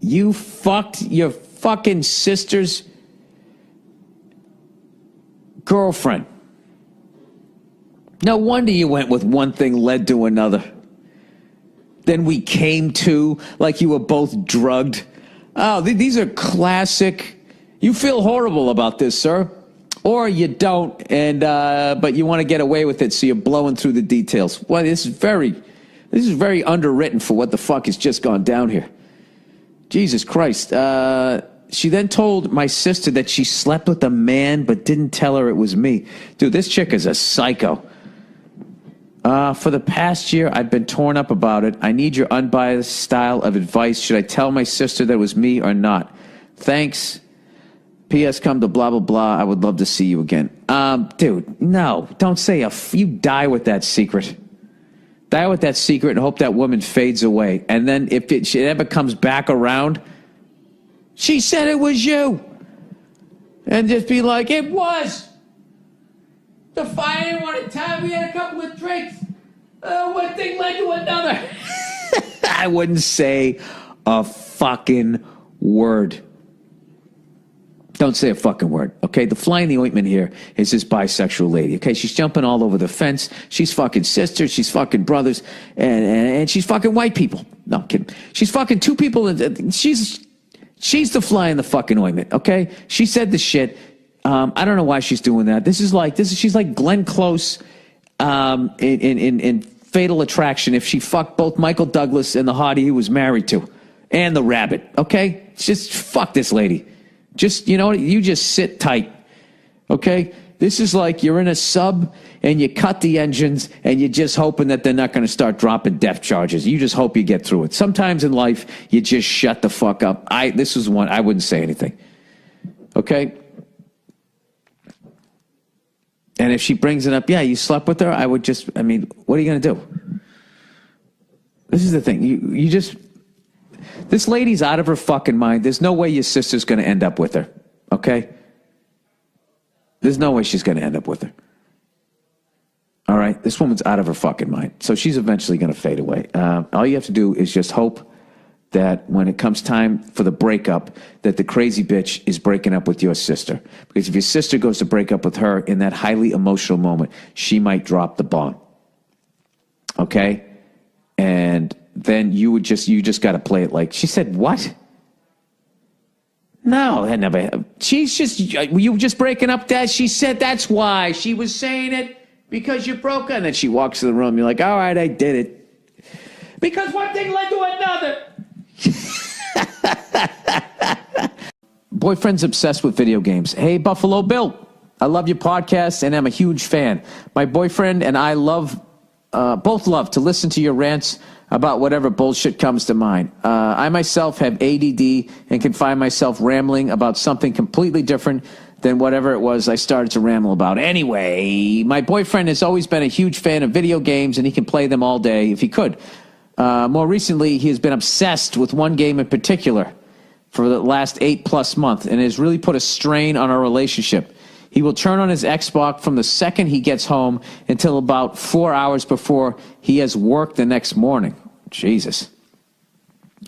your fucking sister's girlfriend. No wonder you went with one thing led to another. Then we came to, like you were both drugged. Oh, these are classic. You feel horrible about this, sir. Or you don't, but you want to get away with it, so you're blowing through the details. Well, this is very underwritten for what the fuck has just gone down here. Jesus Christ. She then told my sister that she slept with a man but didn't tell her it was me. Dude, this chick is a psycho. For the past year, I've been torn up about it. I need your unbiased style of advice. Should I tell my sister that it was me or not? Thanks. P.S. Come to blah, blah, blah. I would love to see you again. Dude, no. Don't say you die with that secret. Die with that secret and hope that woman fades away. And then if it ever comes back around, she said it was you. And just be like, it was. The fire didn't want to tell me. We had a couple of drinks. One thing led to another. I wouldn't say a fucking word. Don't say a fucking word, okay? The fly in the ointment here is this bisexual lady, okay? She's jumping all over the fence. She's fucking sisters. She's fucking brothers. And she's fucking white people. No, I'm kidding. She's fucking two people. She's the fly in the fucking ointment, okay? She said the shit. I don't know why she's doing that. She's like Glenn Close in Fatal Attraction if she fucked both Michael Douglas and the hottie he was married to and the rabbit, okay? Just fuck this lady. Just, you know, you just sit tight, okay? This is like you're in a sub and you cut the engines and you're just hoping that they're not going to start dropping death charges. You just hope you get through it. Sometimes in life, you just shut the fuck up. This is one, I wouldn't say anything, okay? And if she brings it up, yeah, you slept with her, I would just, I mean, what are you going to do? This is the thing. You just... This lady's out of her fucking mind. There's no way your sister's going to end up with her, okay? There's no way she's going to end up with her. All right? This woman's out of her fucking mind. So she's eventually going to fade away. All you have to do is just hope that when it comes time for the breakup, that the crazy bitch is breaking up with your sister. Because if your sister goes to break up with her in that highly emotional moment, she might drop the bomb. Okay? And then you just got to play it like, she said, what? No, that never happened. Were you just breaking up that? She said that's why. She was saying it because you broke her. And then she walks to the room. You're like, all right, I did it. Because one thing led to another. Boyfriend's obsessed with video games. Hey, Buffalo Bill, I love your podcast and I'm a huge fan. My boyfriend and I both love to listen to your rants about whatever bullshit comes to mind. I myself have ADD and can find myself rambling about something completely different than whatever it was I started to ramble about. Anyway, my boyfriend has always been a huge fan of video games and he can play them all day if he could. More recently, he has been obsessed with one game in particular for the last 8+ months and has really put a strain on our relationship. He will turn on his Xbox from the second he gets home until about 4 hours before he has work the next morning. Jesus.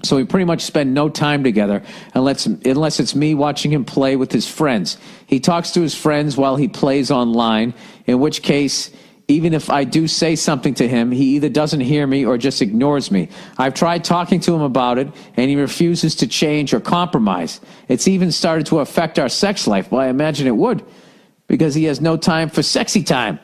So we pretty much spend no time together unless it's me watching him play with his friends. He talks to his friends while he plays online, in which case, even if I do say something to him, he either doesn't hear me or just ignores me. I've tried talking to him about it, and he refuses to change or compromise. It's even started to affect our sex life. Well, I imagine it would, because he has no time for sexy time.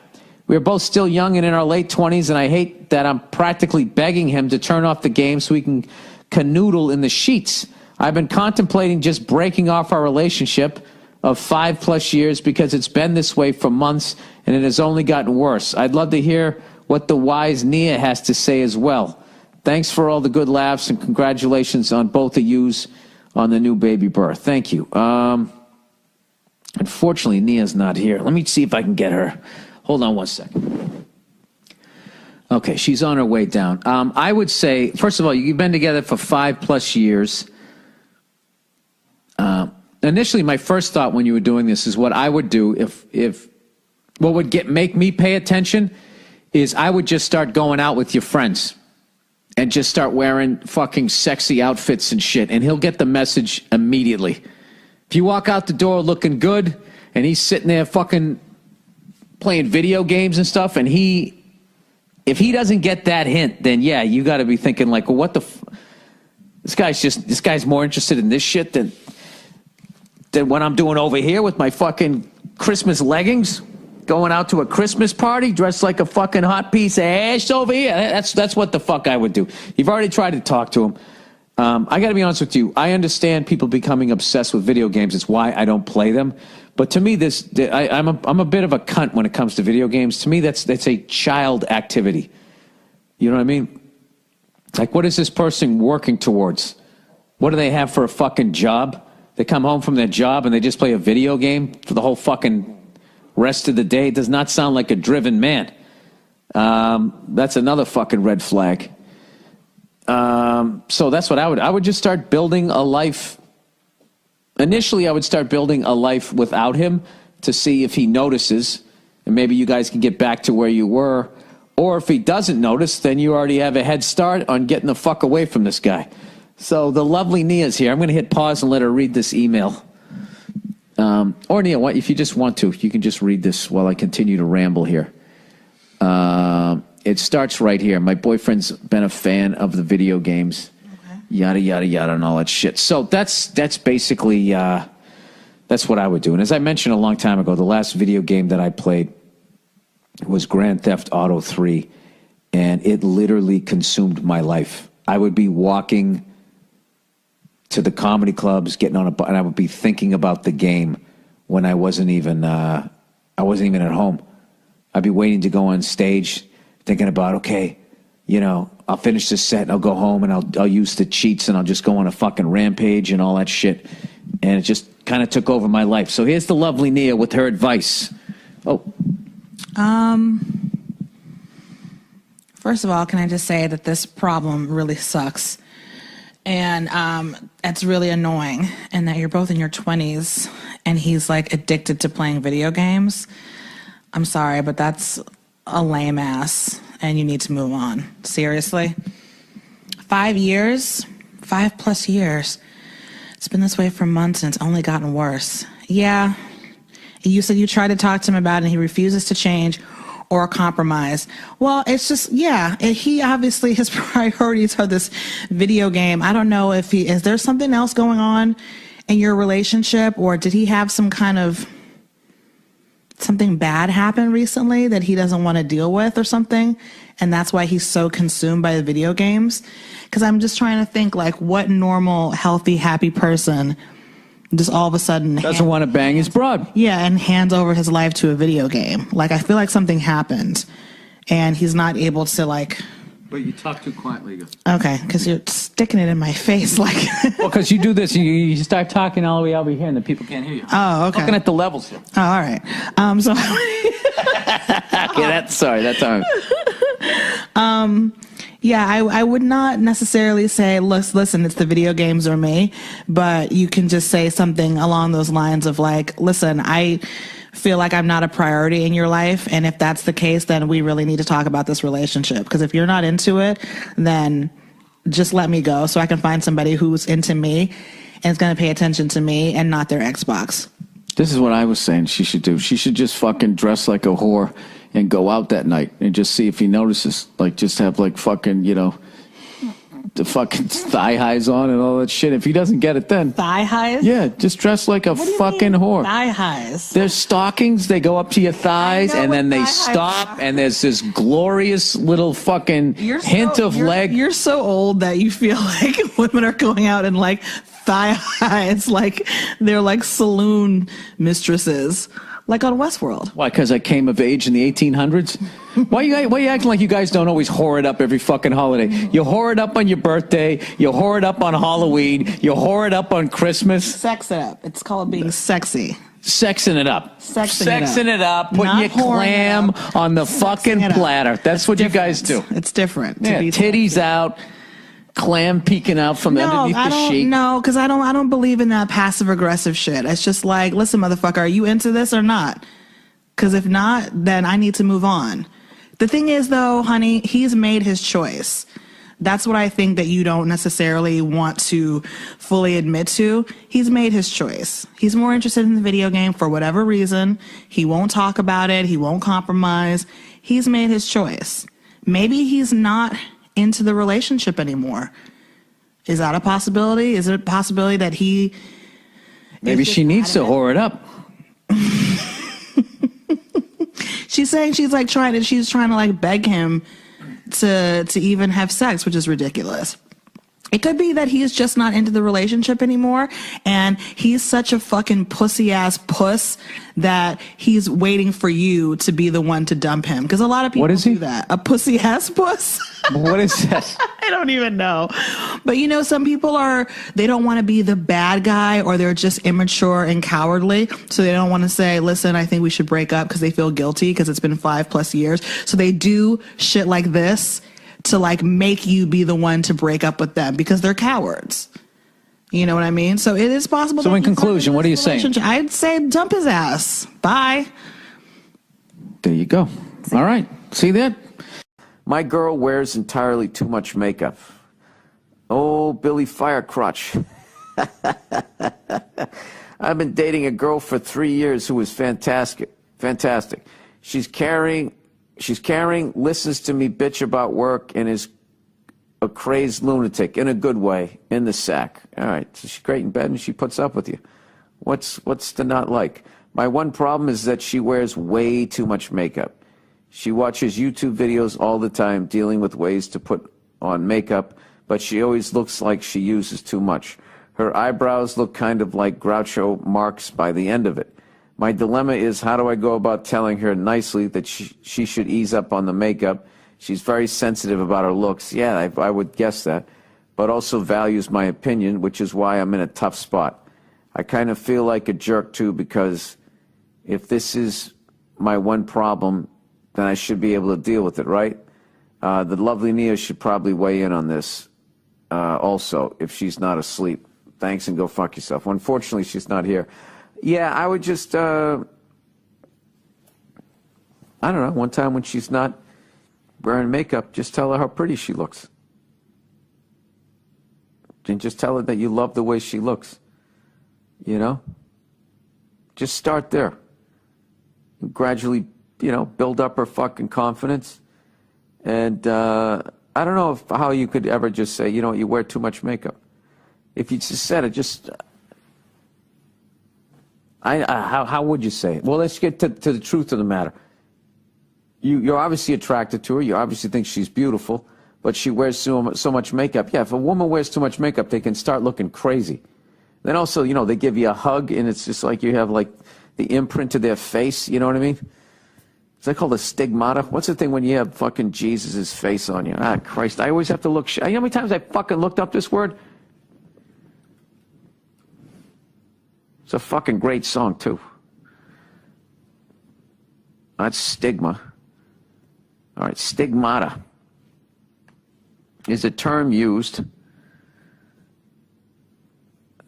We're both still young and in our late 20s, and I hate that I'm practically begging him to turn off the game so we can canoodle in the sheets. I've been contemplating just breaking off our relationship of 5+ years because it's been this way for months and it has only gotten worse. I'd love to hear what the wise Nia has to say as well. Thanks for all the good laughs and congratulations on both of yous on the new baby Burr. Thank you. Unfortunately, Nia's not here. Let me see if I can get her. Hold on one second. Okay, she's on her way down. I would say, first of all, you've been together for 5+ years. Initially, my first thought when you were doing this is what I would do if what would make me pay attention is I would just start going out with your friends and just start wearing fucking sexy outfits and shit, and he'll get the message immediately. If you walk out the door looking good and he's sitting there fucking playing video games and stuff, and if he doesn't get that hint, then yeah, you got to be thinking like, well, what the this guy's more interested in this shit than what I'm doing over here with my fucking Christmas leggings, going out to a Christmas party dressed like a fucking hot piece of ass over here. That's what the fuck I would do. You've already tried to talk to him. I got to be honest with you. I understand people becoming obsessed with video games. It's why I don't play them. But to me, I'm a bit of a cunt when it comes to video games. To me, that's a child activity. You know what I mean? Like, what is this person working towards? What do they have for a fucking job? They come home from their job and they just play a video game for the whole fucking rest of the day. It does not sound like a driven man. That's another fucking red flag. So that's what I would just start building a life. Initially, I would start building a life without him to see if he notices, and maybe you guys can get back to where you were. Or if he doesn't notice, then you already have a head start on getting the fuck away from this guy. So the lovely Nia's here. I'm going to hit pause and let her read this email. Or Neil, if you just want to, you can just read this while I continue to ramble here. It starts right here. My boyfriend's been a fan of the video games, yada, yada, yada, and all that shit. So that's basically, that's what I would do. And as I mentioned a long time ago, the last video game that I played was Grand Theft Auto 3, and it literally consumed my life. I would be walking to the comedy clubs, getting on and I would be thinking about the game when I wasn't even at home. I'd be waiting to go on stage, thinking about, okay, I'll finish this set and I'll go home and I'll use the cheats and I'll just go on a fucking rampage and all that shit. And it just kind of took over my life. So here's the lovely Nia with her advice. First of all, can I just say that this problem really sucks. And it's really annoying. And that you're both in your 20s and he's like addicted to playing video games. I'm sorry, but that's a lame ass and you need to move on. Seriously. 5 years, 5+ years. It's been this way for months and it's only gotten worse. Yeah. You said you tried to talk to him about it and he refuses to change or compromise. Well, it's just, he obviously, his priorities are this video game. I don't know if is there something else going on in your relationship, or did he have some kind of something bad happen recently that he doesn't want to deal with or something? And that's why he's so consumed by the video games. Because I'm just trying to think, like, what normal, healthy, happy person just all of a sudden doesn't want to bang his broad. Yeah, and hands over his life to a video game. Like, I feel like something happened and he's not able to, like... But you talk too quietly. Okay, because you're sticking it in my face, like... Well, because you do this, you start talking all the way over here and the people can't hear you. Oh, okay. Looking at the levels here. Oh, all right. So... Okay, that's all right. Yeah, I would not necessarily say, listen, it's the video games or me, but you can just say something along those lines of like, listen, I feel like I'm not a priority in your life, and if that's the case, then we really need to talk about this relationship, because if you're not into it, then just let me go so I can find somebody who's into me and is going to pay attention to me and not their Xbox. This is what I was saying she should do. She should just fucking dress like a whore and go out that night and just see if he notices. Like, just have, like, fucking, the fucking thigh highs on and all that shit. If he doesn't get it then. Thigh highs? Yeah, just dress like a fucking whore. Thigh highs. There's stockings. They go up to your thighs and then they stop and there's this glorious little fucking hint of leg. You're so old that you feel like women are going out and, like, thigh highs, like they're like saloon mistresses. Like on Westworld. Why? Because I came of age in the 1800s? Why you acting like you guys don't always whore it up every fucking holiday? You whore it up on your birthday. You whore it up on Halloween. You whore it up on Christmas. Sex it up. It's called being sexy. Sexing it up. Sexing it up. Putting Not your clam on the fucking platter. That's what you guys do. It's different. Yeah, titties out. Clam peeking out from underneath the sheet. No, because I don't believe in that passive aggressive shit. It's just like, listen, motherfucker, are you into this or not? Because if not, then I need to move on. The thing is, though, honey, he's made his choice. That's what I think that you don't necessarily want to fully admit to. He's made his choice. He's more interested in the video game for whatever reason. He won't talk about it. He won't compromise. He's made his choice. Maybe he's not into the relationship anymore. Is that a possibility? Is it a possibility that he... Maybe she needs to whore it up. She's saying she's trying to like beg him to even have sex, which is ridiculous. It could be that he's just not into the relationship anymore, and he's such a fucking pussy-ass puss that he's waiting for you to be the one to dump him. Because a lot of people do that. A pussy-ass puss? What is that? I don't even know. But, some people they don't want to be the bad guy, or they're just immature and cowardly. So they don't want to say, listen, I think we should break up, because they feel guilty because it's been 5+ years. So they do shit like this to make you be the one to break up with them because they're cowards. You know what I mean? So it is possible. So in conclusion, what are you saying? I'd say dump his ass. Bye. There you go. All right. See that? My girl wears entirely too much makeup. Oh, Billy Firecrotch. I've been dating a girl for 3 years who is fantastic. Fantastic. She's caring, listens to me bitch about work, and is a crazed lunatic in a good way, in the sack. All right, so she's great in bed and she puts up with you. What's to not like? My one problem is that she wears way too much makeup. She watches YouTube videos all the time dealing with ways to put on makeup, but she always looks like she uses too much. Her eyebrows look kind of like Groucho Marx by the end of it. My dilemma is, how do I go about telling her nicely that she should ease up on the makeup? She's very sensitive about her looks. Yeah, I would guess that. But also values my opinion, which is why I'm in a tough spot. I kind of feel like a jerk, too, because if this is my one problem, then I should be able to deal with it, right? The lovely Nia should probably weigh in on this also, if she's not asleep. Thanks, and go fuck yourself. Well, unfortunately, she's not here. Yeah, I would just, I don't know, one time when she's not wearing makeup, just tell her how pretty she looks. And just tell her that you love the way she looks. You know? Just start there. And gradually, build up her fucking confidence. And I don't know how you could ever just say, you wear too much makeup. If you just said it, just... how would you say it? Well, let's get to the truth of the matter. You're obviously attracted to her. You obviously think she's beautiful, but she wears so much makeup. Yeah, if a woman wears too much makeup, they can start looking crazy. Then also, they give you a hug, and it's just like you have like the imprint of their face. You know what I mean? Is that called a stigmata? What's the thing when you have fucking Jesus' face on you? Ah, Christ! I always have to look. You know how many times I fucking looked up this word? It's a fucking great song, too. That's stigma. All right, stigmata is a term used.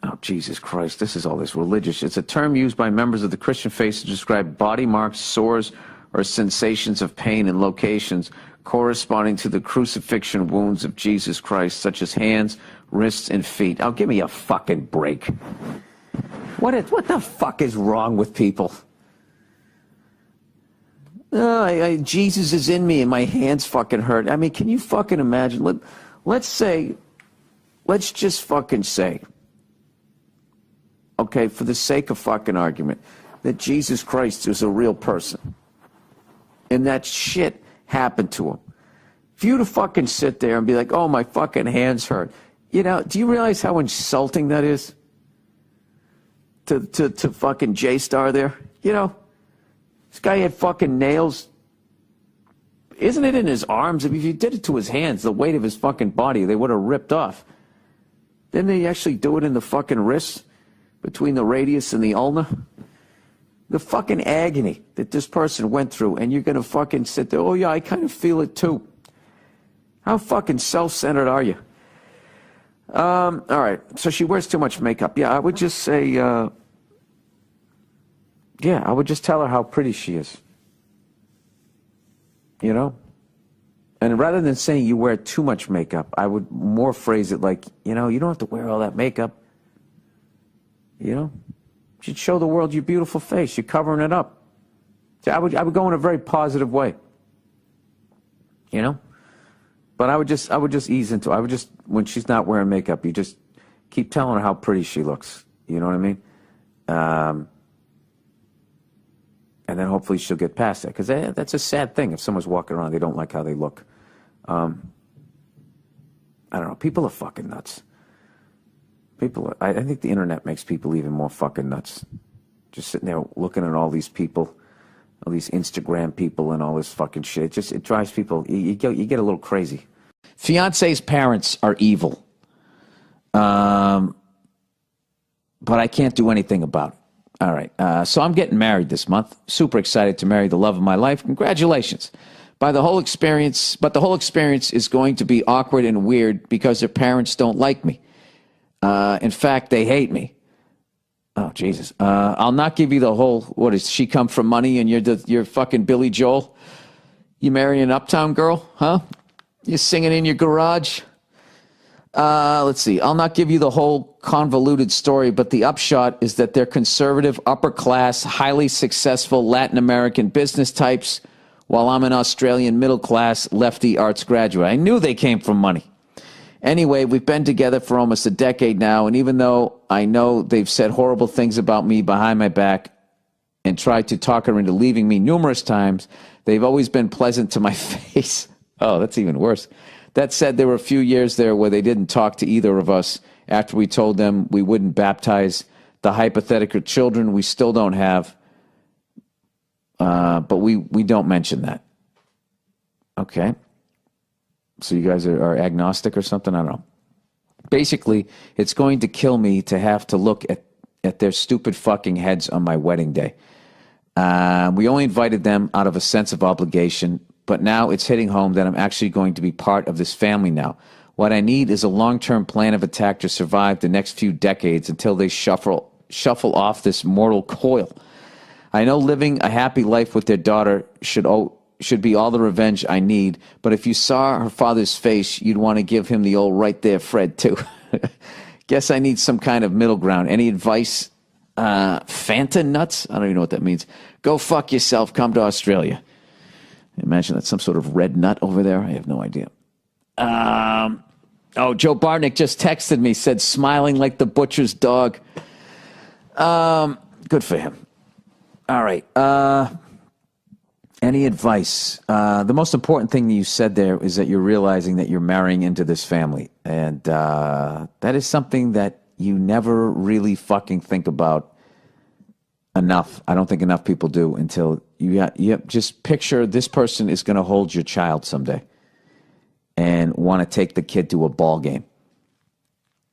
Oh, Jesus Christ, this is all this religious. It's a term used by members of the Christian faith to describe body marks, sores, or sensations of pain in locations corresponding to the crucifixion wounds of Jesus Christ, such as hands, wrists, and feet. Oh, give me a fucking break. What the fuck is wrong with people? Jesus is in me and my hands fucking hurt. I mean, can you fucking imagine? Let's just fucking say, okay, for the sake of fucking argument, that Jesus Christ is a real person. And that shit happened to him. For you to fucking sit there and be like, oh, my fucking hands hurt. Do you realize how insulting that is? To fucking J-Star there? This guy had fucking nails. Isn't it in his arms? I mean, if you did it to his hands, the weight of his fucking body, they would have ripped off. Didn't they actually do it in the fucking wrists? Between the radius and the ulna? The fucking agony that this person went through, and you're going to fucking sit there, oh yeah, I kind of feel it too. How fucking self-centered are you? All right, so she wears too much makeup. Yeah, I would just say, I would just tell her how pretty she is. And rather than saying you wear too much makeup, I would more phrase it like, you don't have to wear all that makeup. You should show the world your beautiful face. You're covering it up. So I would go in a very positive way. But I would just ease into it. I would just, when she's not wearing makeup, you just keep telling her how pretty she looks. You know what I mean? And then hopefully she'll get past that. Because that's a sad thing. If someone's walking around, they don't like how they look. I don't know. People are fucking nuts. I think the internet makes people even more fucking nuts. Just sitting there looking at all these people, all these Instagram people and all this fucking shit. It drives people, you get a little crazy. Fiance's parents are evil. But I can't do anything about it. All right. So I'm getting married this month. Super excited to marry the love of my life. Congratulations. But the whole experience is going to be awkward and weird because their parents don't like me. In fact, they hate me. Oh, Jesus. I'll not give you the whole, what is, she come from money and you're fucking Billy Joel? You marry an uptown girl, huh? You're singing in your garage? Let's see. I'll not give you the whole convoluted story, but the upshot is that they're conservative, upper class, highly successful Latin American business types, while I'm an Australian middle class lefty arts graduate. I knew they came from money. Anyway, we've been together for almost a decade now, and even though I know they've said horrible things about me behind my back and tried to talk her into leaving me numerous times, they've always been pleasant to my face. Oh, that's even worse. That said, there were a few years there where they didn't talk to either of us after we told them we wouldn't baptize the hypothetical children we still don't have, but we don't mention that. Okay. So you guys are agnostic or something? I don't know. Basically, it's going to kill me to have to look at their stupid fucking heads on my wedding day. We only invited them out of a sense of obligation, but now it's hitting home that I'm actually going to be part of this family now. What I need is a long-term plan of attack to survive the next few decades until they shuffle off this mortal coil. I know living a happy life with their daughter should be all the revenge I need, but if you saw her father's face, you'd want to give him the old right there, Fred, too. Guess I need some kind of middle ground. Any advice? Fanta nuts? I don't even know what that means. Go fuck yourself. Come to Australia. Imagine that's some sort of red nut over there. I have no idea. Joe Bartnick just texted me, said smiling like the butcher's dog. Good for him. All right. Any advice? The most important thing that you said there is that you're realizing that you're marrying into this family. And that is something that you never really fucking think about enough. I don't think enough people do until you just picture this person is going to hold your child someday and want to take the kid to a ball game,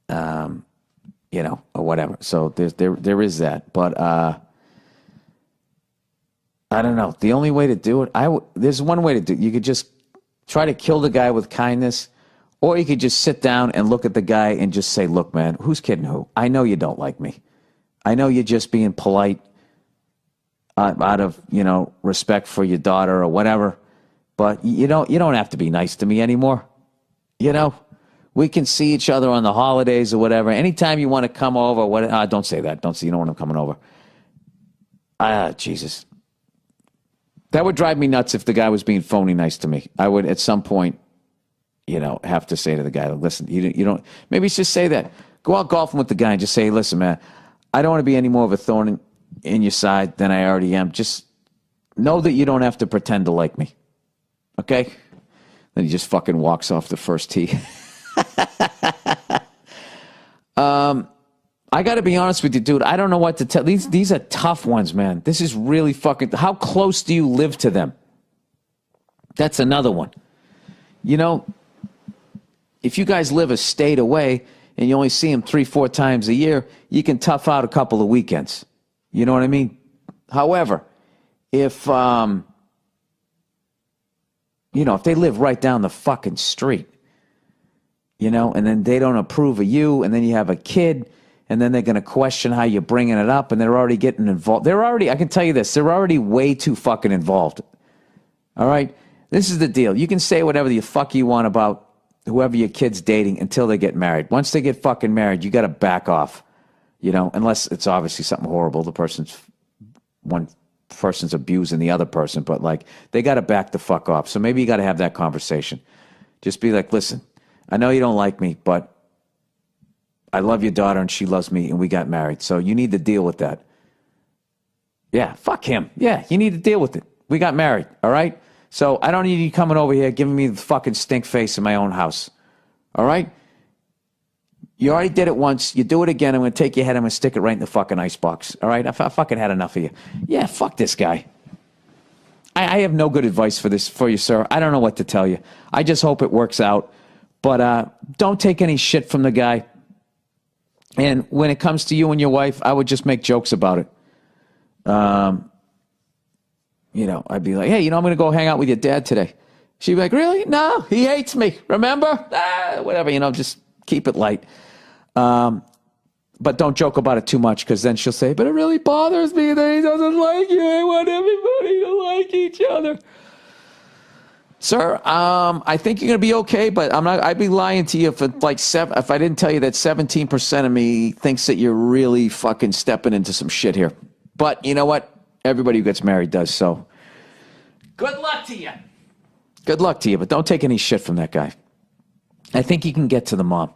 or whatever. So there is that. But I don't know. The only way to do it, there's one way to do it. You could just try to kill the guy with kindness, or you could just sit down and look at the guy and just say, look, man, who's kidding who? I know you don't like me. I know you're just being polite out of, respect for your daughter or whatever, but you don't have to be nice to me anymore. We can see each other on the holidays or whatever. Anytime you want to come over, don't say that. Don't say you know when I'm coming over. Jesus. That would drive me nuts if the guy was being phony nice to me. I would, at some point, have to say to the guy, listen, you don't, maybe just say that. Go out golfing with the guy and just say, listen, man, I don't want to be any more of a thorn in your side than I already am. Just know that you don't have to pretend to like me. Okay? Then he just fucking walks off the first tee. I got to be honest with you, dude. I don't know what to tell. These are tough ones, man. This is really fucking... How close do you live to them? That's another one. If you guys live a state away and you only see them 3-4 times a year, you can tough out a couple of weekends. You know what I mean? However, if they live right down the fucking street, and then they don't approve of you, and then you have a kid, and then they're going to question how you're bringing it up, and they're already getting involved. I can tell you this, they're already way too fucking involved. All right? This is the deal. You can say whatever the fuck you want about whoever your kid's dating until they get married. Once they get fucking married, you got to back off, unless it's obviously something horrible. One person's abusing the other person, but they got to back the fuck off. So maybe you got to have that conversation. Just be like, listen, I know you don't like me, but I love your daughter and she loves me and we got married. So you need to deal with that. Yeah, fuck him. Yeah, you need to deal with it. We got married, all right? So I don't need you coming over here giving me the fucking stink face in my own house. All right? You already did it once. You do it again, I'm going to take your head, I'm going to stick it right in the fucking icebox. All right? I fucking had enough of you. Yeah, fuck this guy. I have no good advice for you, sir. I don't know what to tell you. I just hope it works out. But don't take any shit from the guy. And when it comes to you and your wife, I would just make jokes about it. I'd be like, hey, I'm going to go hang out with your dad today. She'd be like, really? No, he hates me. Remember? Whatever, just keep it light. But don't joke about it too much, because then she'll say, but it really bothers me that he doesn't like you. I want everybody to like each other. Sir, I think you're going to be okay, but I'd be lying to you if if I didn't tell you that 17% of me thinks that you're really fucking stepping into some shit here. But you know what? Everybody who gets married does, so. Good luck to you. Good luck to you, but don't take any shit from that guy. I think you can get to the mom.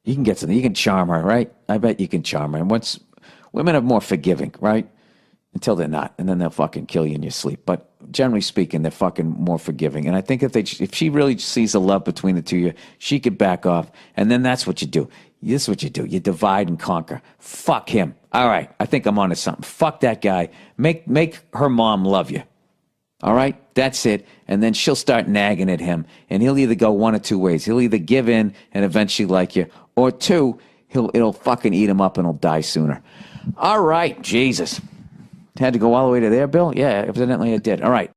You can charm her, right? I bet you can charm her. And once women are more forgiving, right? Until they're not, and then they'll fucking kill you in your sleep. But generally speaking, they're fucking more forgiving. And I think if she really sees the love between the two of you, she could back off. And then that's what you do. This is what you do. You divide and conquer. Fuck him. All right, I think I'm onto something. Fuck that guy. Make her mom love you. All right, that's it. And then she'll start nagging at him, and he'll either go one of two ways. He'll either give in and eventually like you, or two, it'll fucking eat him up and he'll die sooner. All right, Jesus. Had to go all the way to there, Bill? Yeah, evidently I did. All right.